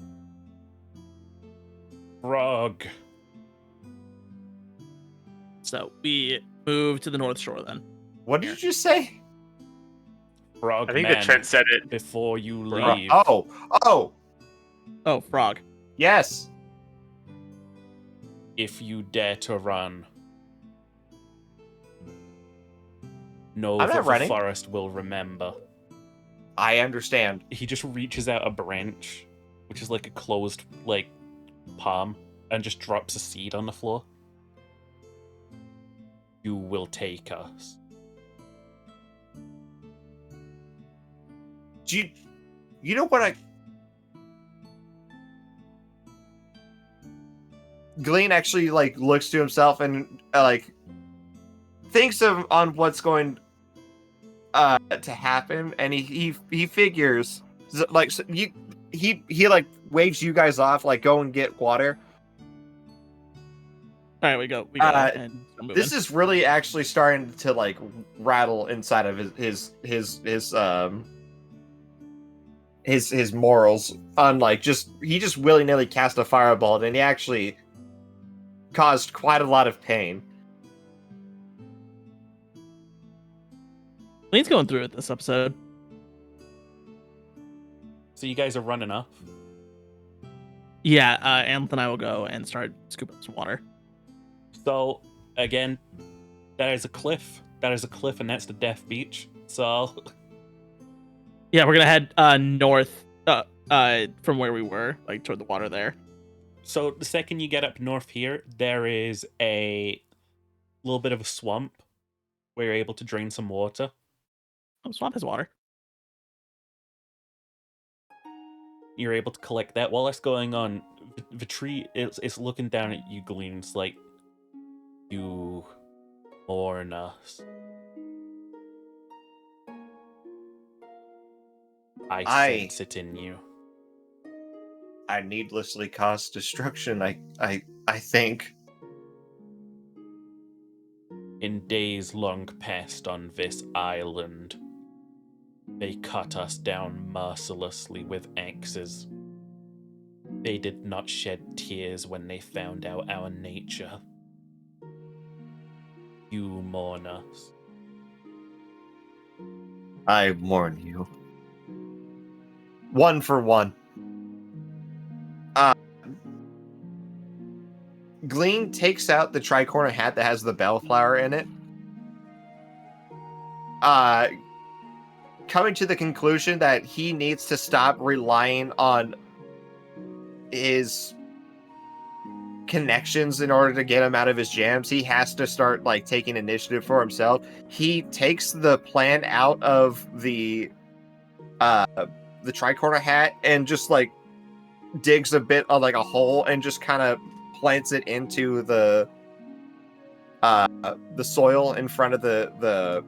Frog. So we move to the North Shore then. What did you just say? Frog I think man, the Trent said it. before you Frog. leave. Oh, Oh, frog. yes. If you dare to run, know I'm that not the running. forest will remember. I understand. He just reaches out a branch, which is like a closed like palm, and just drops a seed on the floor. You will take us. Do you know what Glean actually like looks to himself and like thinks on what's going to happen, and he figures like he like waves you guys off, like go and get water. All right, we go and start moving. This is really actually starting to like rattle inside of his morals. Unlike he just willy-nilly cast a fireball, and he actually caused quite a lot of pain. Lean's going through it this episode. So you guys are running up. Yeah, Anth and I will go and start scooping up some water. So again, that is a cliff. That is a cliff, and that's the Death Beach. So Yeah, we're gonna head north from where we were, like toward the water there. So the second you get up north here, there is a little bit of a swamp where you're able to drain some water. Oh, swamp has water. You're able to collect that. While that's going on, the tree is looking down at you, Glean. It's like, you mourn us. I- sense it in you. I needlessly caused destruction. I think. In days long past on this island, they cut us down mercilessly with axes. They did not shed tears when they found out our nature. You mourn us. I warn you. One for one. Glean takes out the tricorner hat that has the bellflower in it. Coming to the conclusion that he needs to stop relying on his connections in order to get him out of his jams. He has to start like taking initiative for himself. He takes the plan out of the tricorner hat and just like digs a bit of like a hole and just kind of plants it into the soil in front of the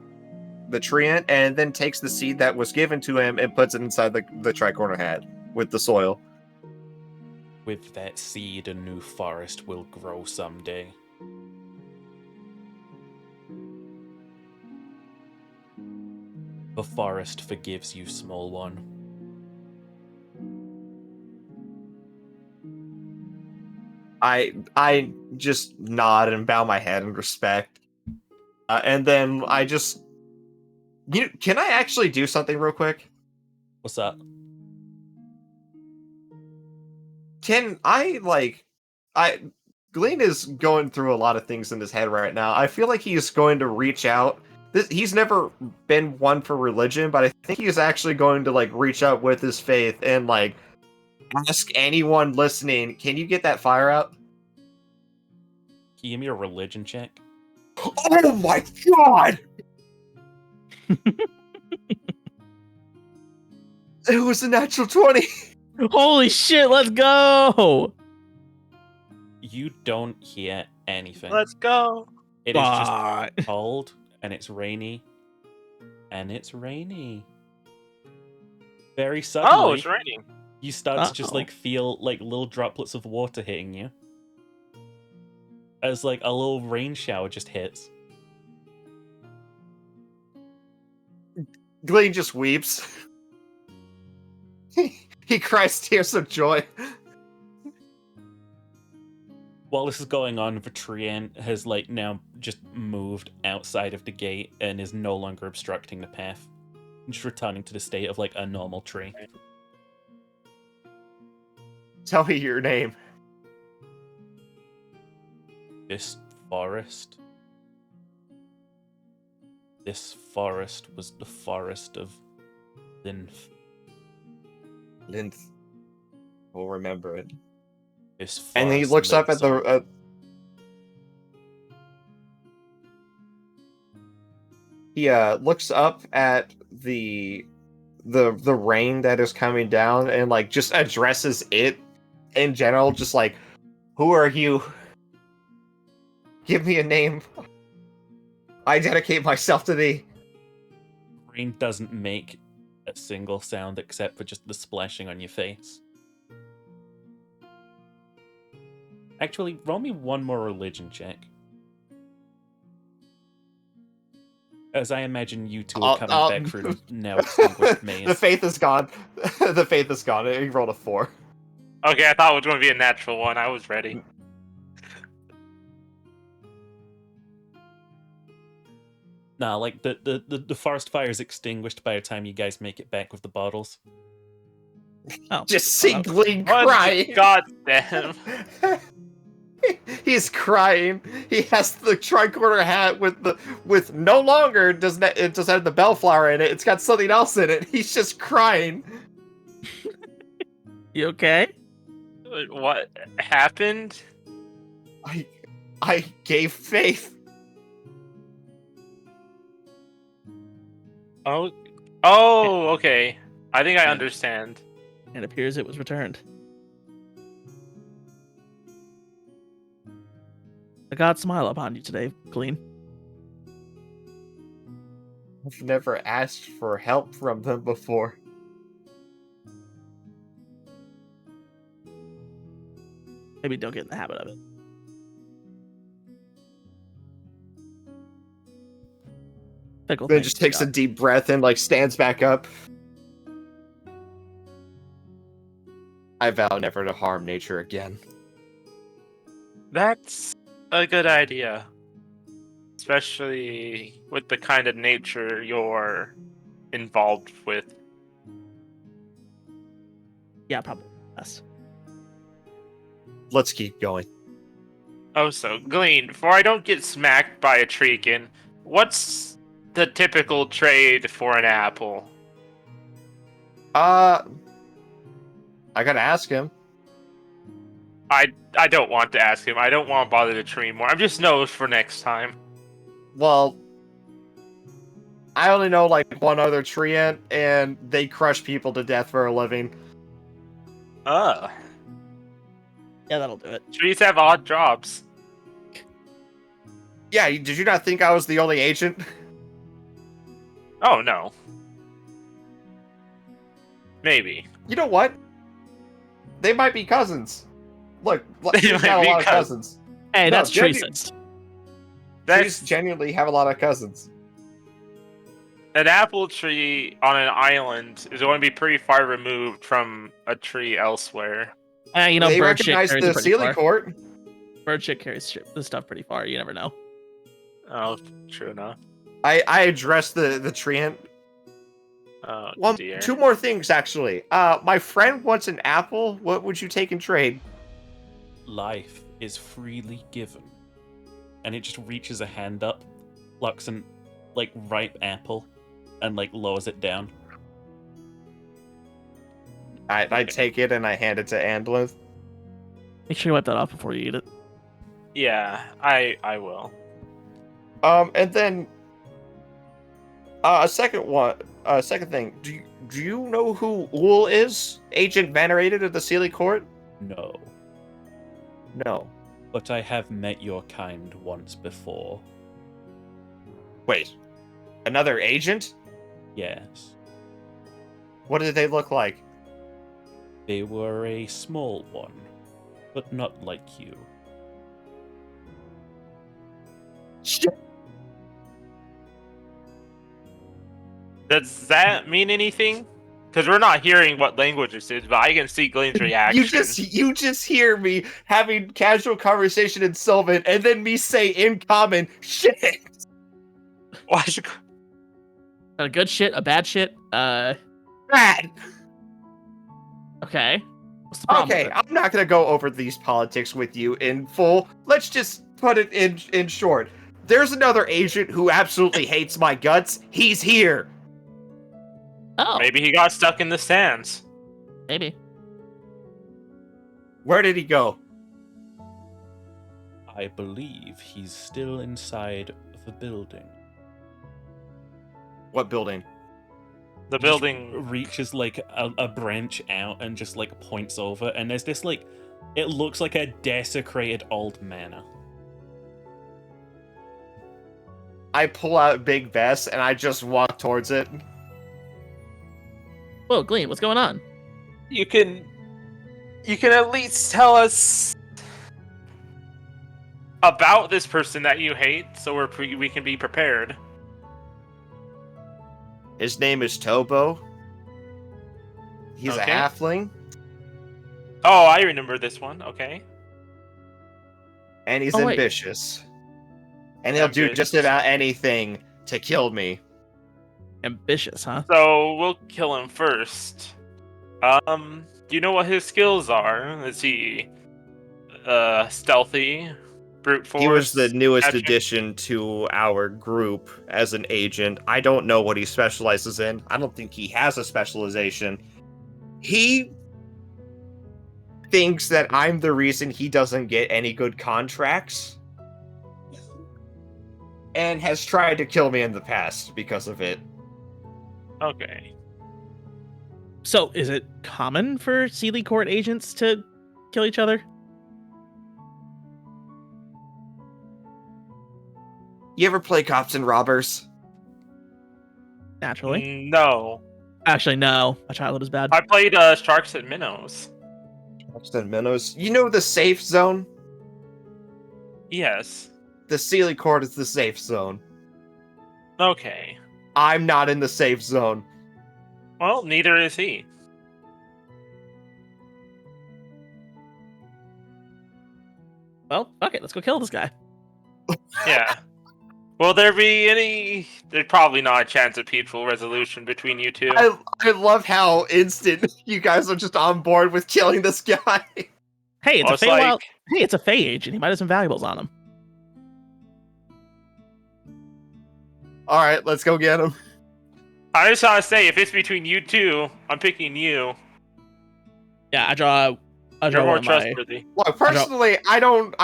treant, and then takes the seed that was given to him and puts it inside the tricorner hat with the soil. With that seed, a new forest will grow someday. The forest forgives you, small one. I just nod and bow my head in respect, and then I just, can I actually do something real quick? What's up? Can Glean is going through a lot of things in his head right now. I feel like he's going to reach out. He's never been one for religion, but I think he's actually going to like reach out with his faith and like ask anyone listening, can you get that fire out? Can you give me a religion check? Oh my god! It was a natural 20. Holy shit, let's go! You don't hear anything. Let's go. It is Bye. just cold, and it's rainy, and it's rainy. Very suddenly, Oh, it's raining. you start to just Uh-oh. like feel like little droplets of water hitting you. As like a little rain shower just hits. Glean just weeps. He cries tears of joy. While this is going on, Vitrian has like now just moved outside of the gate and is no longer obstructing the path. Just returning to the state of like a normal tree. Tell me your name. This forest. This forest was the forest of Linth. Linth. We'll remember it. This forest And he looks up at lives on- the. He looks up at the rain that is coming down and like just addresses it in general, just like, who are you? Give me a name. I dedicate myself to thee. Rain doesn't make a single sound except for just the splashing on your face. Actually, roll me one more religion check. As I imagine you two are coming back through the now extinguished maze. The faith is gone. The faith is gone. He rolled a 4. Okay, I thought it was going to be a natural one. I was ready. Nah, like the forest fire is extinguished by the time you guys make it back with the bottles. Oh, Just see Glean What? crying. God damn. He's crying. He has the tricorner hat with no longer doesn't it just have the bellflower in it. It's got something else in it. He's just crying. you okay? What happened? I gave faith. Oh, okay. I think I understand. It appears it was returned. The gods smile upon you today, Glean. I've never asked for help from them before. maybe don't get in the habit of it. Fickle Then things, just takes a Scott. deep breath and like stands back up. I vow never to harm nature again. That's a good idea. Especially with the kind of nature you're involved with. Yeah, probably. Yes. Let's keep going. Oh, so, Glean, before I don't get smacked by a treekin, what's the typical trade for an apple? I gotta ask him. I don't want to ask him. I don't want to bother the tree more. I'm just knows for next time. Well, I only know like one other treant, and they crush people to death for a living. Uh, Yeah, that'll do it. trees have odd jobs. Yeah, did you not think I was the only agent? Oh, no. Maybe. You know what? They might be cousins. Look, They trees might got a be lot of cousins. Hey, No, that's treasonous. Trees That's genuinely have a lot of cousins. an apple tree on an island is going to be pretty far removed from a tree elsewhere. You know, They bird shit recognize carries the it pretty Sealy far. Court. Bird shit carries the stuff pretty far. You never know. Oh, true enough. I addressed the treant. Oh, dear. Two more things actually. My friend wants an apple. What would you take in trade? Life is freely given. And it just reaches a hand up, plucks an like ripe apple, and like lowers it down. I take it and I hand it to Andlith. Make sure you wipe that off before you eat it. Yeah, I will. And then a second thing. Do you know who Uhl is? Agent venerated of the Sealy Court? No. No. But I have met your kind once before. Wait. Another agent? Yes. What did they look like? They were a small one, but not like you. Shit. Does that mean anything? Because we're not hearing what language this is, but I can see Glenn's reaction. You just hear me having casual conversation in Sylvan, and then me say in common, shit. Why should- A good shit, a bad shit. Bad. Okay. What's the problem? Okay, with it? I'm not gonna go over these politics with you in full. Let's just put it in short. There's another agent who absolutely hates my guts. He's here. Oh, Maybe he got stuck in the sands. maybe. Where did he go? I believe he's still inside the building. What building? The building. Reaches like a branch out and just like points over, and there's this like, it looks like a desecrated old manor. I pull out Big Bess and I just walk towards it. Whoa, Glean, what's going on? You can at least tell us about this person that you hate, so we can be prepared. His name is Tobo. He's a Okay. halfling, Oh, I remember this one. Okay. and he's Oh, wait. ambitious. And he'll do just Ambitious. about anything to kill me. Ambitious, huh? So we'll kill him first. Do you know what his skills are? Is he stealthy, brute force? He was the newest magic? addition to our group as an agent. I don't know what he specializes in. I don't think he has a specialization. He thinks that I'm the reason he doesn't get any good contracts. And has tried to kill me in the past because of it. Okay. So, is it common for Sealy Court agents to kill each other? You ever play Cops and Robbers? Naturally. No. Actually, no. My childhood is bad. I played Sharks and Minnows. Extend minnows. You know the safe zone? Yes. The Sealy Court is the safe zone. Okay. I'm not in the safe zone. Well, neither is he. Well, fuck it. Let's go kill this guy. Yeah. Will there be any... There's probably not a chance of peaceful resolution between you two. I love how instant you guys are just on board with killing this guy. Hey, it's Well, a it's Feywild. like- Hey, it's a Fey agent. He might have some valuables on him. Alright, let's go get him. I just want to say, if it's between you two, I'm picking you. Yeah, I draw You're more one of my... trustworthy. Look, personally, I don't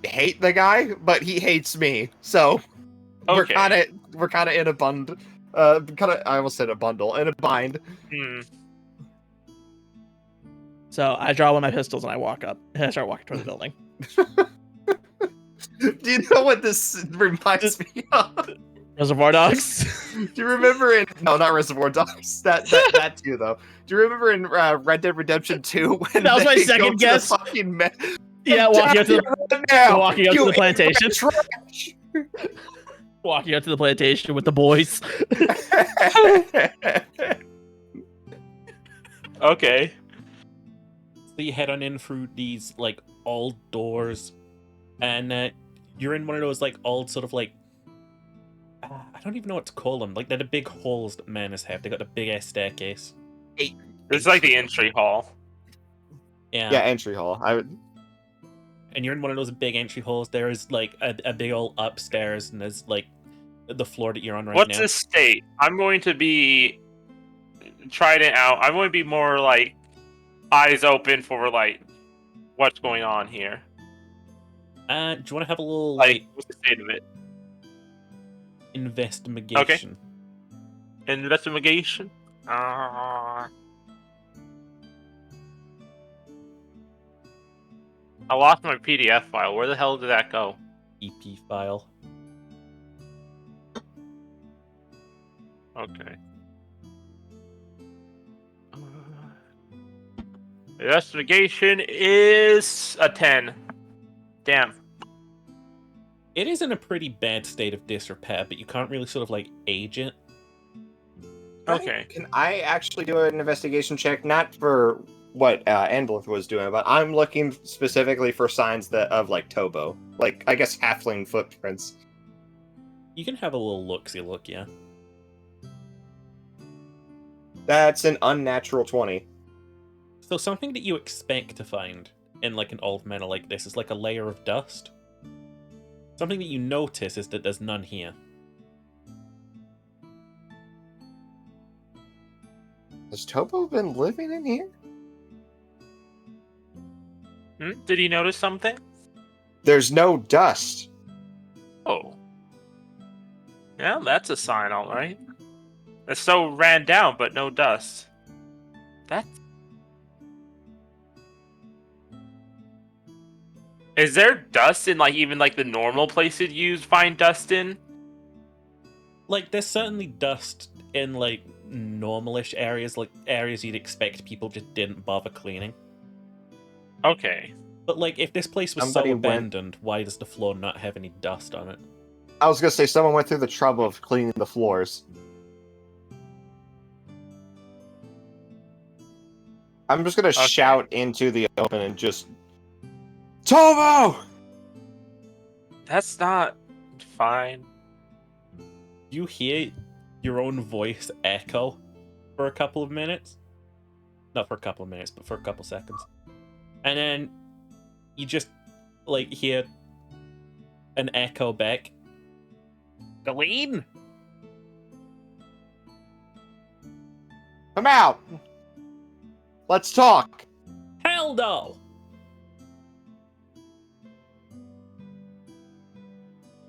hate the guy, but he hates me. So Okay. we're kind of in a bund. I almost said a bundle, in a bind. Hmm. So I draw one of my pistols and I walk up. And I start walking toward the building. Do you know what this reminds me of? Reservoir Dogs. Do you remember in no, not Reservoir Dogs. That too though. Do you remember in Red Dead Redemption 2 when That was my they go second to guess. the fucking Yeah, walking up to the now, walking up to you the plantation. trash. walking up to the plantation with the boys. Okay. So you head on in through these like old doors, and you're in one of those like old sort of like I don't even know what to call them. Like they're the big halls that manors have. They got the big ass staircase. It's like the entry hall. Yeah. Yeah, entry hall. I would. And you're in one of those big entry halls. There is like a big old upstairs, and there's like the floor that you're on right What's now. this state? I'm going to be trying it out. I'm going to be more like eyes open for like what's going on here. Do you want to have a little Like, what's the state of it? investigation? Investigation? I lost my PDF file. Where the hell did that go? EP file. Okay. Investigation is a 10. Damn. It is in a pretty bad state of disrepair, but you can't really sort of like age it. Okay. Can I actually do an investigation check? Not for what Anvilith was doing, but I'm looking specifically for signs of like Tobo, like I guess halfling footprints. You can have a little look-see look, yeah. That's an unnatural 20. So something that you expect to find in like an old manor like this is like a layer of dust. Something that you notice is that there's none here. Has Tobo been living in here? Did he notice something? There's no dust. Oh. Yeah, that's a sign, alright. It's so ran down, but no dust. That's... Is there dust in, like, even, like, the normal places you find dust in? Like, there's certainly dust in like normalish areas, like areas you'd expect people just didn't bother cleaning. Okay. But like, if this place was Somebody so went- abandoned, why does the floor not have any dust on it? I was gonna say someone went through the trouble of cleaning the floors. I'm just gonna Okay. shout into the open and just Tobo! That's not fine. You hear your own voice echo for a couple of minutes. Not for a couple of minutes, but for a couple seconds. And then you just like hear an echo back. Galeen? Come out! Let's talk! Hell no!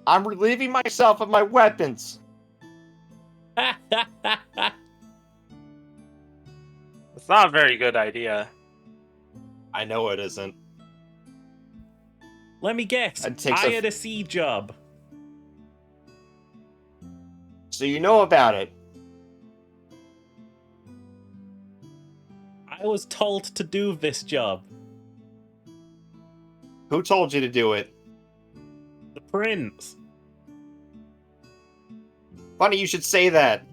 I'm relieving myself of my weapons. It's not a very good idea. I know it isn't. Let me guess. It takes I a- had a sea job. So you know about it. I was told to do this job. Who told you to do it? The prince. Funny you should say that.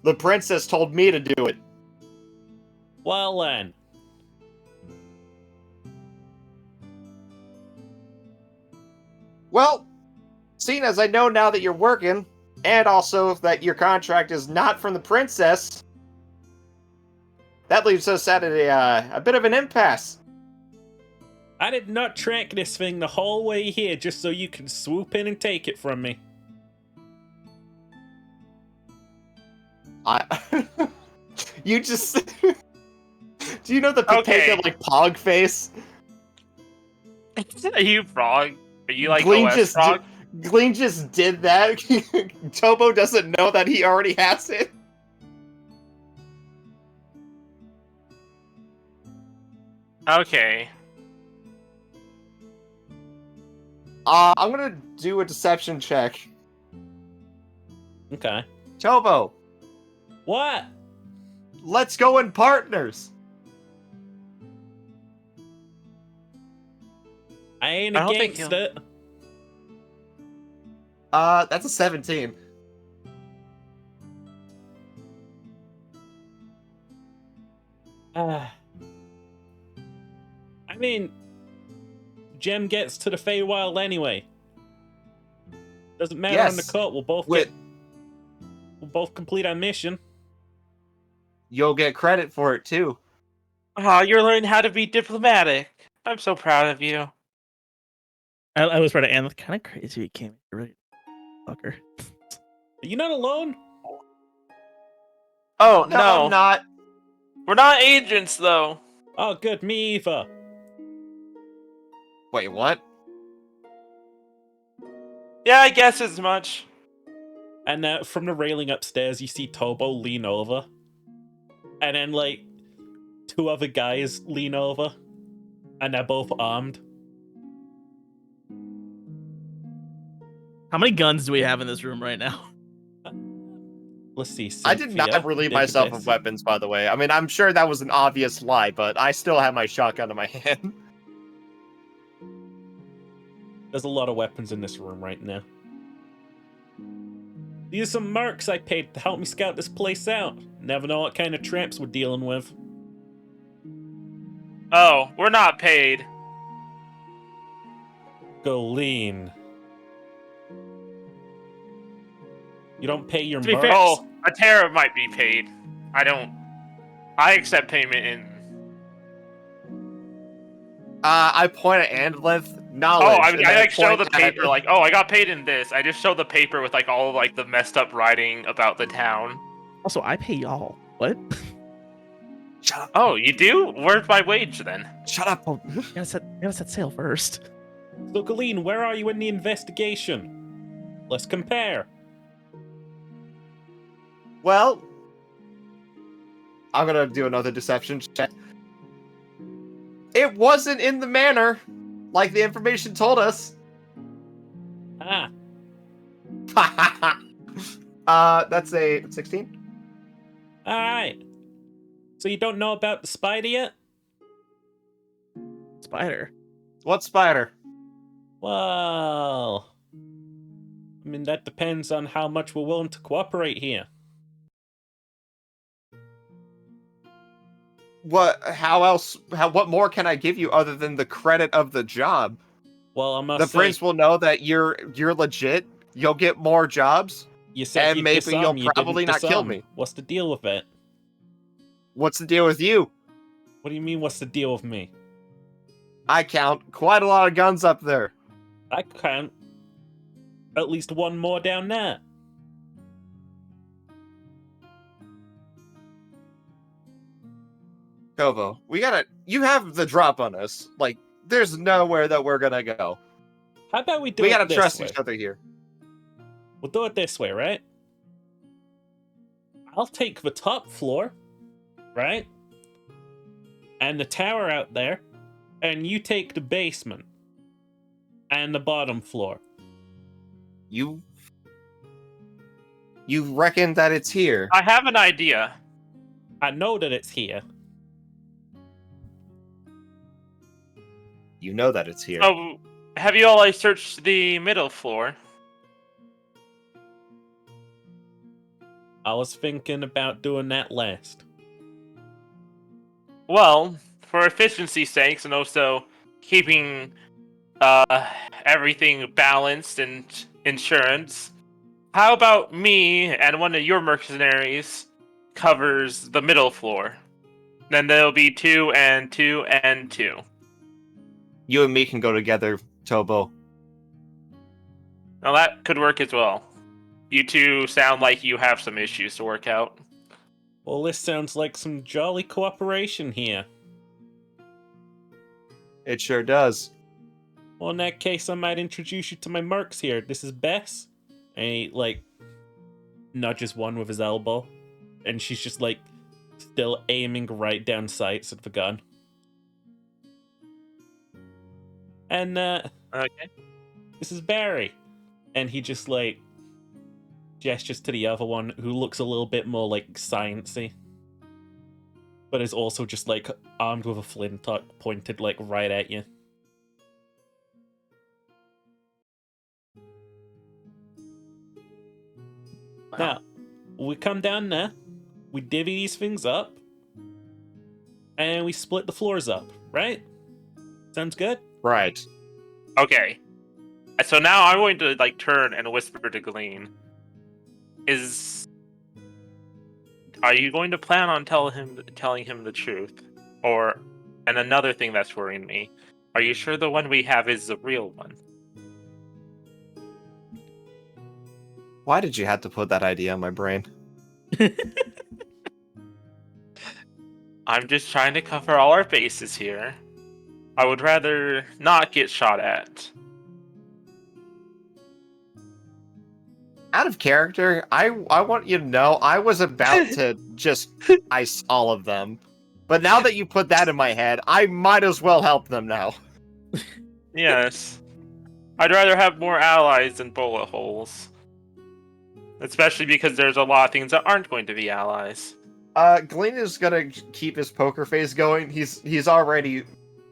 The princess told me to do it. Well then. Well, seeing as I know now that you're working, and also that your contract is not from the princess, that leaves us at a bit of an impasse. I did not track this thing the whole way here just so you can swoop in and take it from me. You just... Do you know the Okay. Pepega, like, Pog face? Are you frog? Are you like Glean OS just frog? Glean just did that. Tobo doesn't know that he already has it. Okay. I'm gonna do a deception check. Okay. Tobo, What? let's go in partners. I ain't I don't think against he'll- it. That's a 17. I mean, Jem gets to the Feywild anyway. Doesn't matter on the Yes. cut. We'll both complete our mission. You'll get credit for it too. Oh, you're learning how to be diplomatic. I'm so proud of you. I was right at end. Kind of crazy he came here, right? Fucker. Are you not alone? Oh, No, no. I'm not. We're not agents, though. Oh, good. Me either. Wait, what? Yeah, I guess as much. And from the railing upstairs, you see Tobo lean over. And then, like, two other guys lean over. And they're both armed. How many guns do we have in this room right now? Let's see. I did Cynthia, not relieve myself Database. of weapons, by the way. I mean, I'm sure that was an obvious lie, but I still have my shotgun in my hand. There's a lot of weapons in this room right now. These are some mercs I paid to help me scout this place out. Never know what kind of tramps we're dealing with. Oh, we're not paid. Go lean. You don't pay your To be mercs? fair- Oh, a tariff might be paid. I accept payment in. I point at Andlith, knowledge. Oh, I and then like show point the at- paper, like, oh, I got paid in this. I just show the paper with like all of, like the messed up writing about the town. Also, I pay y'all. What? Shut up! Oh, you do? Where's my wage then? Shut up! Oh, you gotta set sail first. So, Galeen, where are you in the investigation? Let's compare. Well, I'm gonna do another deception check. It wasn't in the manor, like the information told us. Ah, That's a 16. alright. So you don't know about the spider yet? Spider. What spider? Well... I mean, that depends on how much we're willing to cooperate here. What? How else? What more can I give you other than the credit of the job? Well, I must The say, prince will know that you're legit. You'll get more jobs. you said and you'd maybe disarm, you'll you didn't probably not kill disarm. me. What's the deal with it? What's the deal with you? What do you mean, what's the deal with me? I count quite a lot of guns up there. I count at least one more down there. Kovo, you have the drop on us. Like, there's nowhere that we're gonna go. How about we do We it gotta this trust way? each other here. We'll do it this way, right? I'll take the top floor, right? And the tower out there, and you take the basement and the bottom floor. You reckon that it's here? I have an idea. I know that it's here. You know that it's here. Oh, have you all like searched the middle floor? I was thinking about doing that last. Well, for efficiency's sakes and also keeping everything balanced and insurance, how about me and one of your mercenaries covers the middle floor? Then there'll be 2 and 2 and 2. You and me can go together, Tobo. Now that could work as well. You two sound like you have some issues to work out. Well, this sounds like some jolly cooperation here. It sure does. Well, in that case, I might introduce you to my mercs here. This is Bess. And he, like, nudges one with his elbow. And she's just, like, still aiming right down sights at the gun. And, Okay. this is Barry. And he just, like, gestures to the other one, who looks a little bit more, like, sciencey. But is also just, like, armed with a flintlock pointed, like, right at you. Now, we come down there, we divvy these things up, and we split the floors up, right? Sounds good? Right. Okay. So now I'm going to like turn and whisper to Glean. Are you going to plan on telling him the truth? And another thing that's worrying me, are you sure the one we have is the real one? Why did you have to put that idea in my brain? I'm just trying to cover all our bases here. I would rather not get shot at. Out of character, I want you to know I was about to just ice all of them. But now that you put that in my head, I might as well help them now. Yes. I'd rather have more allies than bullet holes. Especially because there's a lot of things that aren't going to be allies. Glenn is gonna keep his poker face going. He's already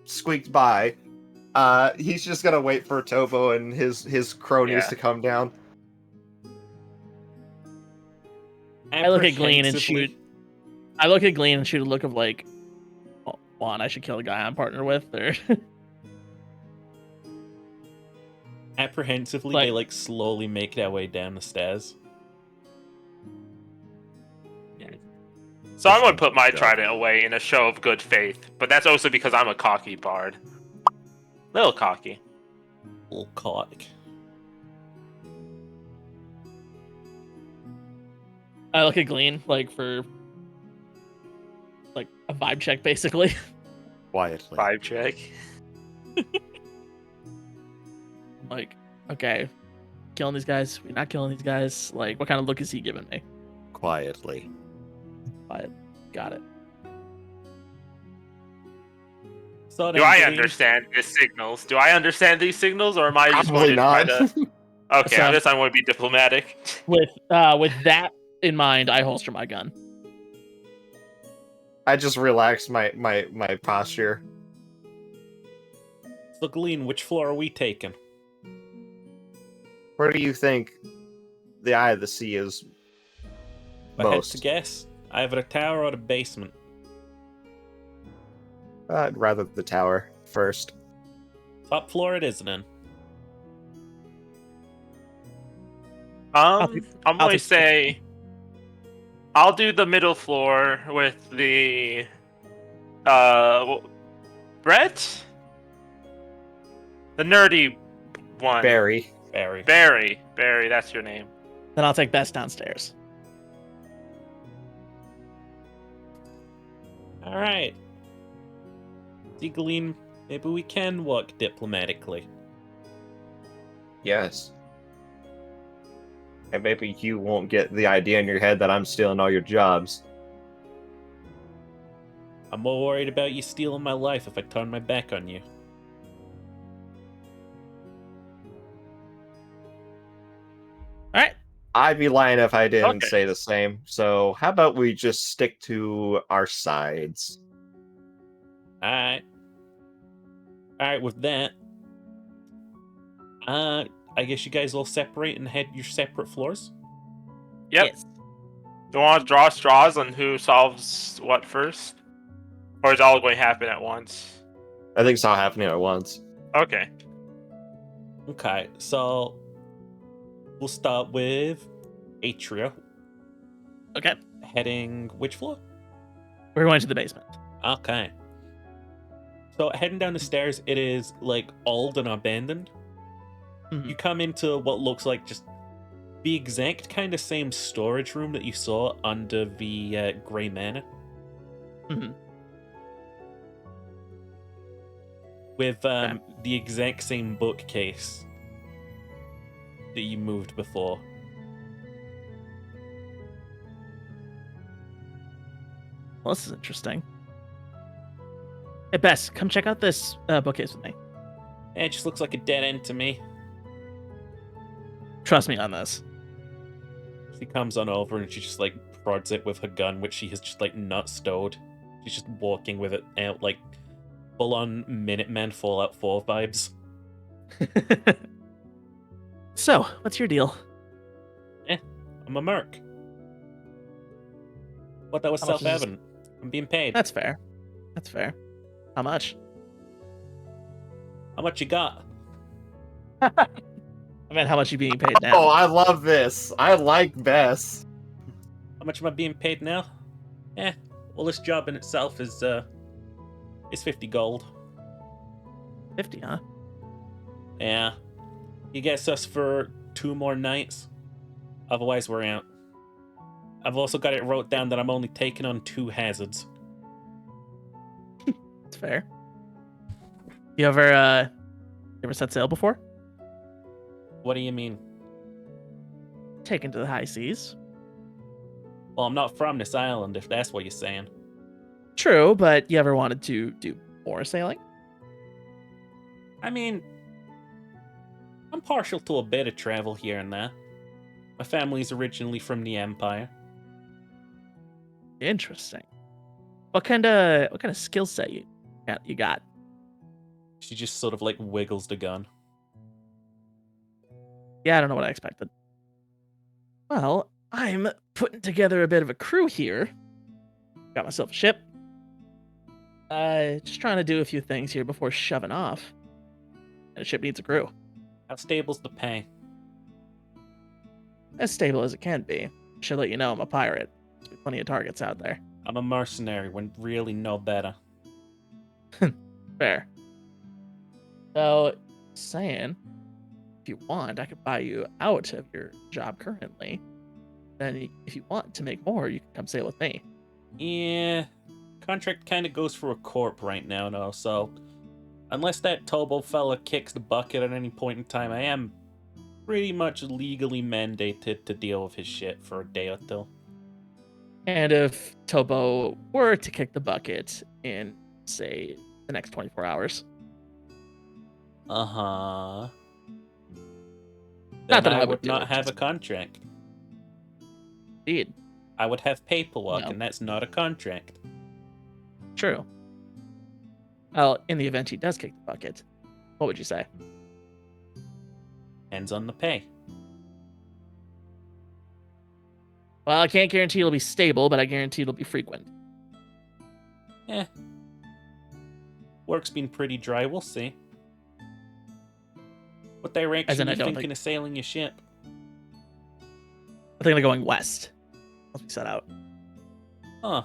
squeaked by. He's just gonna wait for Tobo and his cronies to come down. I look at Glean and shoot. I look at Glean and shoot a look of like, oh, Juan, I should kill the guy I'm partnered with, or Apprehensively, Like- they like slowly make their way down the stairs. So I'm going to put my trident away in a show of good faith, but that's also because I'm a cocky bard. Little cocky. Little cock. I look at Glean like for like a vibe check, basically. Quietly. 5 check. Like, okay, killing these guys? We're not killing these guys. Like, what kind of look is he giving me? Quietly. Got it. So Do I understand these signals? Do I understand these signals, or am I just Probably going to not. try to... Okay, So- I guess I'm going to be diplomatic. With that in mind, I holster my gun. I just relaxed my posture. So, Glean, which floor are we taking? Where do you think the Eye of the Sea is If I had to most? guess, either the tower or the basement. I'd rather the tower first. Top floor it is then. I'm I'll going to take- say... I'll do the middle floor with the... Brett? The nerdy one. Barry. Barry. Barry, that's your name. Then I'll take Bess downstairs. Alright. See, Glean, maybe we can work diplomatically. Yes. And maybe you won't get the idea in your head that I'm stealing all your jobs. I'm more worried about you stealing my life if I turn my back on you. Alright. I'd be lying if I didn't Okay. say the same. So how about we just stick to our sides? Alright. Alright, with that, I guess you guys all separate and head your separate floors. Yep. Yes. Do you want to draw straws on who solves what first? Or is it all going to happen at once? I think it's all happening at once. Okay. Okay, so we'll start with Atria. Okay. Heading which floor? We're going to the basement. Okay. So heading down the stairs, it is like old and abandoned. Mhm. You come into what looks like just the exact kind of same storage room that you saw under the Grey Manor. Mhm. With Okay. the exact same bookcase that you moved before. Well, this is interesting. Hey, Bess, come check out this bookcase with me. It just looks like a dead end to me. Trust me on this. She comes on over and she just like prods it with her gun, which she has just like not stowed. She's just walking with it out like full on Minutemen Fallout 4 vibes. So, what's your deal? I'm a merc. What, that was How much is this? self-evident. I'm being paid. That's fair. That's fair. How much? How much you got? I mean, how much you being paid Oh, now? I love this. I like Bess. How much am I being paid now? Well, this job in itself is 50 gold. 50, huh? Yeah. He gets us for 2 more nights. Otherwise, we're out. I've also got it wrote down that I'm only taking on 2 hazards. That's fair. You ever set sail before? What do you mean? Taken to the high seas. Well, I'm not from this island, if that's what you're saying. True, but you ever wanted to do more sailing? I mean, I'm partial to a bit of travel here and there. My family's originally from the Empire. Interesting. What kind of skill set you got? She just sort of like wiggles the gun. Yeah, I don't know what I expected. Well, I'm putting together a bit of a crew here. Got myself a ship. Just trying to do a few things here before shoving off. And a ship needs a crew. How stable's the pay? As stable as it can be. Should let you know I'm a pirate. There's plenty of targets out there. I'm a mercenary when really no better. Fair. So, saying, if you want, I could buy you out of your job currently. Then, if you want to make more, you can come sail with me. Yeah, contract kind of goes for a corp right now, though, so unless that Tobo fella kicks the bucket at any point in time, I am pretty much legally mandated to deal with his shit for a day or two. And if Tobo were to kick the bucket in, say, the next 24 hours. Uh-huh. Not Then that I I would would do not it, have a just- contract. Indeed. I would have paperwork, No. and that's not a contract. True. Well, in the event he does kick the bucket, what would you say? Depends on the pay. Well, I can't guarantee it'll be stable, but I guarantee it'll be frequent. Work's been pretty dry, we'll see. What As direction in, are I you don't thinking think- of sailing your ship? I think they're going west. Once we set out. Huh.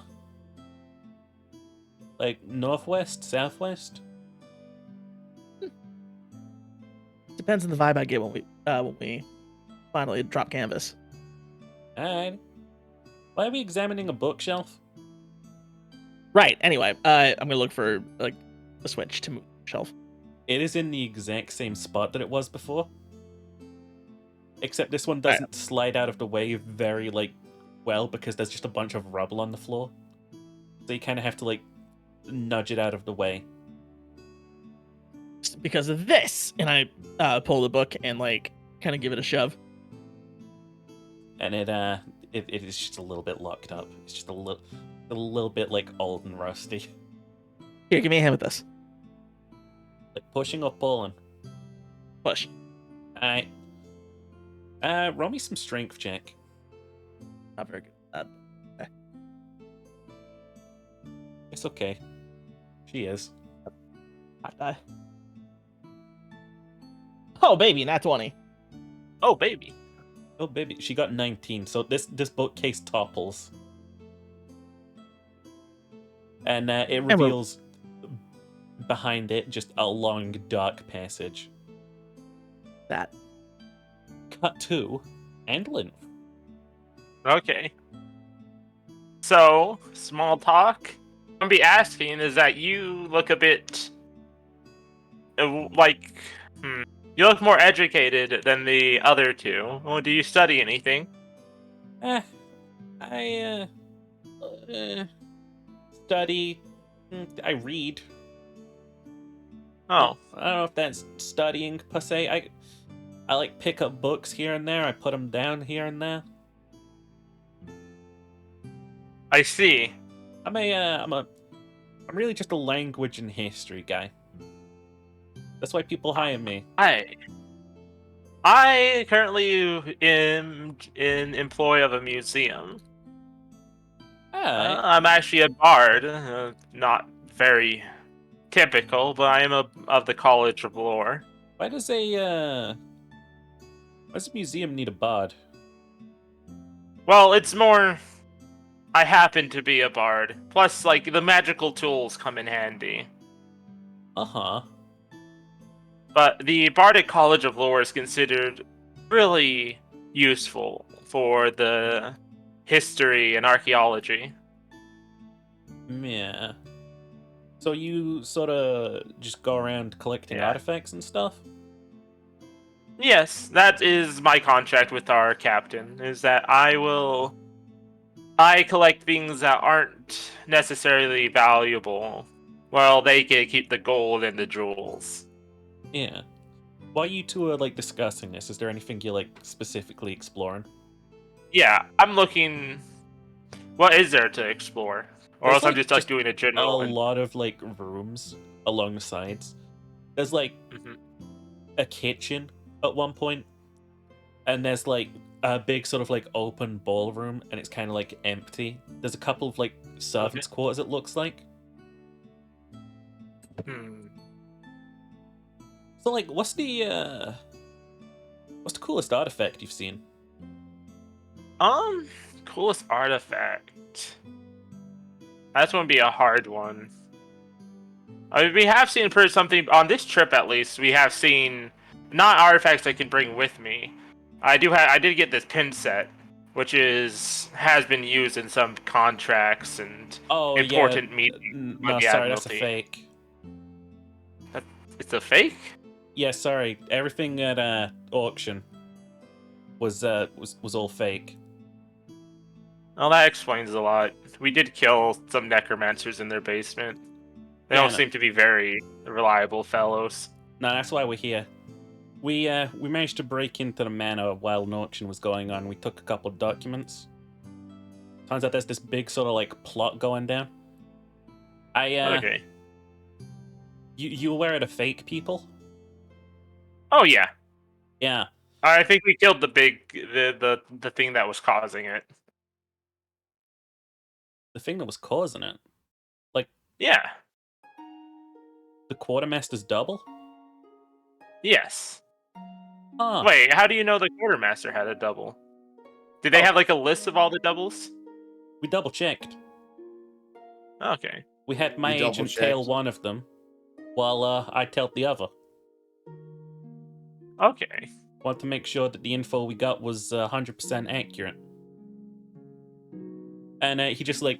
Like northwest, southwest? Depends on the vibe I get when we finally drop canvas. Alright. Why are we examining a bookshelf? Right. Anyway, I'm gonna look for like a switch to move the shelf. It is in the exact same spot that it was before. Except this one doesn't slide out of the way very, like, well, because there's just a bunch of rubble on the floor. So you kind of have to, like, nudge it out of the way. Just because of this, and I pull the book and like kind of give it a shove. And it is just a little bit locked up. It's just a little bit, like, old and rusty. Here, give me a hand with this. Like pushing or pulling? Push. Alright. Roll me some strength check. Not very good at that. It's okay. She is. Hot die. Oh, baby, nat 20. Oh, baby. Oh baby, she got 19, so this bookcase topples. And it reveals behind it just a long, dark passage. That. Cut to Endlin. Okay. So, small talk. I'm gonna be asking is that you look a bit like you look more educated than the other two. Well, do you study anything? I study. I read. Oh, I don't know if that's studying per se. I like pick up books here and there. I put them down here and there. I see. I'm really just a language and history guy. That's why people hire me. I currently am in employ of a museum. Alright. I'm actually a bard, not very typical, but I am of the College of Lore. Why does a museum need a bard? Well, it's more. I happen to be a bard. Plus, like the magical tools come in handy. Uh-huh. But the Bardic College of Lore is considered really useful for the history and archaeology. Yeah. So you sort of just go around collecting artifacts and stuff? Yes, that is my contract with our captain, is that I collect things that aren't necessarily valuable. Well, they can keep the gold and the jewels. Yeah. While you two are like discussing this, is there anything you're like specifically exploring? Yeah, I'm looking. What is there to explore? Or There's, else I'm just like doing a a general. lot of like rooms along the sides. There's like a kitchen at one point, and there's like a big sort of like open ballroom, and it's kind of like empty. There's a couple of like servants' quarters. It looks like. So like, what's the coolest artifact you've seen? Coolest artifact. That's gonna be a hard one. I mean, we have seen something on this trip, at least. We have seen not artifacts I can bring with me. I did get this pin set, which has been used in some contracts and important meetings. No, sorry, that's a fake. It's a fake? Yeah, sorry. Everything at auction was all fake. Well, that explains a lot. We did kill some necromancers in their basement. They don't seem to be very reliable fellows. No, that's why we're here. We managed to break into the manor while an auction was going on. We took a couple documents. Turns out there's this big sort of like plot going down. Okay. You aware of the fake people? Oh yeah. Yeah. I think we killed the thing that was causing it. The thing that was causing it? Like, yeah. The quartermaster's double? Yes. Huh. Wait, how do you know the quartermaster had a double? Did they have like a list of all the doubles? We double checked. Okay. We had my agent tail one of them, while I tailed the other. Okay. Want to make sure that the info we got was 100% accurate. And he just like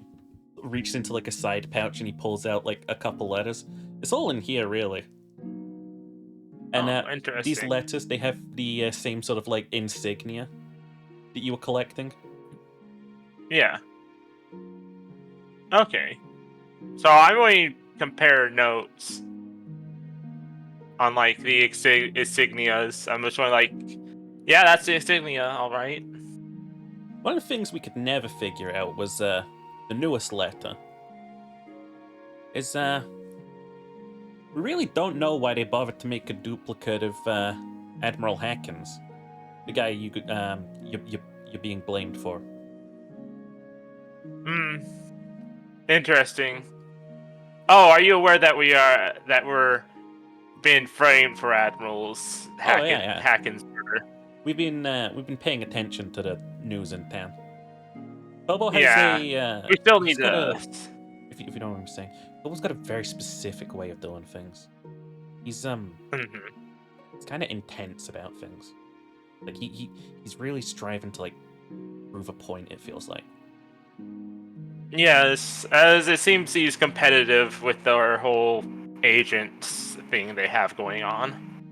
reaches into like a side pouch and he pulls out like a couple letters. It's all in here, really. And interesting. These letters, they have the same sort of like insignia that you were collecting. Yeah. Okay. So I'm going to compare notes on like the insignias. I'm just going like, yeah, that's the insignia, all right. One of the things we could never figure out was the newest letter. Is We really don't know why they bothered to make a duplicate of Admiral Hackins, the guy you're being blamed for. Hmm. Interesting. Oh, are you aware that we're being framed for Admiral's yeah. Hacken's murder? We've been paying attention to the news in town. Bobo has Yeah. We still he's need got to. if you know what I'm saying. Bobo's got a very specific way of doing things. He's he's kind of intense about things. Like he's really striving to like prove a point. It feels like. Yes, as it seems he's competitive with our whole agents thing they have going on.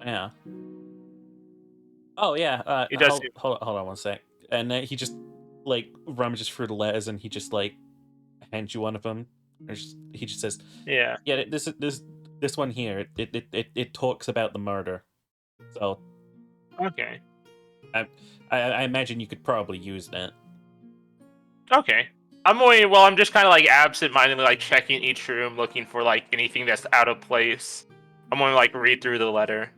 Yeah. Oh yeah. He does seem... Hold on one sec. And he just like rummages through the letters, and he just like hands you one of them. He just says, Yeah. "Yeah, this one here. It talks about the murder." So Okay. I imagine you could probably use that. Okay. I'm just kind of like absent-mindedly like checking each room, looking for like anything that's out of place. I'm going to like read through the letter.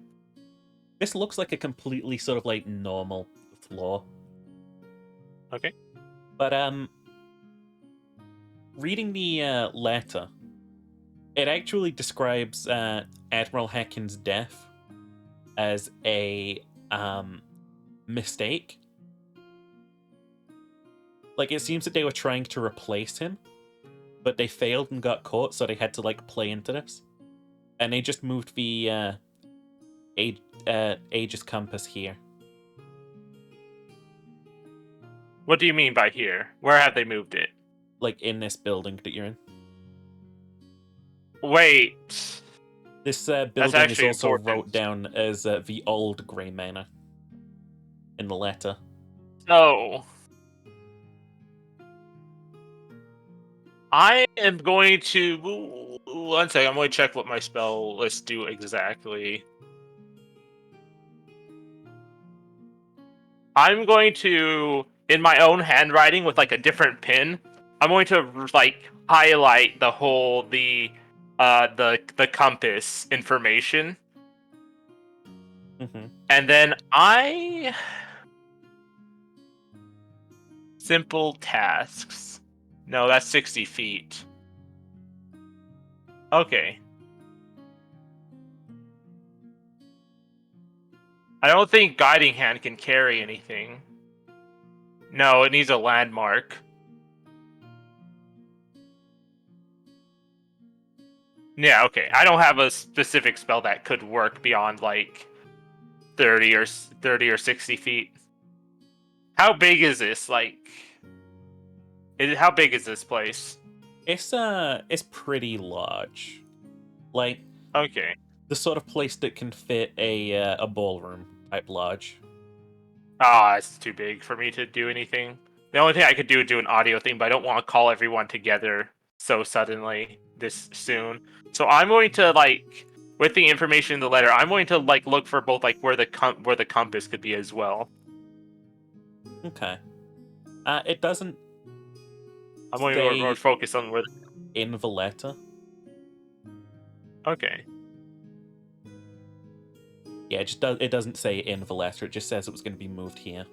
This looks like a completely sort of like normal floor. Okay. But reading the letter, it actually describes Admiral Hacken's death as a mistake. Like, it seems that they were trying to replace him, but they failed and got caught, so they had to like play into this, and they just moved the Aegis compass here. What do you mean by here? Where have they moved it? Like in this building that you're in. Wait. This building is actually also important. wrote down as the old Grey Manor in the letter. So, I am going to... One second, I'm going to check what my spell lists do exactly. I'm going to, in my own handwriting with like a different pen, I'm going to like highlight the compass information. Mm-hmm. And then simple tasks. No, that's 60 feet. Okay. I don't think Guiding Hand can carry anything. No, it needs a landmark. Yeah, okay. I don't have a specific spell that could work beyond like 30 or 60 feet. How big is this? Like, how big is this place? It's pretty large. Like, Okay. the sort of place that can fit a ballroom type large. Ah, it's too big for me to do anything. The only thing I could do is do an audio thing, but I don't want to call everyone together so suddenly this soon. So I'm going to like, with the information in the letter, I'm going to like look for both like where the compass could be as well. Okay. It doesn't. I'm going to focus on where. In the letter. Okay. Yeah, it doesn't say in the letter. It just says it was going to be moved here.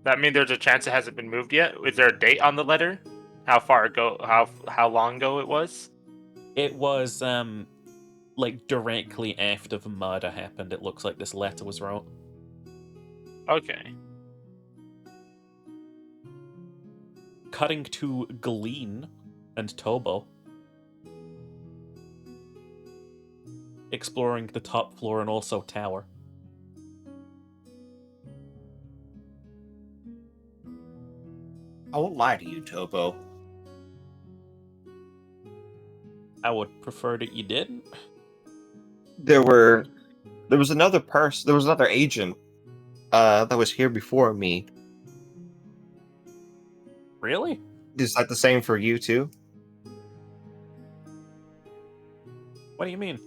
That means there's a chance it hasn't been moved yet. Is there a date on the letter? How far ago? How long ago it was? It was like directly after the murder happened. It looks like this letter was wrote. Okay. Cutting to Glean and Tobo. Exploring the top floor and also tower. I won't lie to you, Tobo. I would prefer that you didn't. There was another person. There was another agent that was here before me. Really? Is that the same for you too? What do you mean?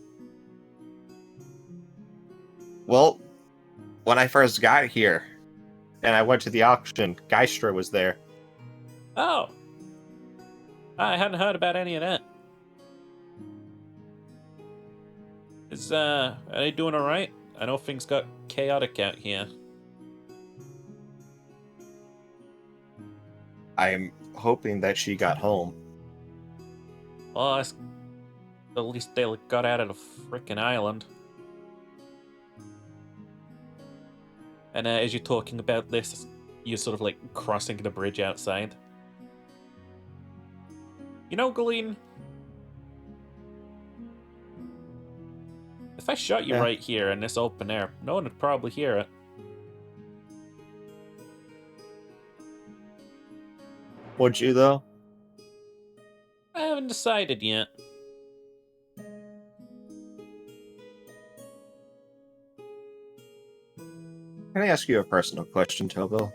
Well, when I first got here and I went to the auction, Geistra was there. Oh. I hadn't heard about any of that. Are they doing alright? I know things got chaotic out here. I'm hoping that she got home. Well, at least they got out of the frickin' island. And as you're talking about this, you're sort of like crossing the bridge outside. You know, Galeen, if I shot you right here in this open air, no one would probably hear it. Would you, though? I haven't decided yet. Can I ask you a personal question, Tobo?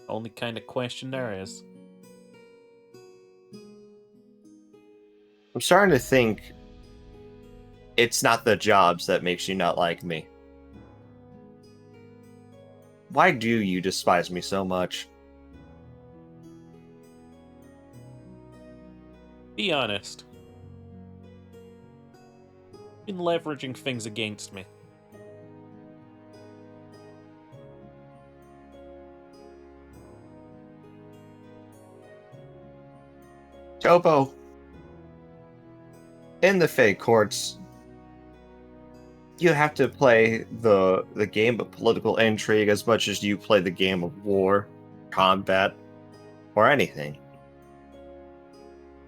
Only kind of question there is. I'm starting to think it's not the jobs that makes you not like me. Why do you despise me so much? Be honest. Been leveraging things against me. Tobo, in the Fey courts, you have to play the game of political intrigue as much as you play the game of war, combat, or anything.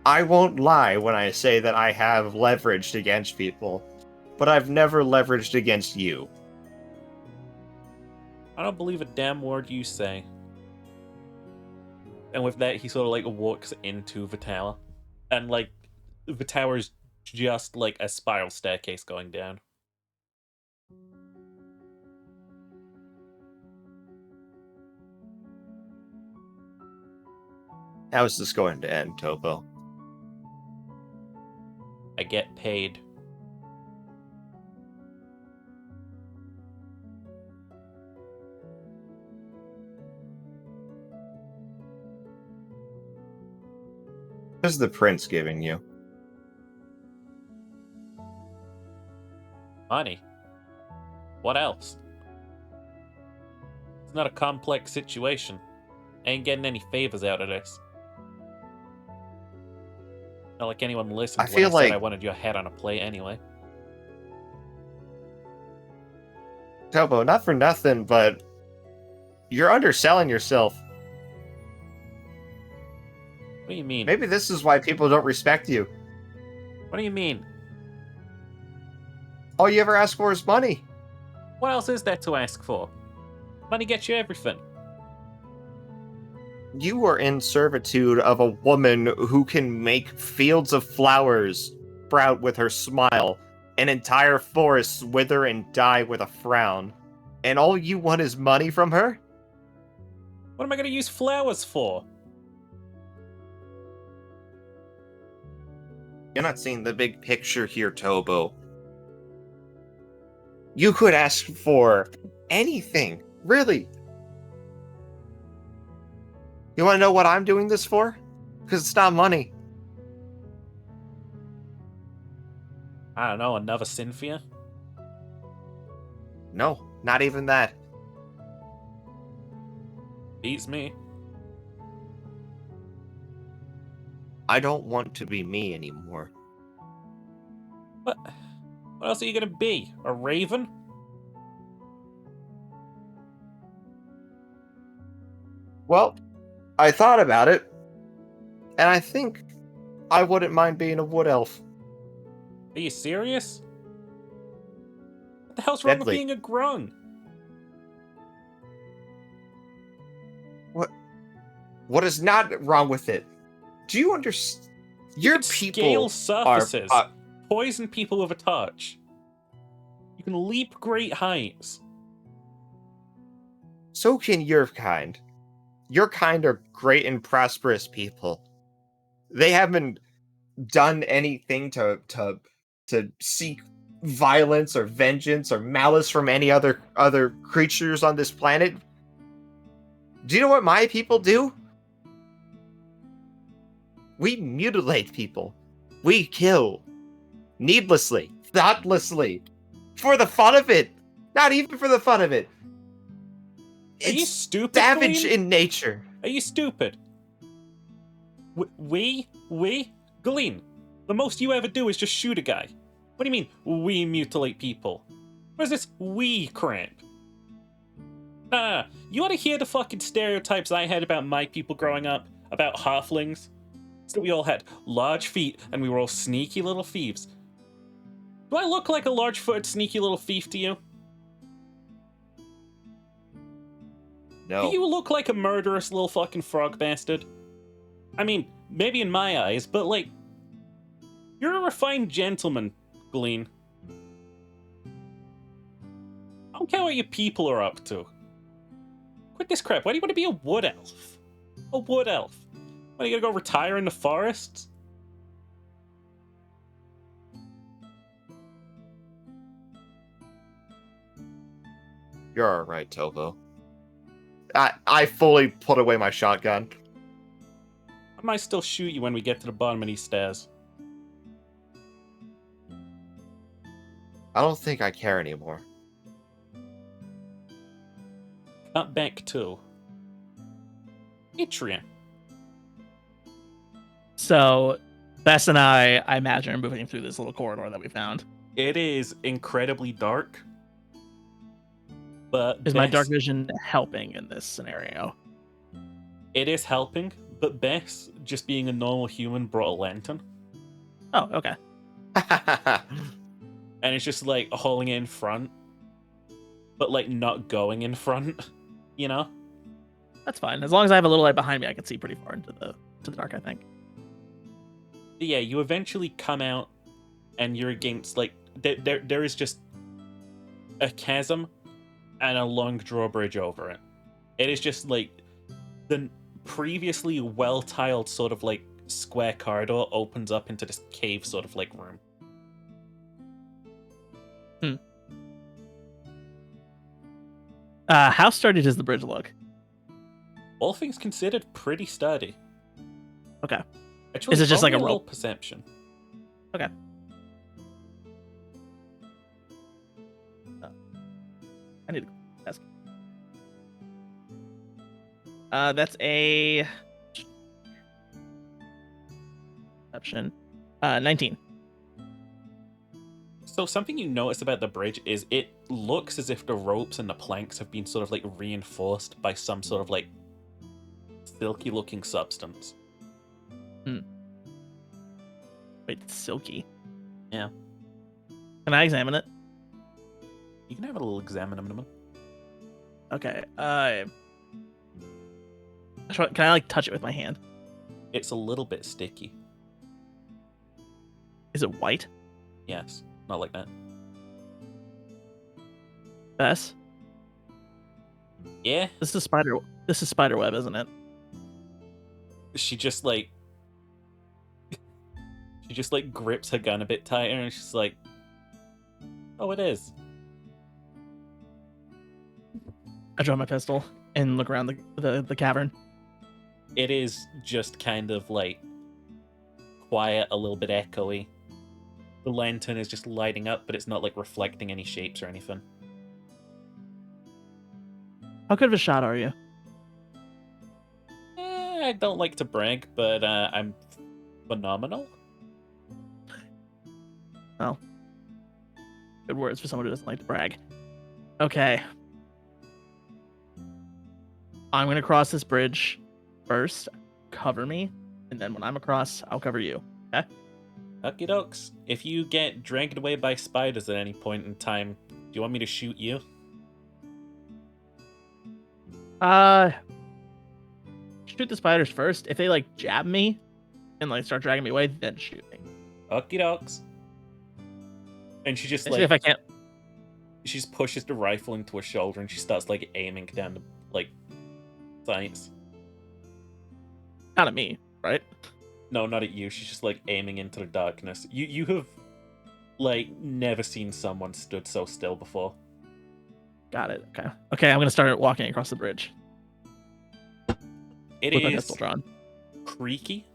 I won't lie when I say that I have leveraged against people, but I've never leveraged against you. I don't believe a damn word you say. And with that, he sort of like walks into the tower. And like, the tower is just like a spiral staircase going down. How is this going to end, Tobo? I get paid. What is the prince giving you? Money. What else? It's not a complex situation. I ain't getting any favors out of this. Not like anyone listened I when I feel like said I wanted your head on a plate anyway. Tobo, not for nothing, but you're underselling yourself. What do you mean? Maybe this is why people don't respect you. What do you mean? All you ever ask for is money. What else is there to ask for? Money gets you everything. You are in servitude of a woman who can make fields of flowers sprout with her smile, and entire forests wither and die with a frown. And all you want is money from her? What am I going to use flowers for? You're not seeing the big picture here, Tobo. You could ask for anything, really. You want to know what I'm doing this for? Because it's not money. I don't know, another Cynthia? No, not even that. Beats me. I don't want to be me anymore. What else are you going to be? A raven? Well, I thought about it, and I think I wouldn't mind being a wood elf. Are you serious? What the hell's wrong with Deadly. being a grung? What is not wrong with it? Do you understand? You Your can people scale are surfaces, poison people with a touch. You can leap great heights. so can your kind. Your kind are great and prosperous people. They haven't done anything to seek violence or vengeance or malice from any other creatures on this planet. Do you know what my people do? We mutilate people. We kill. Needlessly. Thoughtlessly. For the fun of it. Not even for the fun of it. Are you It's stupid, savage Glean? in nature. Are you stupid? We, Glean, the most you ever do is just shoot a guy. What do you mean, we mutilate people? Where's this we cramp? You want to hear the fucking stereotypes I had about my people growing up? About halflings? It's that we all had large feet and we were all sneaky little thieves. Do I look like a large-footed, sneaky little thief to you? No. Do you look like a murderous little fucking frog bastard? I mean, maybe in my eyes, but like, you're a refined gentleman, Glean. I don't care what your people are up to. Quit this crap. Why do you want to be a wood elf? A wood elf? What, are you gonna go retire in the forests? You're alright, Tovo. I fully put away my shotgun. I might still shoot you when we get to the bottom of these stairs. I don't think I care anymore. Cut back to Atrium. So, Bess and I imagine, are moving through this little corridor that we found. It is incredibly dark. But Is my dark vision helping in this scenario? It is helping, but Bess, just being a normal human, brought a lantern. Oh, okay. And it's just like holding it in front, but like not going in front, you know? That's fine. As long as I have a little light behind me, I can see pretty far into the dark, I think. Yeah, you eventually come out and you're against like there is just a chasm and a long drawbridge over it. It is just like the previously well-tiled sort of like square corridor opens up into this cave sort of like room. How sturdy does the bridge look? All things considered, pretty sturdy. Okay. Actually, Is it just roll like a me little rope? perception? Okay. I need to ask. That's a perception. 19. So something you notice about the bridge is it looks as if the ropes and the planks have been sort of like reinforced by some sort of like silky looking substance. Wait, it's silky. Yeah. Can I examine it? You can have a little examine. Okay. Can I like touch it with my hand? It's a little bit sticky. Is it white? Yes. Not like that. Bess? Yeah. This is spider web, isn't it? She just like grips her gun a bit tighter and she's like, oh, it is. I draw my pistol and look around the cavern. It is just kind of like quiet, a little bit echoey. The lantern is just lighting up, but it's not like reflecting any shapes or anything. How good of a shot are you? I don't like to brag, but I'm phenomenal. Well, good words for someone who doesn't like to brag. Okay. I'm gonna cross this bridge first. Cover me, and then when I'm across, I'll cover you. Okay? Okie dokes. If you get dragged away by spiders at any point in time, do you want me to shoot you? Shoot the spiders first. If they like jab me and like start dragging me away, then shoot me. Okie dokes. And she just See like if I can't. she just pushes the rifle into her shoulder and she starts like aiming down the like sights. Not at me, right? No, not at you. She's just like aiming into the darkness. You have like never seen someone stood so still before. Got it. Okay. Okay, I'm gonna start walking across the bridge It with my is pistol drawn. creaky.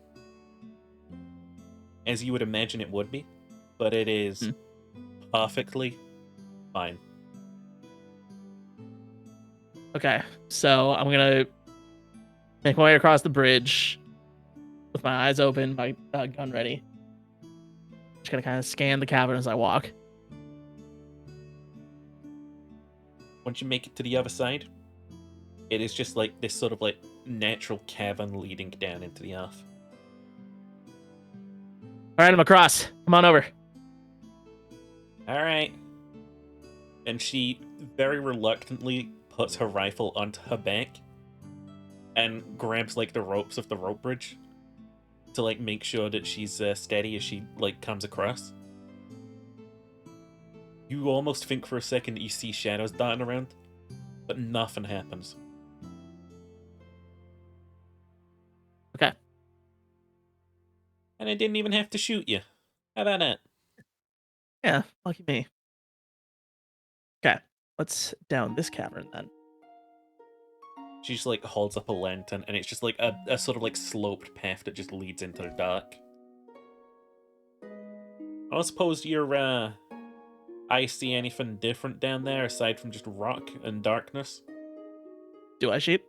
as you would imagine it would be, but it is perfectly fine. Okay, so I'm gonna make my way across the bridge with my eyes open, my gun ready. Just gonna kind of scan the cavern as I walk. Once you make it to the other side, it is just like this sort of like natural cavern leading down into the earth. All right, I'm across. Come on over. All right. And she very reluctantly puts her rifle onto her back and grabs like the ropes of the rope bridge to like make sure that she's steady as she like comes across. You almost think for a second that you see shadows darting around, but nothing happens. Okay. And I didn't even have to shoot you. How about that? Yeah, lucky me. Okay, let's down this cavern then. She just like holds up a lantern, and it's just like a sort of like sloped path that just leads into the dark. I don't suppose your I see anything different down there aside from just rock and darkness. Do I sheep?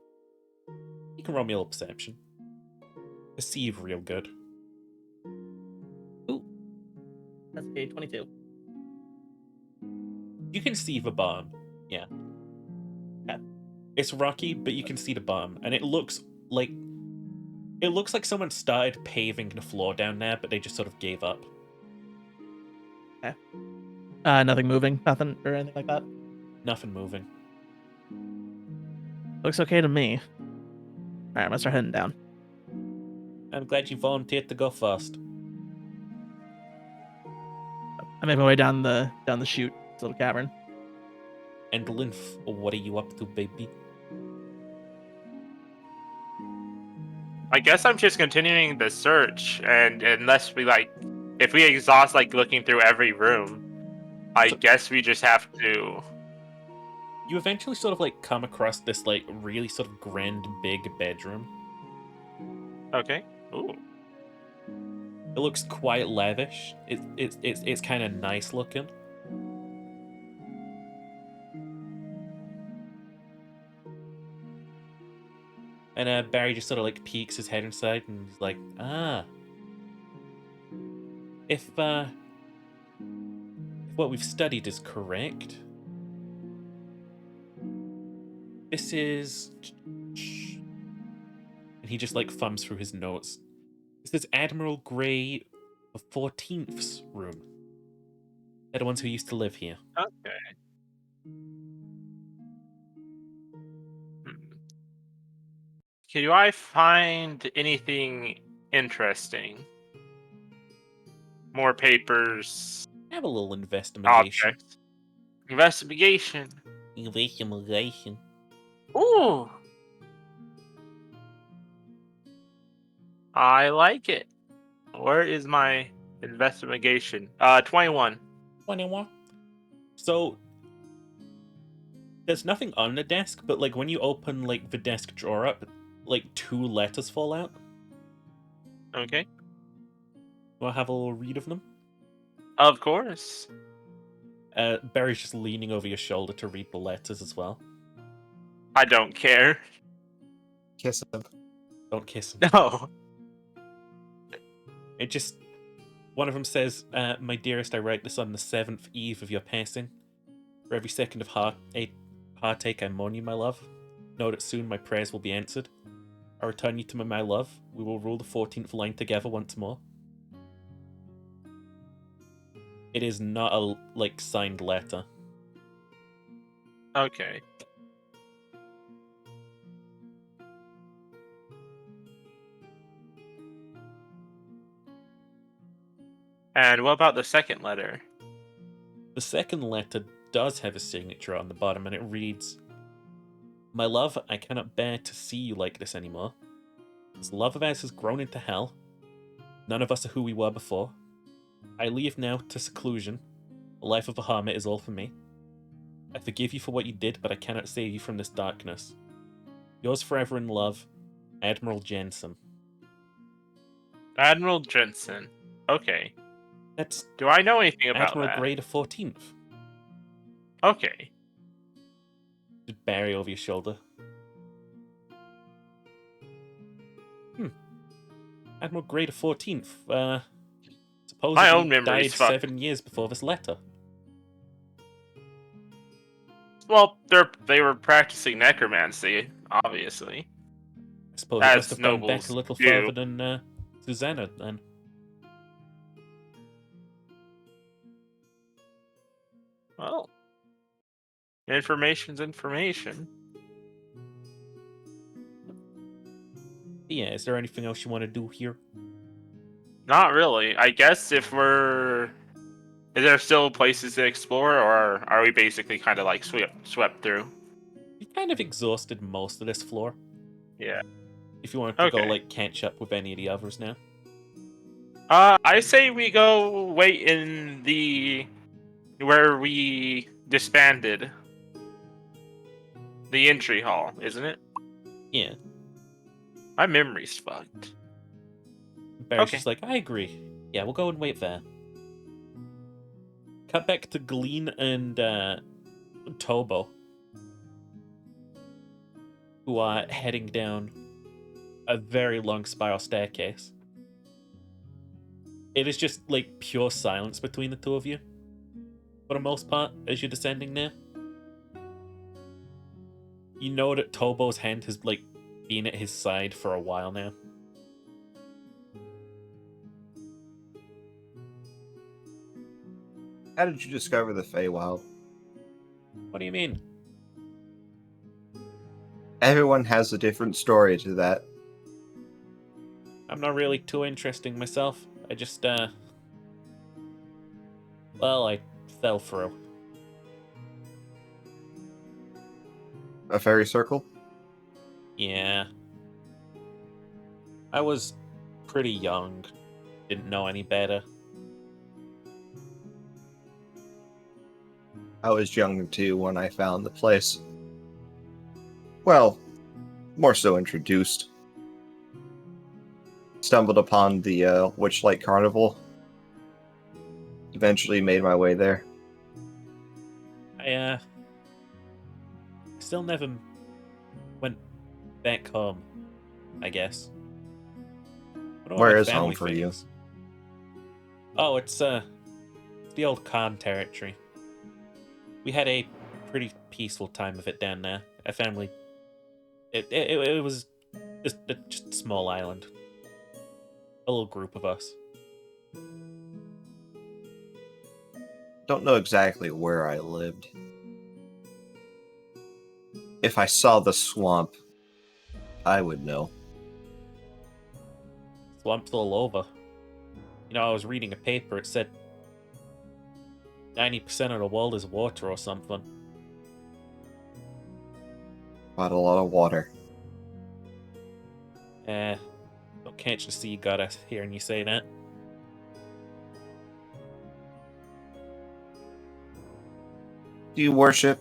You can roll me a little perception. Perceive real good. Ooh, that's a 22. You can see the bomb. Yeah. It's rocky, but you can see the bomb, and it looks like someone started paving the floor down there, but they just sort of gave up. Okay. Nothing moving, nothing or anything like that. Nothing moving. Looks okay to me. All right, I'm gonna start heading down. I'm glad you volunteered to go first. I make my way down the chute, this little cavern. And Lymph, what are you up to, baby? I guess I'm just continuing the search, and unless we if we exhaust looking through every room, I guess we just have to. You eventually sort of come across this really sort of grand big bedroom. Okay. Ooh. It looks quite lavish. It's kind of nice looking. And Barry just sort of peeks his head inside and he's like, ah. If what we've studied is correct, this is... And he just thumbs through his notes. This is Admiral Grey of 14th's room. They're the ones who used to live here. Okay. Do I find anything interesting? More papers. Have a little investigation. Objects. Investigation. Investigation. Ooh. I like it. Where is my investigation? 21. 21. So there's nothing on the desk, but when you open the desk drawer up, 2 letters fall out. Okay. Do I have a little read of them? Of course. Barry's just leaning over your shoulder to read the letters as well. I don't care. Kiss him. Don't kiss him. No. It just... One of them says, my dearest, I write this on the 7th eve of your passing. For every second of heartache I mourn you, my love. Know that soon my prayers will be answered. I return you to my love. We will rule the 14th line together once more. It is not a, signed letter. Okay. And what about the second letter? The second letter does have a signature on the bottom, and it reads, My love, I cannot bear to see you like this anymore. This love of ours has grown into hell. None of us are who we were before. I leave now to seclusion. The life of a hermit is all for me. I forgive you for what you did, but I cannot save you from this darkness. Yours forever in love, Admiral Jensen. Admiral Jensen. Okay. That's Do I know anything about Admiral that? Grey the 14th. Okay. Just Barry over your shoulder. Admiral Grey the 14th. Supposedly My own memory's died fucked. 7 years before this letter. Well, they were practicing necromancy, obviously. I suppose it must As have gone back nobles a little do. further than Susanna then. Well, information's information. Yeah, is there anything else you want to do here? Not really. I guess if we're... Is there still places to explore, or are we basically kind of like swept through? You've kind of exhausted most of this floor. Yeah. If you wanted to go, Okay. like, catch up with any of the others now. I say we go wait in the... where we disbanded. The entry hall, isn't it? Yeah. My memory's fucked. Barry's Okay. just like, I agree. Yeah, we'll go and wait there. Cut back to Glean and Tobo, who are heading down a very long spiral staircase. It is just like pure silence between the two of you, for the most part, as you're descending there. You know that Tobo's hand has like been at his side for a while now. How did you discover the Feywild? What do you mean? Everyone has a different story to that. I'm not really too interesting myself. I just, well, I fell through. A fairy circle? Yeah. I was pretty young. Didn't know any better. I was young too when I found the place. Well, more so introduced. Stumbled upon the Witchlight Carnival. Eventually made my way there. I still never went back home, I guess. What about Where my is home family for you? things? Oh, it's the old Khan territory. We had a pretty peaceful time of it down there. A family. It was just a small island. A little group of us. Don't know exactly where I lived. If I saw the swamp, I would know. Swamps all over. You know, I was reading a paper. It said 90% of the world is water or something. Quite a lot of water. Can't you see you gotta hearing you say that? Do you worship?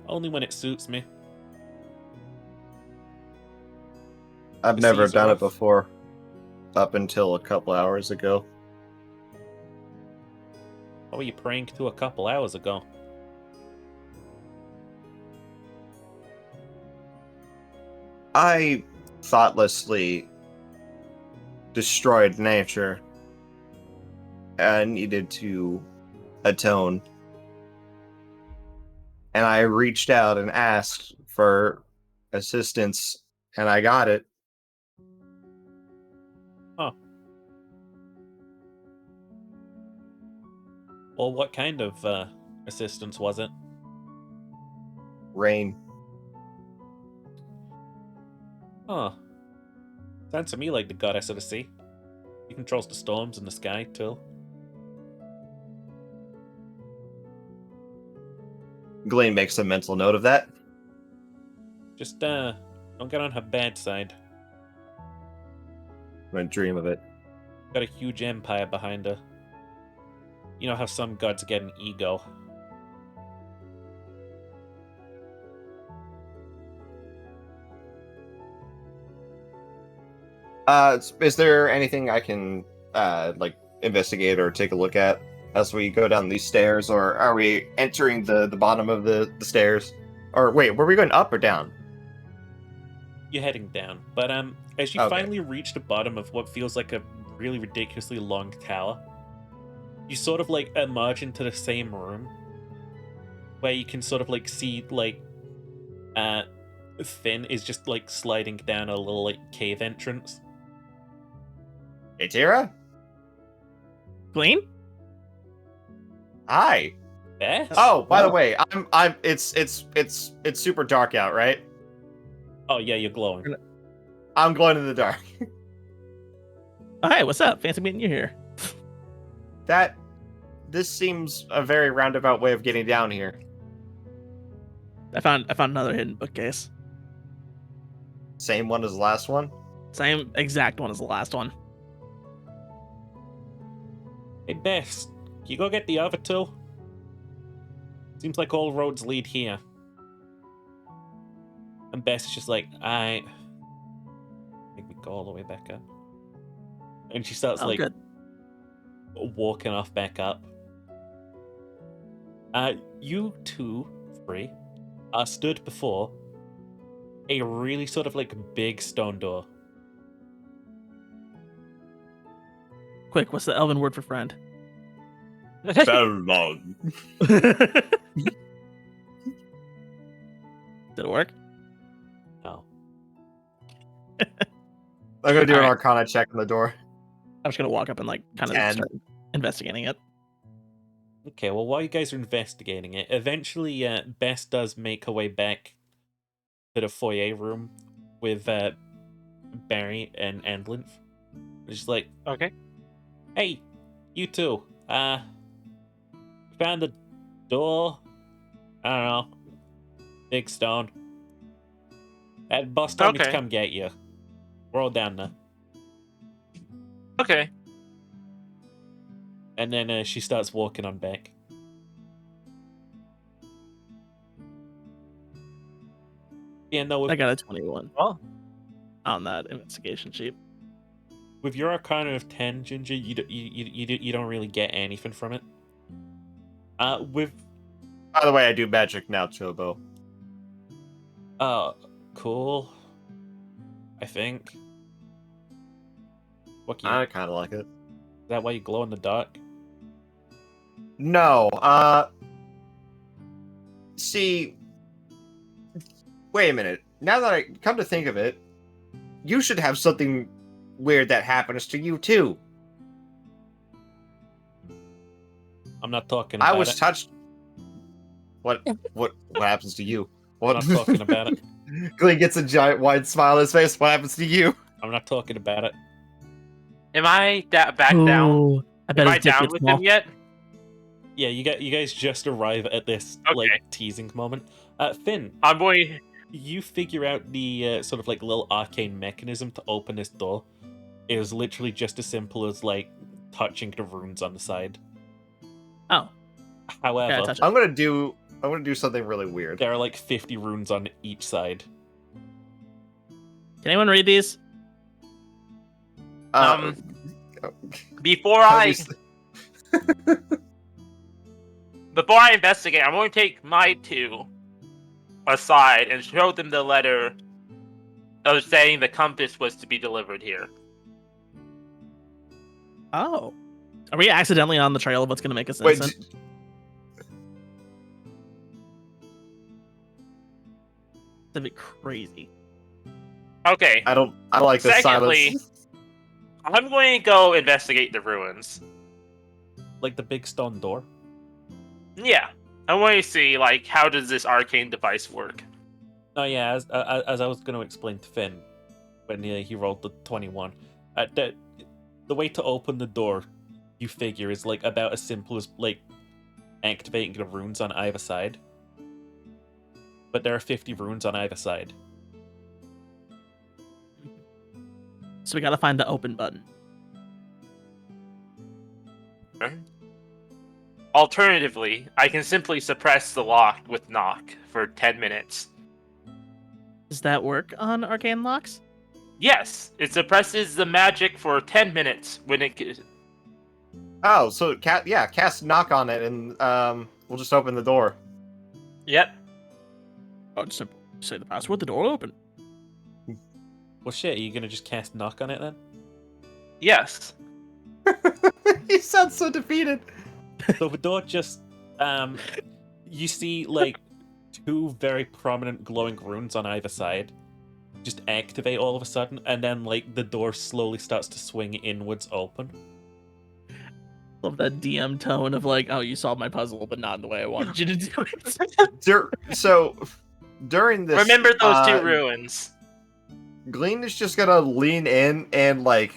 Only when it suits me. I've The never seas are done it rough. before. Up until a couple hours ago. What were you praying to a couple hours ago? I thoughtlessly destroyed nature and needed to atone. And I reached out and asked for assistance, and I got it. Well, what kind of assistance was it? Rain. Huh. Sounds to me like the goddess of the sea. She controls the storms in the sky, too. Glean makes a mental note of that. Just, don't get on her bad side. I'm gonna dream of it. Got a huge empire behind her. You know how some gods get an ego. Is there anything I can like investigate or take a look at as we go down these stairs, or are we entering the bottom of the stairs? Or wait, were we going up or down? You're heading down, but as you Okay. finally reach the bottom of what feels like a really ridiculously long tower, you sort of like emerge into the same room, where you can sort of like see like Finn is just like sliding down a little like cave entrance. Hey, Tira. Glean? Hi. Bess? Oh, by the way, it's super dark out, right? Oh yeah, you're glowing. I'm glowing in the dark. Oh, hey, what's up? Fancy meeting you here. This seems a very roundabout way of getting down here. I found another hidden bookcase. Same one as the last one? Same exact one as the last one. Hey Bess, can you go get the other two? Seems like all roads lead here. And Bess is just like, I think we go all the way back up. And she starts like Good. walking off back up. You two, three, are stood before a really sort of like big stone door. Quick, what's the elven word for friend? long. Did it work? No. I'm gonna do an Alright. Arcana check on the door. I'm just gonna walk up and like kind of 10. start investigating it. Okay, well, while you guys are investigating it, eventually Bess does make her way back to the foyer room with Barry and Endlinth. She's like, Okay. hey, you two, found the door? I don't know. Big stone. That boss told me to Okay. come get you. We're all down there. Okay. And then she starts walking on back. Yeah, no, I got a 21 Well, on that investigation sheet. with your Arcana of 10, Ginger, you don't really get anything from it. With By the way, I do magic now, Chobo. cool. I think. What you? I kind of like it. Is that why you glow in the dark? No, see, wait a minute. Now that I come to think of it, you should have something weird that happens to you too. I'm not talking I about was it. touched. What happens to you? I'm What? not talking about it. Glee gets a giant wide smile on his face. What happens to you? I'm not talking about it. am I back down? Ooh, I bet Am I his dick down gets with small. him yet? Yeah, you guys just arrive at this like Okay. teasing moment. Finn, I'm going. you figure out the sort of like little arcane mechanism to open this door. It was literally just as simple as like touching the runes on the side. Oh, However, touch it. I'm gonna do something really weird. there are like 50 runes on each side. Can anyone read these? Before obviously- before I investigate, I'm going to take my two aside and show them the letter of saying the compass was to be delivered here. Oh, are we accidentally on the trail of what's gonna make us Wait, innocent? That'd be crazy. Okay. I don't like this Secondly, silence. I'm going to go investigate the ruins. Like the big stone door. Yeah. I want to see, like, how does this arcane device work? Oh yeah, as I was going to explain to Finn when he rolled the 21, the way to open the door, you figure, is like about as simple as like activating the runes on either side. But there are 50 runes on either side. So we gotta find the open button. Alternatively, I can simply suppress the lock with knock for 10 minutes. Does that work on arcane locks? Yes, it suppresses the magic for 10 minutes when it. Oh, so cast knock on it, and we'll just open the door. Yep. Oh, just say the password, the door will open. Well, shit, are you gonna just cast knock on it then? Yes. He sounds so defeated. So the door just, you see like 2 very prominent glowing runes on either side just activate all of a sudden, and then like the door slowly starts to swing inwards open. Love that DM tone of like, oh, you solved my puzzle, but not in the way I wanted you to do it. So during this, Remember those 2 ruins. Glean is just gonna lean in and like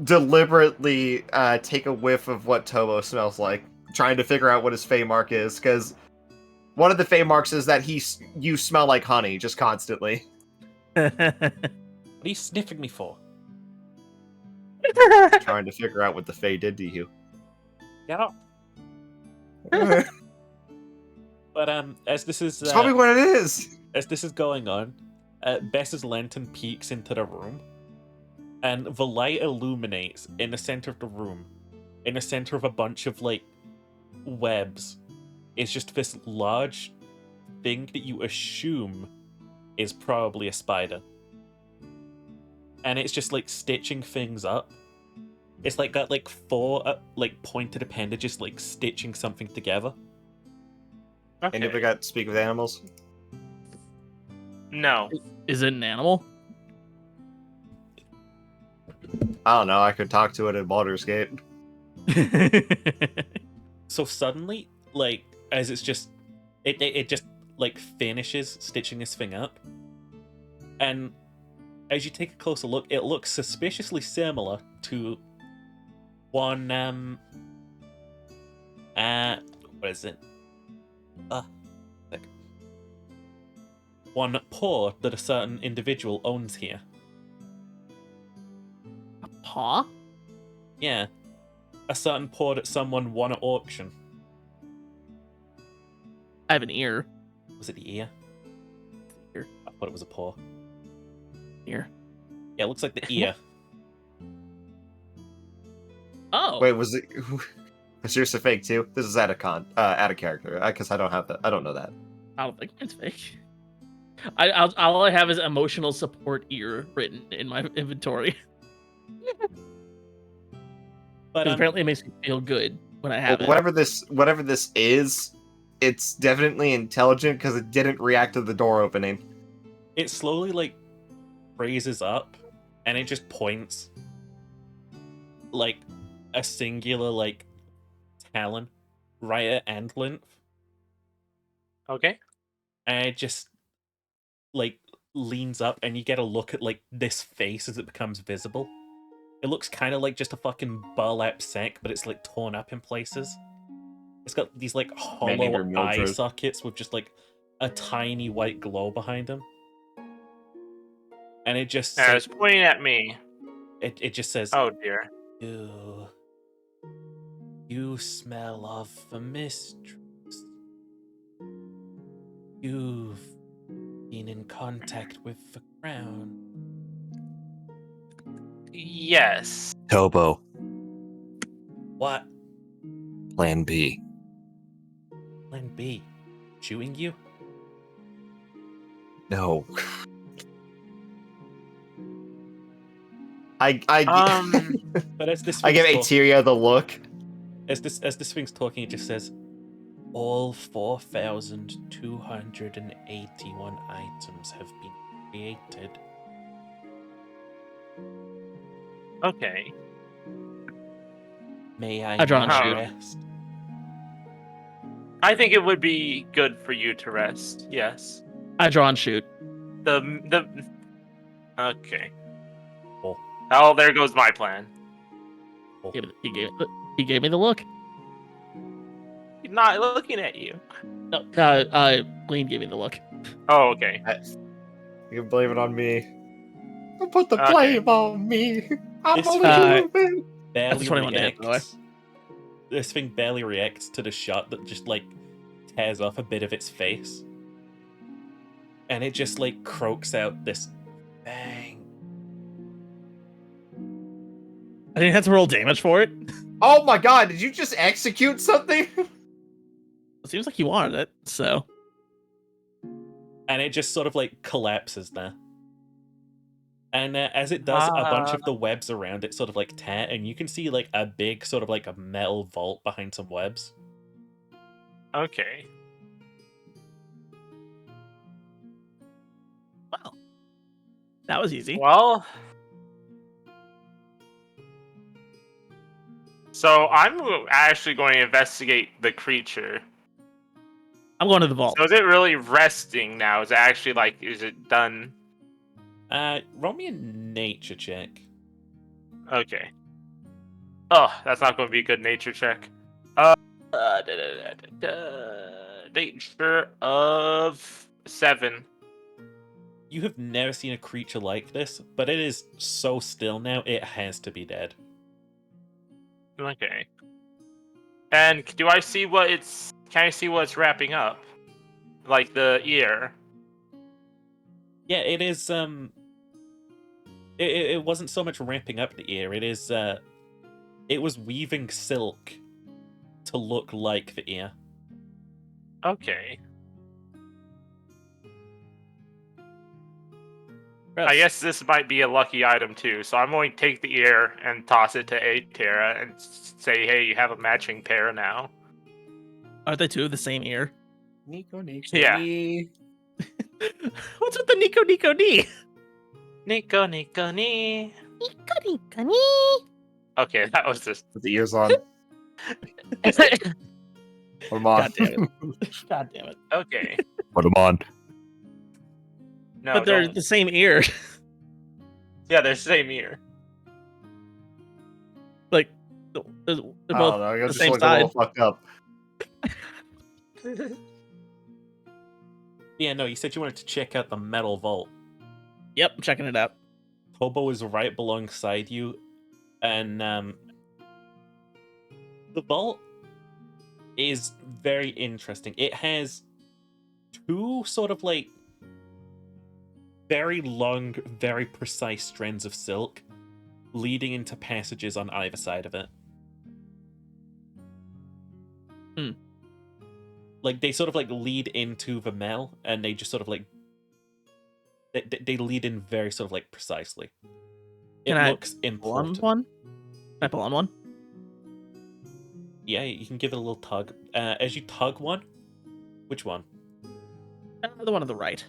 deliberately take a whiff of what Tobo smells like, trying to figure out what his Fey mark is, because one of the Fey marks is that you smell like honey just constantly. What are you sniffing me for? Trying to figure out what the Fey did to you. Get up. But as this is Tell me what it is. as this is going on, Bess's lantern peeks into the room, and the light illuminates in the center of the room, in the center of a bunch of like webs. It's just this large thing that you assume is probably a spider. And it's just like stitching things up. It's like got like 4 like pointed appendages like stitching something together. Okay. Anybody got speak with animals? No. Is it an animal? I don't know. I could talk to it in Baldur's Gate. So suddenly, like, as it's just it just like finishes stitching this thing up, and as you take a closer look, it looks suspiciously similar to one what is it? One paw that a certain individual owns here. A paw? Yeah. A certain paw that someone won at auction. I have an ear. Was it the ear? Ear. I thought it was a paw. Ear. Yeah, it looks like the ear. Oh. Wait, was it? Was yours a fake too? This is out of character, because I don't have that. I don't know that. I don't think it's fake. All I have is emotional support ear written in my inventory. But Apparently it makes me feel good when I have it. Whatever this is, it's definitely intelligent because it didn't react to the door opening. it slowly like raises up, and it just points like a singular like talon right at end length, Okay. and it just like leans up, and you get a look at like this face as it becomes visible. It looks kind of like just a fucking burlap sack, but it's like torn up in places. It's got these like hollow eye Mildred. sockets with just like a tiny white glow behind them, and it just And it's pointing at me. it just says, Oh dear. You smell of the mistress. You've been in contact with the crown. Yes. Tobo, What? Plan B. Plan B? Chewing you? No. But as this I give thing's Ateria the look. as this thing's talking, it just says, all 4,281 items have been created. Okay. May I I draw a now shoot. rest? I think it would be good for you to rest. Yes. I draw and shoot. The. Okay. Oh. Oh, there goes my plan. He gave me the look. He's not looking at you. No, Glean gave me the look. Oh, okay. You can blame it on me. Don't put the Okay. blame on me. I'm This only thing- human. Barely 21 to hit, by the way. reacts. This thing barely reacts to the shot that just like tears off a bit of its face, and it just like croaks out this "Thank I didn't have to roll damage for it. Oh my god, did you just execute something? It seems like you wanted it, so. And it just sort of like collapses there. And as it does, a bunch of the webs around it sort of like tear, and you can see like a big sort of like a metal vault behind some webs. Okay. Wow. That was easy. Well, so I'm actually going to investigate the creature. I'm going to the vault. So is it really resting now? Is it actually like, is it done? Roll me a nature check. Okay. Oh, that's not going to be a good nature check. Nature of 7. You have never seen a creature like this, but it is so still now, it has to be dead. Okay. And do I see what it's? Can I see what it's wrapping up? Like the ear. Yeah, it is, it wasn't so much ramping up the ear, it is, it was weaving silk to look like the ear. Okay. I guess this might be a lucky item too, so I'm going to take the ear and toss it to Atera and say, hey, you have a matching pair now. Aren't they two of the same ear? Nico. Yeah. What's with the Nico D? Nico. Nico Nee. Okay, that was just... With the ears on. Put them on. God damn it. God damn it. Okay. Put them on. No, But they're don't. the same ear. Yeah, they're the same ear. Like, they're I both don't know, I the just same look a little side. fucked up. Yeah, no, you said you wanted to check out the metal vault. Yep, I'm checking it out. Hobo is right alongside you, and the vault is very interesting. It has two sort of like very long, very precise strands of silk leading into passages on either side of it. Like they sort of like lead into the metal, and they just sort of like they lead in very sort of like precisely. It Can I looks pull on important. one? Can I pull on one? Yeah, you can give it a little tug. As you tug one, which one? The one on the right.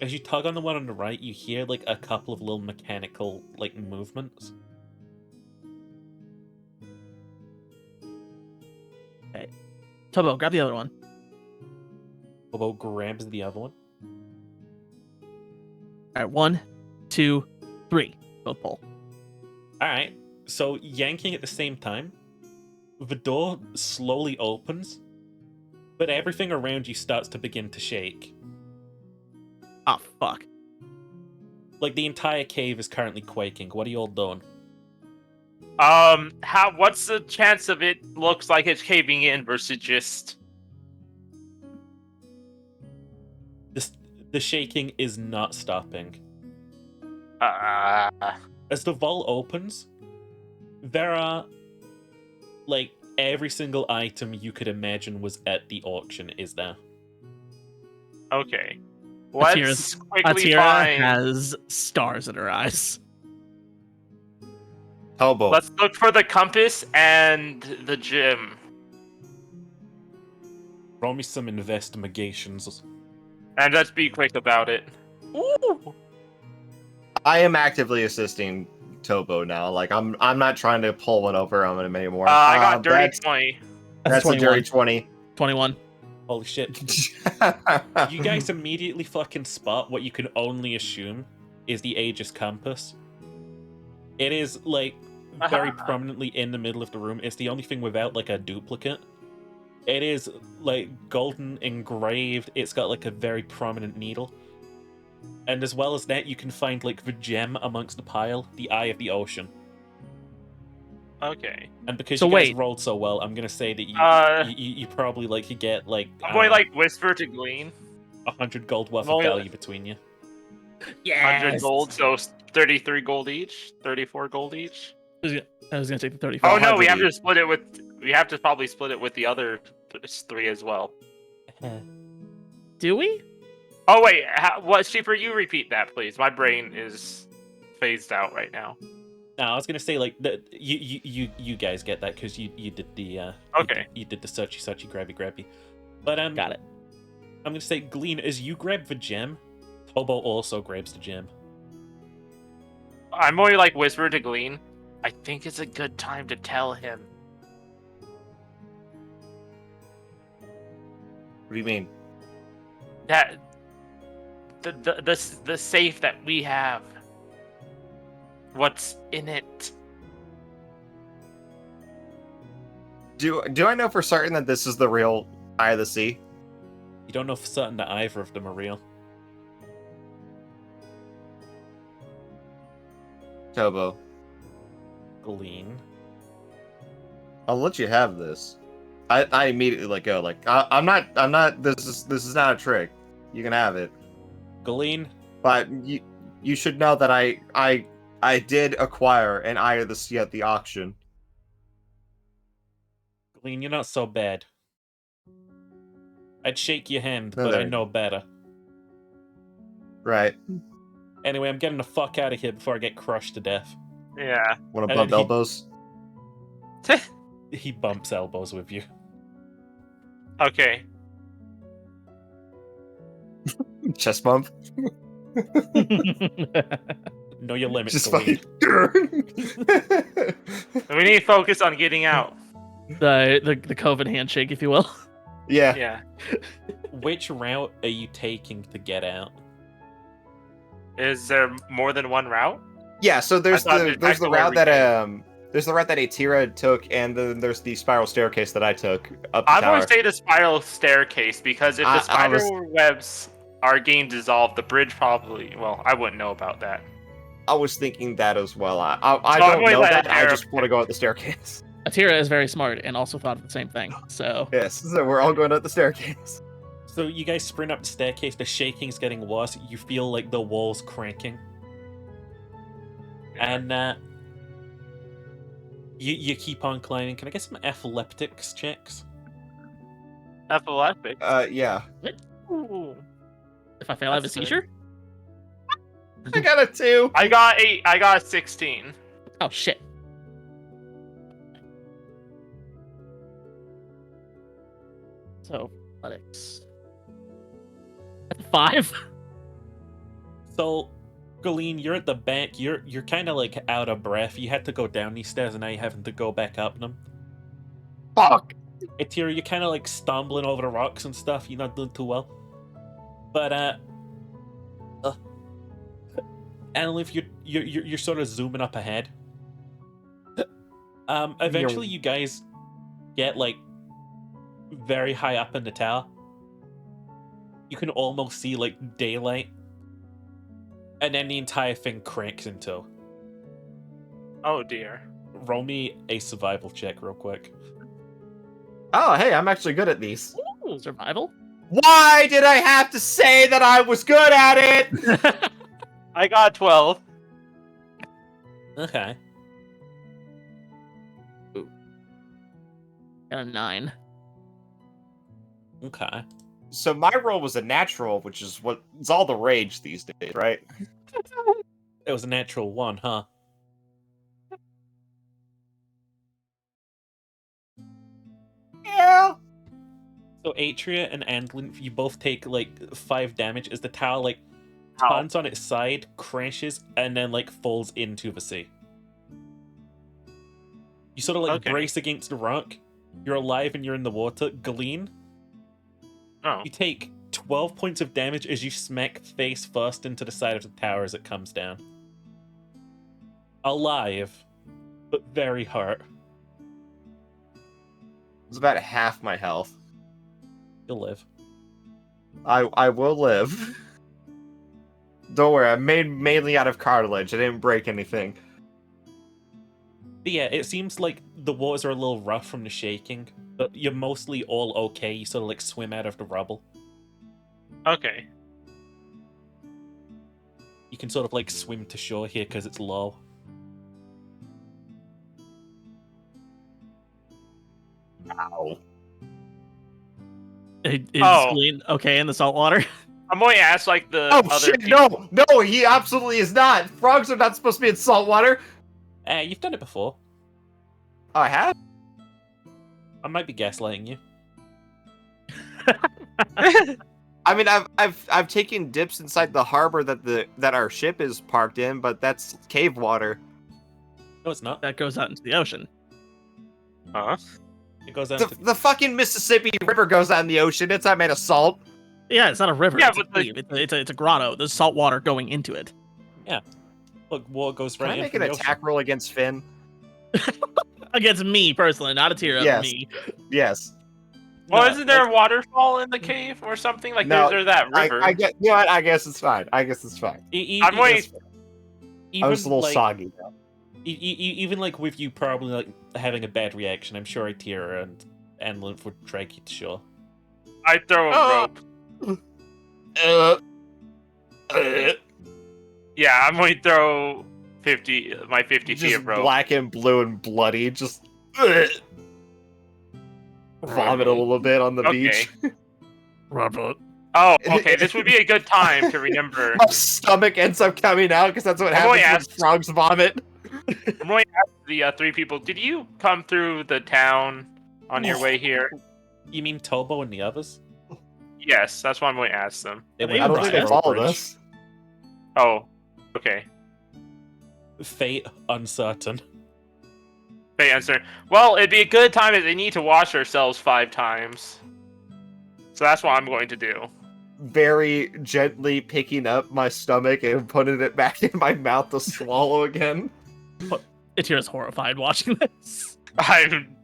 As you tug on the one on the right, you hear like a couple of little mechanical like movements. Okay. Tobo, grab the other one. Bobo grabs the other one. All right, 1, 2, 3. Both pull. All right. So yanking at the same time, the door slowly opens, but everything around you starts to begin to shake. Oh, fuck. Like the entire cave is currently quaking. What are you all doing? What's the chance of it looks like it's caving in versus just... The shaking is not stopping. Uh, As the vault opens, there are like every single item you could imagine was at the auction is there. okay. Let's Atira's- quickly Atira find... has stars in her eyes. Hobo. Let's look for the compass and the gym. Roll me some investigations. And let's be quick about it. Ooh. I am actively assisting Tobo now. Like I'm not trying to pull one over on him anymore. I got dirty 20. That's a 21. dirty 20. 21. Holy shit. You guys immediately fucking spot what you can only assume is the Aegis compass. It is, like, very prominently in the middle of the room. It's the only thing without, like, a duplicate. It is, like, golden engraved. It's got, like, a very prominent needle. And as well as that, you can find, like, the gem amongst the pile, the Eye of the Ocean. Okay. And because So you guys wait. rolled so well, I'm gonna say that you probably, like, could get, like... I'm going like whisper to glean. 100 gold worth of Well, value between you. 100 gold, so 33 gold each, 34 gold each. I was gonna take the 35. Oh no, we have 100. to split it with. We have to probably split it with the other 3 as well. Do we? Oh wait, what? Sheeper, you repeat that, please. My brain is phased out right now. No, I was gonna say like you guys get that because you did the Okay. you did the searchy grabby. But Got it. I'm gonna say Glean, as you grab the gem, Tobo also grabs the gem. I'm more like whisper to Glean. I think it's a good time to tell him. What do you mean? That the safe that we have. What's in it? Do I know for certain that this is the real Eye of the Sea? You don't know for certain that either of them are real. Tobo, Glean. I'll let you have this. I immediately let go. Like I'm not. This is not a trick. You can have it. Glean. But you should know that I did acquire an Eye of the Sea at the auction. Glean, you're not so bad. I'd shake your hand, No, but there I you know better. Right. Anyway, I'm getting the fuck out of here before I get crushed to death. Yeah. Want to And bump then elbows? He bumps elbows with you. Okay. Chest bump? Know your limits, Just Glean. fucking. We need to focus on getting out. the COVID handshake, if you will. Yeah. Yeah. Which route are you taking to get out? Is there more than one route? Yeah. So there's I thought the I route that recame. there's the route that Atira took, and then there's the spiral staircase that I took up the I'm tower. going to say the spiral staircase because if the I spider was- webs are getting dissolved, the bridge probably. Well, I wouldn't know about that. I was thinking that as well. I So I'm don't going know by that. I Atira. just want to go up the staircase. Atira is very smart and also thought of the same thing. So Yes. So we're all going up the staircase. So you guys sprint up the staircase, the shaking's getting worse, you feel like the walls cranking. And you keep on climbing. Can I get some athletics checks? Epileptic. Yeah. Ooh. if I fail, I have a That's good. seizure. I got a 2. I got 8. I got 16. Oh shit. So athletics. 5. So, Galeen, you're at the back. You're kind of like out of breath. You had to go down these stairs, and now you're having to go back up them. Fuck. Atira, you're kind of like stumbling over the rocks and stuff. You're not doing too well. But Annalif, you're sort of zooming up ahead. Eventually, you guys get like very high up in the tower. You can almost see like daylight, and then the entire thing cranks into. Oh dear. Roll me a survival check real quick. Oh, hey, I'm actually good at these. Ooh, survival. Why did I have to say that I was good at it? I got 12. Okay. Got a 9. Okay. So my roll was a natural, which is what's all the rage these days, right? It was a natural 1, huh? Yeah. So Atria and Andlin, you both take like 5 damage as the tower like Ow. turns on its side, crashes, and then like falls into the sea. You sort of like Okay. brace against the rock. You're alive and you're in the water. Galeen, Oh. you take 12 points of damage as you smack face first into the side of the tower as it comes down. Alive, but very hurt. It's about half my health. You'll live. I will live. Don't worry, I'm made mainly out of cartilage. I didn't break anything. But yeah, it seems like the waters are a little rough from the shaking, but you're mostly all okay. You sort of like swim out of the rubble. Okay. You can sort of like swim to shore here because it's low. Ow. Is Oh. Glean okay in the salt water? I'm going to ask like the Oh other shit! people. No, he absolutely is not. Frogs are not supposed to be in salt water. You've done it before. I have. I might be gaslighting you. I mean, I've taken dips inside the harbor that our ship is parked in, but that's cave water. No, it's not. That goes out into the ocean. Huh? It goes out to... The fucking Mississippi River goes out in the ocean. It's not made of salt. Yeah, it's not a river. Yeah, it's a but cave. It's a grotto. There's salt water going into it. Look, water goes Can right I in make from an the attack ocean. roll against Finn? Against me personally, not a tier Yes. me. Yes. Well, No, isn't there a waterfall in the cave or something? Like, No, there's that river. I guess. You know what? I guess it's fine. I guess it's fine. I'm waiting. I was a little like, soggy though. Even like with you probably like having a bad reaction, I'm sure Itira and Lymph would drag you to shore. I throw a rope. Yeah, I'm going to throw my 50 feet Just of rope. black and blue and bloody. Just vomit a little bit on the beach. Robert. Oh, okay. This would be a good time to remember. My stomach ends up coming out because that's what I'm only happens when frogs vomit. I'm going to ask the 3 people. Did you come through the town on your way here? You mean Tobo and the others? Yes, that's what I'm going to ask them. They I went I don't across think they the followed bridge. us. Oh, okay. Fate uncertain. They answer. Well, it'd be a good time if they need to wash ourselves 5 times. So that's what I'm going to do. Very gently picking up my stomach and putting it back in my mouth to swallow again. Itira's horrified watching this. I'm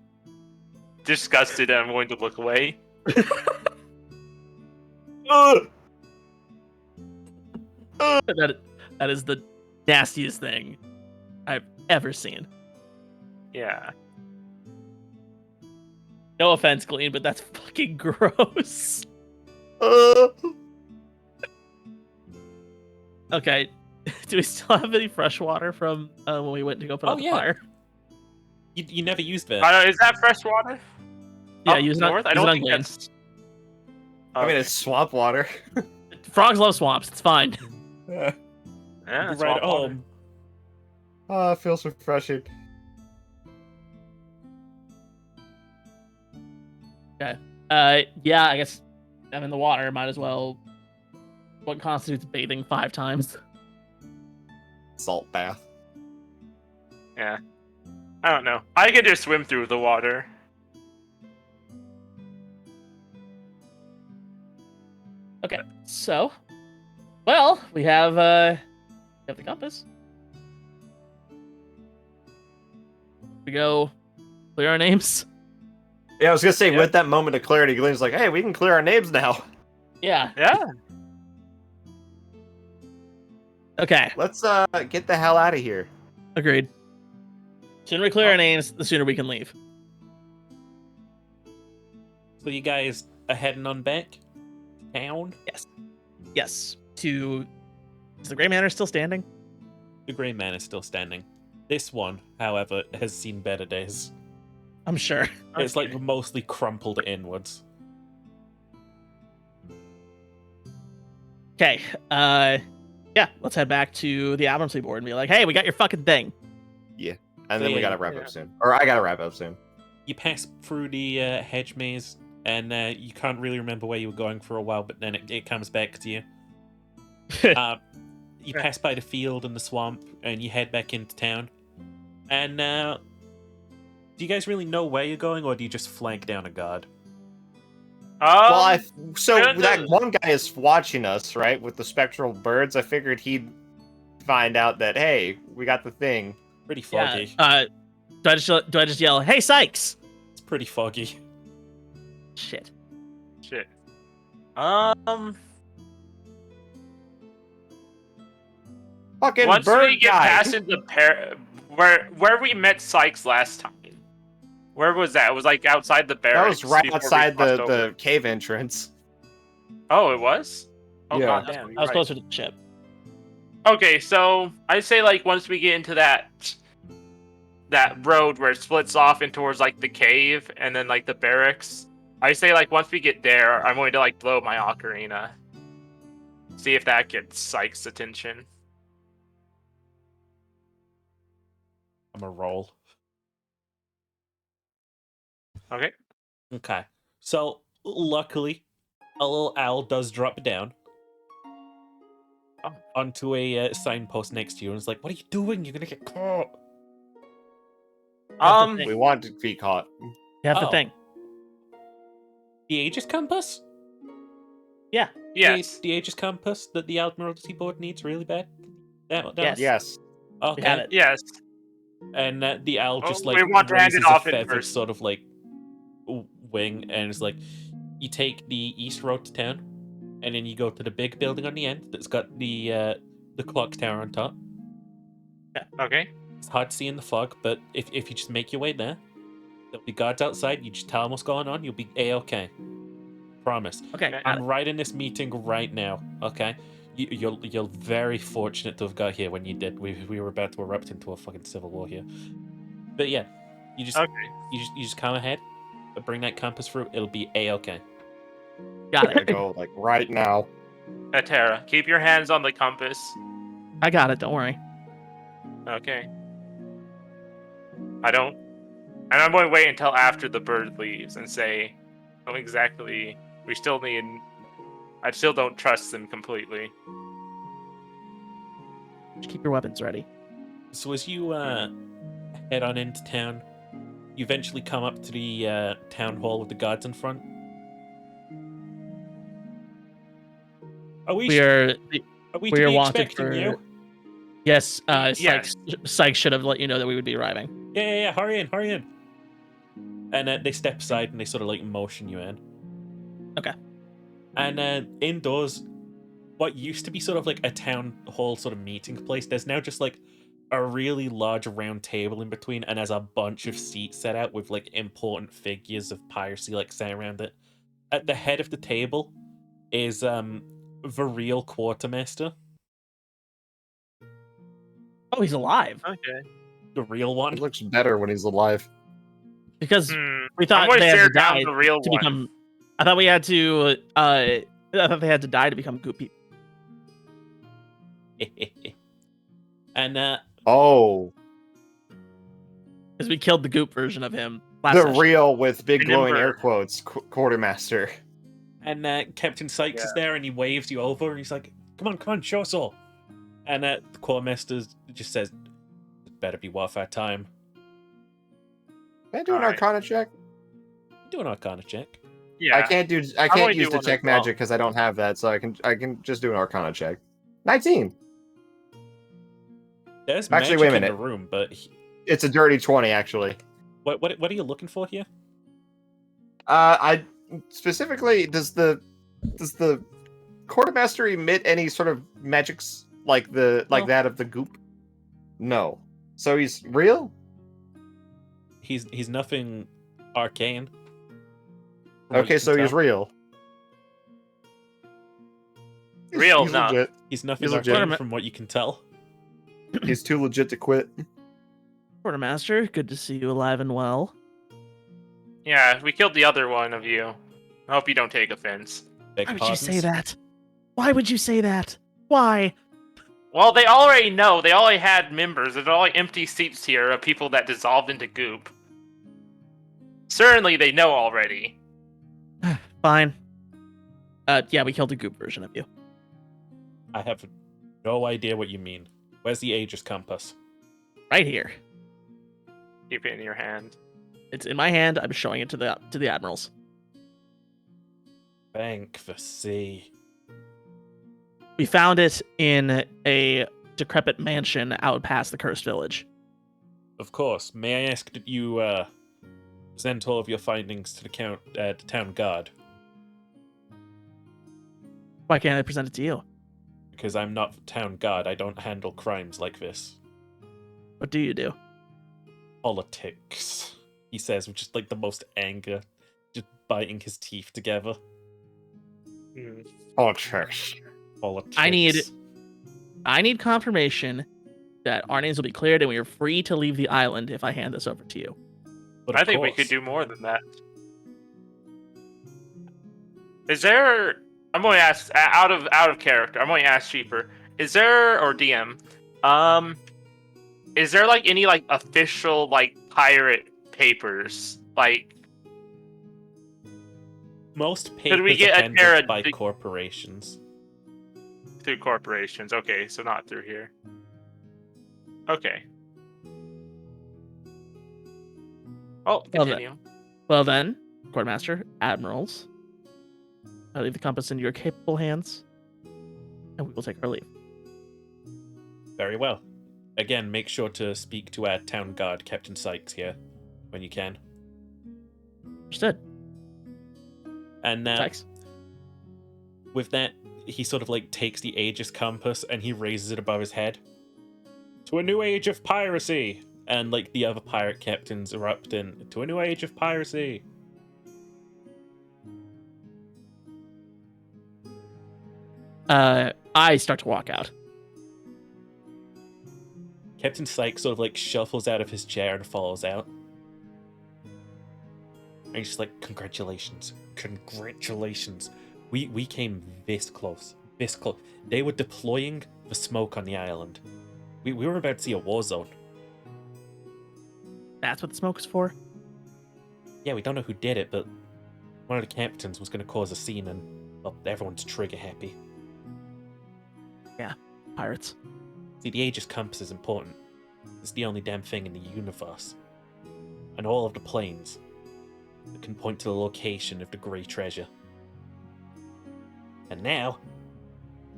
disgusted and I'm going to look away. Ugh. That is the nastiest thing I've ever seen. Yeah. No offense, Glean, but that's fucking gross. Okay. Do we still have any fresh water from when we went to go put Oh, out the yeah. fire? You never used that. Is that fresh water? Yeah, Up use it on, north? I use don't it on think Glean. that's. I mean, it's swamp water. Frogs love swamps. It's fine. Yeah, Right it's at swamp water. home. Oh, it feels refreshing. Yeah, I guess I'm in the water. Might as well. What constitutes bathing 5 times? Salt bath. Yeah. I don't know. I could just swim through the water. Okay, so, well, we have the compass. We go clear our names. Yeah, I was gonna say, Yeah. with that moment of clarity, Glenn's like, "Hey, we can clear our names now. Yeah. Yeah. Okay. Let's get the hell out of here." Agreed. Sooner we clear our names, the sooner we can leave. So you guys are heading on back to town? Yes. Is the Grey Manor still standing? The Grey Man is still standing. This one, however, has seen better days. I'm sure. It's like mostly crumpled inwards. Okay. Yeah. Let's head back to the Admiralty board and be like, "Hey, we got your fucking thing." And then we Yeah, gotta wrap yeah. up soon. Or I gotta wrap up soon. You pass through the hedge maze, and you can't really remember where you were going for a while, but then it comes back to you. You pass by the field and the swamp, and you head back into town. And do you guys really know where you're going, or do you just flank down a guard? Well, so yeah, that one guy is watching us, right, with the spectral birds. I figured he'd find out that, hey, we got the thing. Pretty foggy. Do I just yell, "Hey, Sykes"? It's pretty foggy. Shit. Shit. Fucking Once bird we get guy. past into where we met Sykes last time. Where was that? It was like outside the That barracks. was right before we outside crossed the over. cave entrance. Oh, it was? Oh Yeah. god damn. I was you're closer to the ship. right. Okay, so I'd say like once we get into that that road where it splits off in towards like the cave and then like the barracks. I say like once we get there, I'm going to like blow my ocarina. See if that gets Sykes' attention. I'm a roll. Okay. Okay. So luckily, a little owl does drop down Oh. onto a signpost next to you, and it's like, "What are you doing? You're gonna get caught." That's the thing. We want to be caught. You have the Oh. thing. The Aegis compass? Yes. The Aegis compass that the Admiralty Board needs really bad. That Yes. Yes. Okay. We have it. Yes. And the owl just Oh, like we want to hand it raises off a in feathered person. sort of like wing, and it's like, you take the east road to town, and then you go to the big building on the end that's got the clock tower on top. Okay. It's hard to see in the fog, but if you just make your way there, there'll be guards outside. You just tell them what's going on. You'll be a-okay. Promise. Okay. Okay. I'm right in this meeting right now. Okay. You're very fortunate to have got here when you did. We were about to erupt into a fucking civil war here. But yeah, you just Okay. you just come ahead, bring that compass through. It'll be a-okay. Got Gotta it. go like right now. Atera, keep your hands on the compass. I got it. Don't worry. Okay. I don't. And I'm going to wait until after the bird leaves and say, "Oh, exactly. We still need. I still don't trust them completely." Just keep your weapons ready. So as you head on into town, you eventually come up to the town hall with the guards in front. Are we? We are. Are we we to are be wanted expecting for- you? Yes. Yes. Sykes should have let you know that we would be arriving. Yeah. Hurry in. And they step aside and they sort of like motion you in. Okay. And indoors, what used to be sort of like a town hall sort of meeting place, there's now just like a really large round table in between, and there's a bunch of seats set out with like important figures of piracy like sat around it. At the head of the table is the real quartermaster, Oh, he's alive. Okay. the real one. It looks better when he's alive. Because Hmm. we I'm thought going they to had stare to down die the real to one. become. I thought we had to. I thought they had to die to become goop people. And Oh, Because we killed the goop version of him last the session. real with big glowing Remember. air quotes quartermaster. Captain Sykes is there, and he waves you over, and he's like, come on, show us all." And the quartermaster just says, "It better be worth our time." Can I do an Alright. Arcana check? Do an Arcana check. Yeah. I can't only use do one detect as well. magic because I don't have that, so I can just do an Arcana check. 19. There's Actually, magic wait a in the minute. room, but It's a dirty 20 actually. what are you looking for here? I specifically does the quartermaster emit any sort of magics like No. that of the goop? No. So he's real? He's nothing arcane. from what you Okay, can so he's tell. real. Real, he's no. legit. He's nothing he's legit. arcane from what you can tell. He's too legit to quit. Quartermaster, good to see you alive and well. Yeah, we killed the other one of you. I hope you don't take offense. Beg Why would you say pardons. that? Why would you say that? Why? Well, they already know. They already had members. There's only empty seats here of people that dissolved into goop. Certainly, they know already. Fine. Yeah, we killed a goop version of you. I have no idea what you mean. Where's the Aegis compass? Right here. Keep it in your hand. It's in my hand. I'm showing it to the admirals. Thank the sea. We found it in a decrepit mansion out past the cursed village. Of course. May I ask that you present all of your findings to the town guard? Why can't I present it to you? Because I'm not town guard. I don't handle crimes like this. What do you do? Politics, he says, with just like the most anger, just biting his teeth together. Politics. Politics. I need confirmation that our names will be cleared and we are free to leave the island if I hand this over to you. But I of think we course, could do more than that. Is there? I'm going to ask out of character. I'm going to ask Sheeper. Is there or DM? Is there like any like official like pirate papers? Like, most Could we papers get are a handled Jared by to- corporations. through corporations. Okay, so not through here. Okay. Oh, continue. Well then, Quartermaster, Admirals, I leave the compass in your capable hands, and we will take our leave. Very well. Again, make sure to speak to our town guard, Captain Sykes, here when you can. Understood. And Sykes? with that, he sort of like takes the Aegis compass and he raises it above his head. To a new age of piracy! And like the other pirate captains erupt in, to a new age of piracy! I start to walk out. Captain Sykes sort of like shuffles out of his chair and falls out. And he's just like, congratulations. Congratulations. We came this close. This close. They were deploying the smoke on the island. We were about to see a war zone. That's what the smoke is for? Yeah, we don't know who did it, but one of the captains was going to cause a scene and, well, everyone's trigger happy. Pirates. See, the Aegis compass is important. It's the only damn thing in the universe. And all of the planes that can point to the location of the Grey Treasure. And now,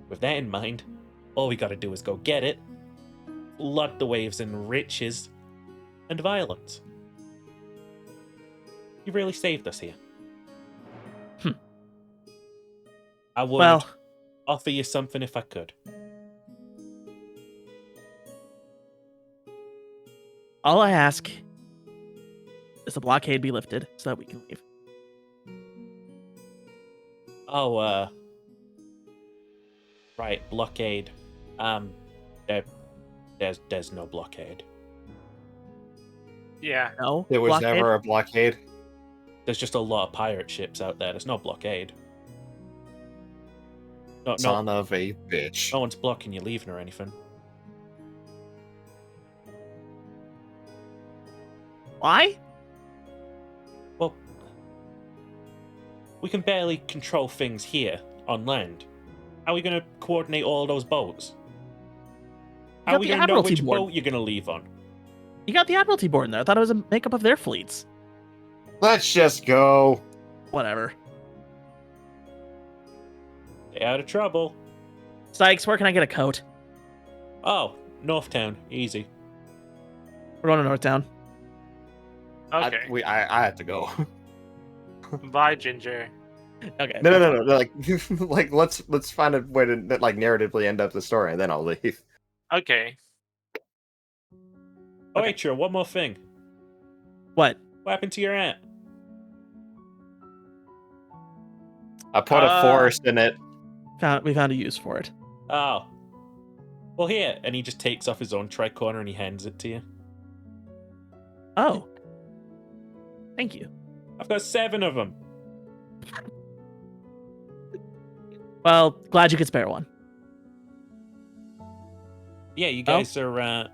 with that in mind, all we gotta do is go get it, flood the waves in riches and violence. You've really saved us here. I would Well, offer you something if I could. all I ask is the blockade be lifted so that we can leave. Oh, right, blockade. There's no blockade. Yeah. No? There was blockade? never a blockade. There's just a lot of pirate ships out there. There's no blockade. No, Son of a bitch. no one's blocking you leaving or anything. Why? Well, we can barely control things here on land. How are we going to coordinate all those boats? How got are we the going to know Admiralty which board. boat you're going to leave on? You got the Admiralty board in there. I thought it was a makeup of their fleets. Let's just go. Whatever. Stay out of trouble. Sykes, where can I get a coat? Oh, Northtown. Easy. We're going to Northtown. Okay. I had to go. Bye, Ginger. Okay. No. Like, like let's find a way to like narratively end up the story, and then I'll leave. Okay. Oh, wait, sure. One more thing. What? What happened to your aunt? I put a forest in it. We found a use for it. Oh. Well, here. And he just takes off his own tricorner and he hands it to you. Oh. Thank you. I've got 7 of them. Well, glad you could spare one. Yeah, you guys are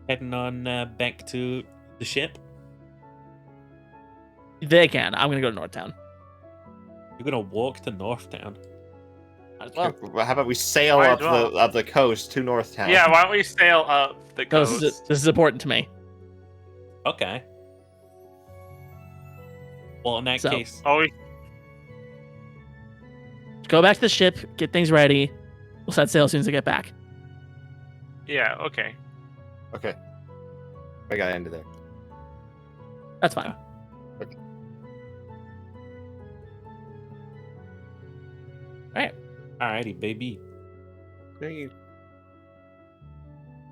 heading on back to the ship. They can. I'm going to go to Northtown. You're gonna walk to Northtown. Might as well. Well, how about we sail Might up as well. the coast to Northtown? Yeah, why don't we sail up the No, coast? this is important to me. Okay. Well, in that So- case, Oh, we... Go back to the ship, get things ready. We'll set sail as soon as I get back. yeah, okay. Okay. I gotta end it there. That's fine. alrighty, baby. Thank you.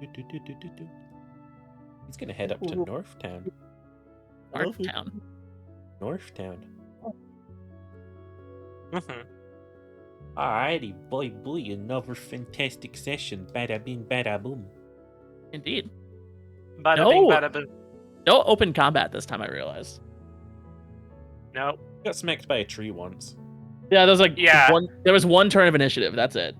Do. He's gonna head up to Northtown. Northtown. Northtown. Mhm. Alrighty, boy, another fantastic session. Bada bing, bada boom. Indeed. Bada bing, No. bada boom. No open combat this time, I realized. Nope. Got smacked by a tree once. Yeah, there was like Yeah. there was one turn of initiative. That's it.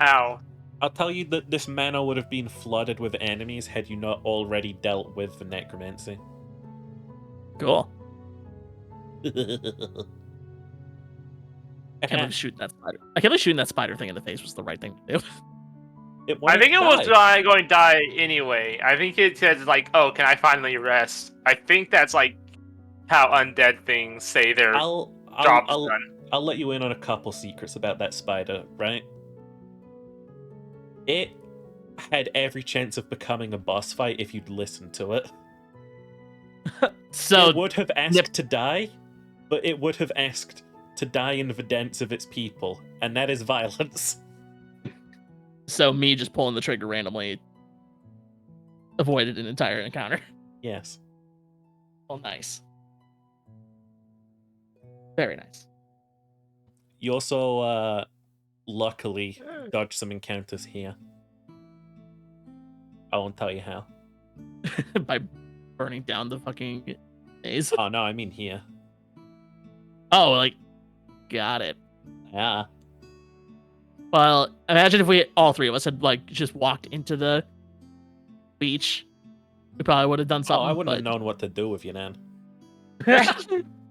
Ow. I'll tell you that this manor would have been flooded with enemies had you not already dealt with the necromancy. Cool. I I can't believe shooting that spider. I can't believe shooting that spider thing in the face was the right thing to do. I think it was going to die anyway. I think it says like, "Oh, can I finally rest?" I think that's like how undead things say their job's done. I'll let you in on a couple secrets about that spider, right? It had every chance of becoming a boss fight if you'd listened to it. So it would have asked to die, but it would have asked to die in the dents of its people, and that is violence. So me just pulling the trigger randomly avoided an entire encounter. Yes. Oh, nice. Very nice. You also, luckily, dodged some encounters here. I won't tell you how. By burning down the fucking maze. Oh, no, I mean here. Oh, like, got it. Yeah. Well, imagine if all three of us had, like, just walked into the beach. We probably would have done something. Oh, I wouldn't have known what to do with you then.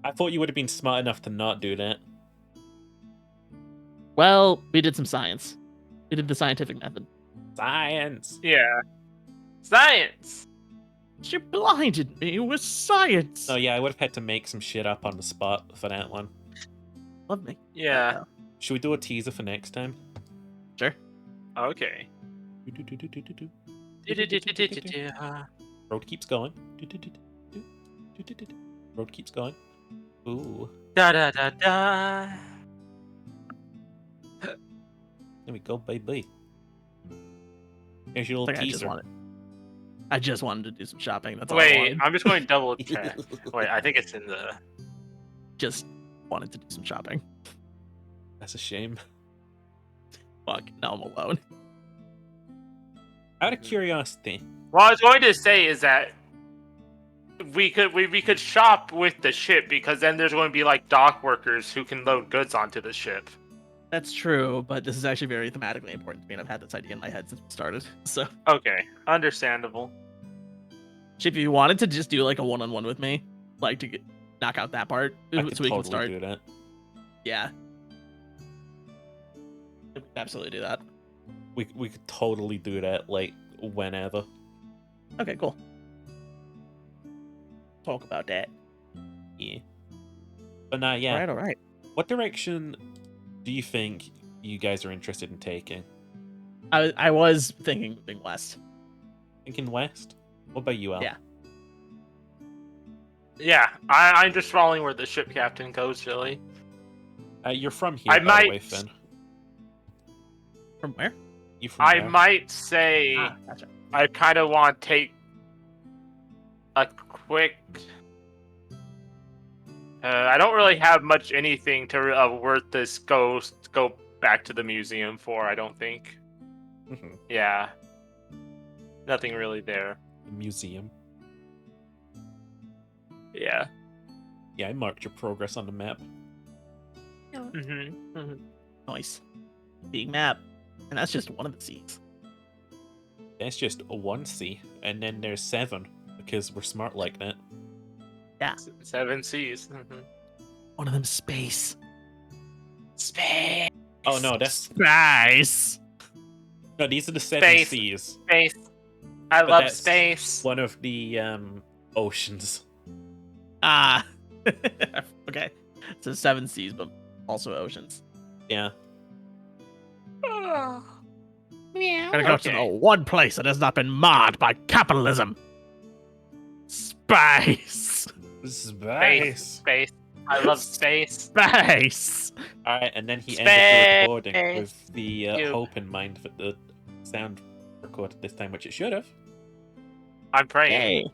I thought you would have been smart enough to not do that. Well, we did some science. We did the scientific method. Science! Yeah. Science! She blinded me with science. Oh, yeah, I would have had to make some shit up on the spot for that one. Love me. Yeah. Should we do a teaser for next time? Sure. Okay. Road keeps going. Road keeps going. Ooh. Da da da da. There we go, baby. Here's your little teaser. I just wanted to do some shopping. That's all I Wait, wanted. I'm just going to double check. Wait, I think it's in the. Just wanted to do some shopping. That's a shame. Fuck, now I'm alone. Out of curiosity. What I was going to say is that we could shop with the ship because then there's going to be like dock workers who can load goods onto the ship. That's true, but this is actually very thematically important to me, and I've had this idea in my head since we started. So, Okay, understandable. Chip, if you wanted to just do like a one-on-one with me, like to knock out that part, I so could we totally can start. do that. Yeah, we could absolutely do that. We could totally do that, like, whenever. Okay, cool. Talk about that. Yeah. But nah, yeah. All right. What direction do you think you guys are interested in taking? I was thinking moving west. Thinking west? What about you, Al? Yeah. Yeah, I'm just following where the ship captain goes, really. You're from here, I by might- the way, Finn. From where? You from I there? might say Gotcha. I kind of want to take a quick. I don't really have much anything to worth this go back to the museum for. I don't think. Mhm. Yeah, nothing really there. The museum. Yeah. Yeah, I marked your progress on the map. Mm-hmm. Nice. Big map. And that's just one of the seas. That's just a 1C, and then there's 7, because we're smart like that. Yeah. 7 C's. Mm-hmm. One of them space. Space. Oh no, that's... Space. No, these are the 7 Space. Cs. Space. I But love that's space. One of the, oceans. Ah. Okay. So 7 seas, but also oceans. Yeah. Gotta go to the one place that has not been marred by capitalism. Space. Space. Space. I love space. Space. Alright, and then he ended the Space. recording with the You. hope in mind that the sound recorded this time, which it should have. I'm praying. Hey.